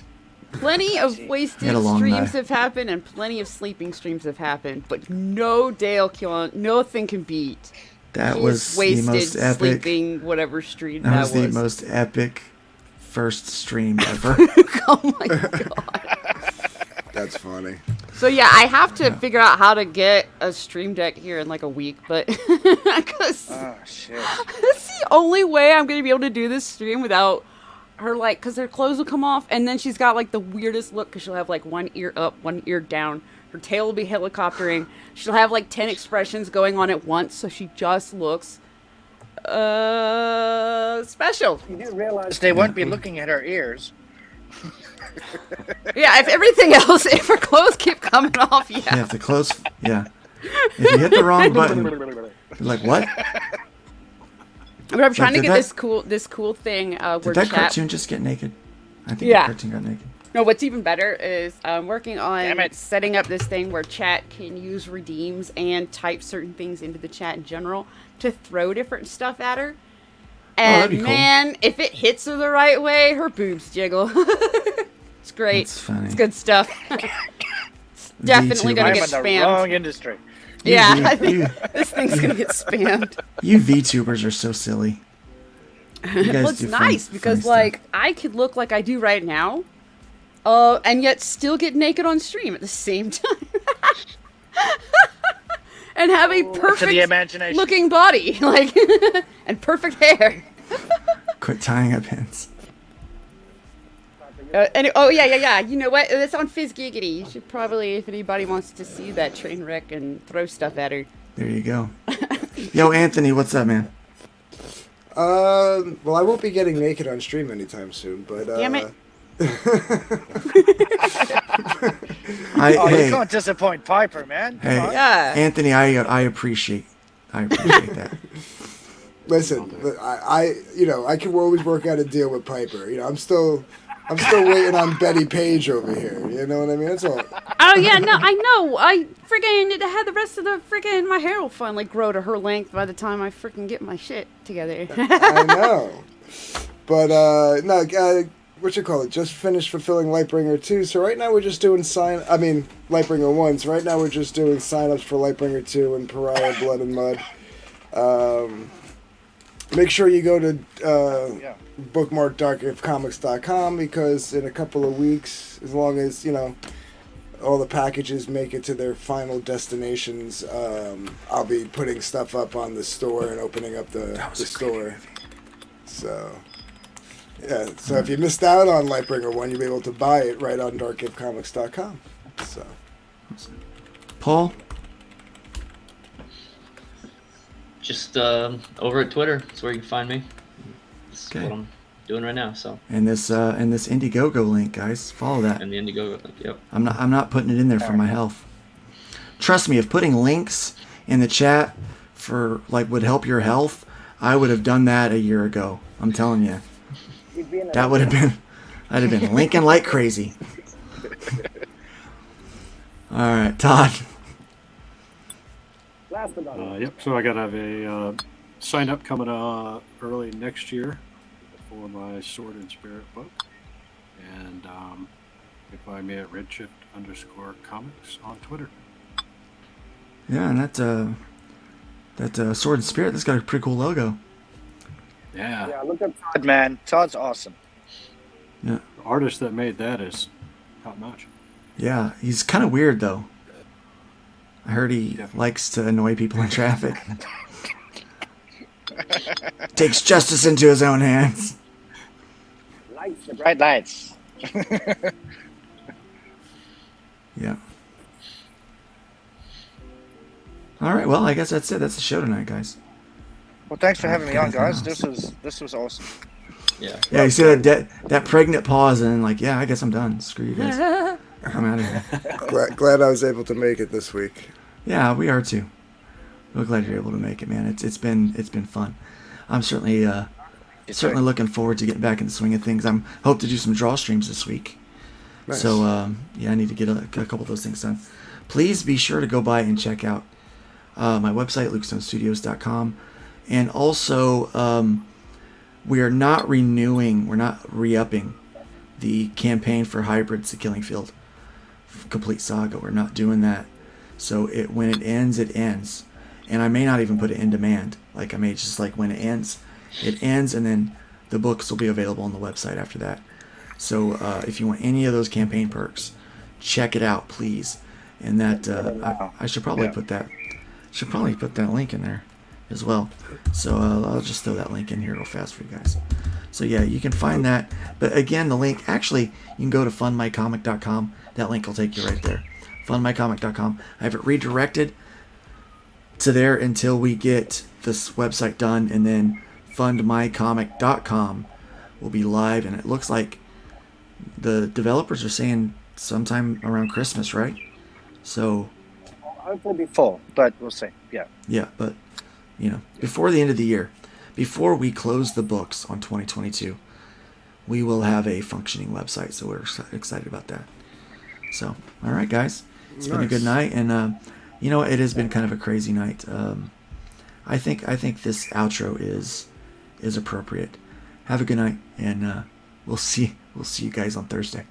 Plenty of wasted streams have happened, and plenty of sleeping streams have happened, but no Dale killing, nothing can beat. That was wasted, the most epic. Sleeping, whatever stream that was. was The most epic first stream ever. Oh my god. That's funny. So yeah, I have to figure out how to get a stream deck here in like a week, but because that's the only way I'm gonna be able to do this stream without her, like, because her clothes will come off, and then she's got like the weirdest look because she'll have like one ear up, one ear down. Her tail will be helicoptering. She'll have like 10 expressions going on at once, so she just looks special. You do realize they won't be looking at her ears. Yeah, if everything else, if her clothes keep coming off, yeah. Yeah, if the clothes, yeah. If you hit the wrong button, you're like, what? But I'm trying to get that, this cool thing where did that chat... cartoon just get naked? I think the cartoon got naked. No, what's even better is I'm working on setting up this thing where chat can use redeems and type certain things into the chat in general to throw different stuff at her. And man, if it hits her the right way, her boobs jiggle. It's great. That's funny. It's good stuff. It's definitely going to get spammed. The wrong industry. Yeah, I think this thing's going to get spammed. You VTubers are so silly. Well, it's nice because, like, I could look like I do right now, and yet still get naked on stream at the same time. And have a perfect looking body, like, and perfect hair. Quit tying up hints. Yeah. You know what? It's on Fizz Giggity. You should probably, if anybody wants to see that train wreck and throw stuff at her. There you go. Yo, Anthony, what's up, man? Well, I won't be getting naked on stream anytime soon, but damn it. You can't disappoint Piper, man. Hey, Anthony, I appreciate that. Listen, I can always work out a deal with Piper. You know, I'm still waiting on Betty Page over here. You know what I mean? That's all. Oh yeah, no, I know. I freaking had the rest of the freaking my hair will finally grow to her length by the time I freaking get my shit together. I know, but what you call it? Just finished fulfilling Lightbringer 2. So right now we're just doing Lightbringer 1. So right now we're just doing signups for Lightbringer 2 and Pariah Blood and Mud. Make sure you go to bookmark darkifcomics.com because in a couple of weeks, as long as all the packages make it to their final destinations, I'll be putting stuff up on the store and opening up the store. So. Yeah, so if you missed out on Lightbringer 1, you'll be able to buy it right on darkifcomics.com. So, Paul? Just over at Twitter. That's where you can find me. That's what I'm doing right now. So. And this Indiegogo link, guys, follow that. And the Indiegogo link, yep. I'm not putting it in there for my health. Trust me, if putting links in the chat for would help your health, I would have done that a year ago. I'm telling you. That would have been, I'd have been linking like crazy. All right, Todd. Yep. So I got to have a sign up coming early next year for my Sword and Spirit book, and you can find me at redshift_comics on Twitter. Yeah, and that Sword and Spirit, that's got a pretty cool logo. Yeah, look at Todd, man. Todd's awesome. Yeah. The artist that made that is top notch. Yeah, he's kind of weird though. I heard he likes to annoy people in traffic. Takes justice into his own hands. Lights, the bright lights. Yeah. All right, well, I guess that's it. That's the show tonight, guys. Well, thanks for having me on, guys. This was awesome. Yeah. Yeah, you see that pregnant pause and then I guess I'm done. Screw you guys. I'm out of here. Glad I was able to make it this week. Yeah, we are too. We're glad you're able to make it, man. It's been fun. I'm certainly looking forward to getting back in the swing of things. I'm hope to do some draw streams this week. Nice. So yeah, I need to get a couple of those things done. Please be sure to go by and check out my website, lukestonestudios.com. And also, we are not renewing, we're not re-upping the campaign for Hybrids, The Killing Field Complete Saga. We're not doing that. So when it ends, it ends. And I may not even put it in demand. Like, I may just, like, when it ends, and then the books will be available on the website after that. So if you want any of those campaign perks, check it out, please. And that I should probably put that link in there as well. So I'll just throw that link in here real fast for you guys. So yeah, you can find that. But again, the link, actually, you can go to fundmycomic.com. That link will take you right there. Fundmycomic.com. I have it redirected to there until we get this website done, and then fundmycomic.com will be live, and it looks like the developers are saying sometime around Christmas, right? So hopefully be full, but we'll see. Yeah, but before the end of the year, before we close the books on 2022, we will have a functioning website, so we're excited about that. So all right, guys, it's been a good night, and it has been kind of a crazy night. I think this outro is appropriate. Have a good night, and we'll see you guys on Thursday.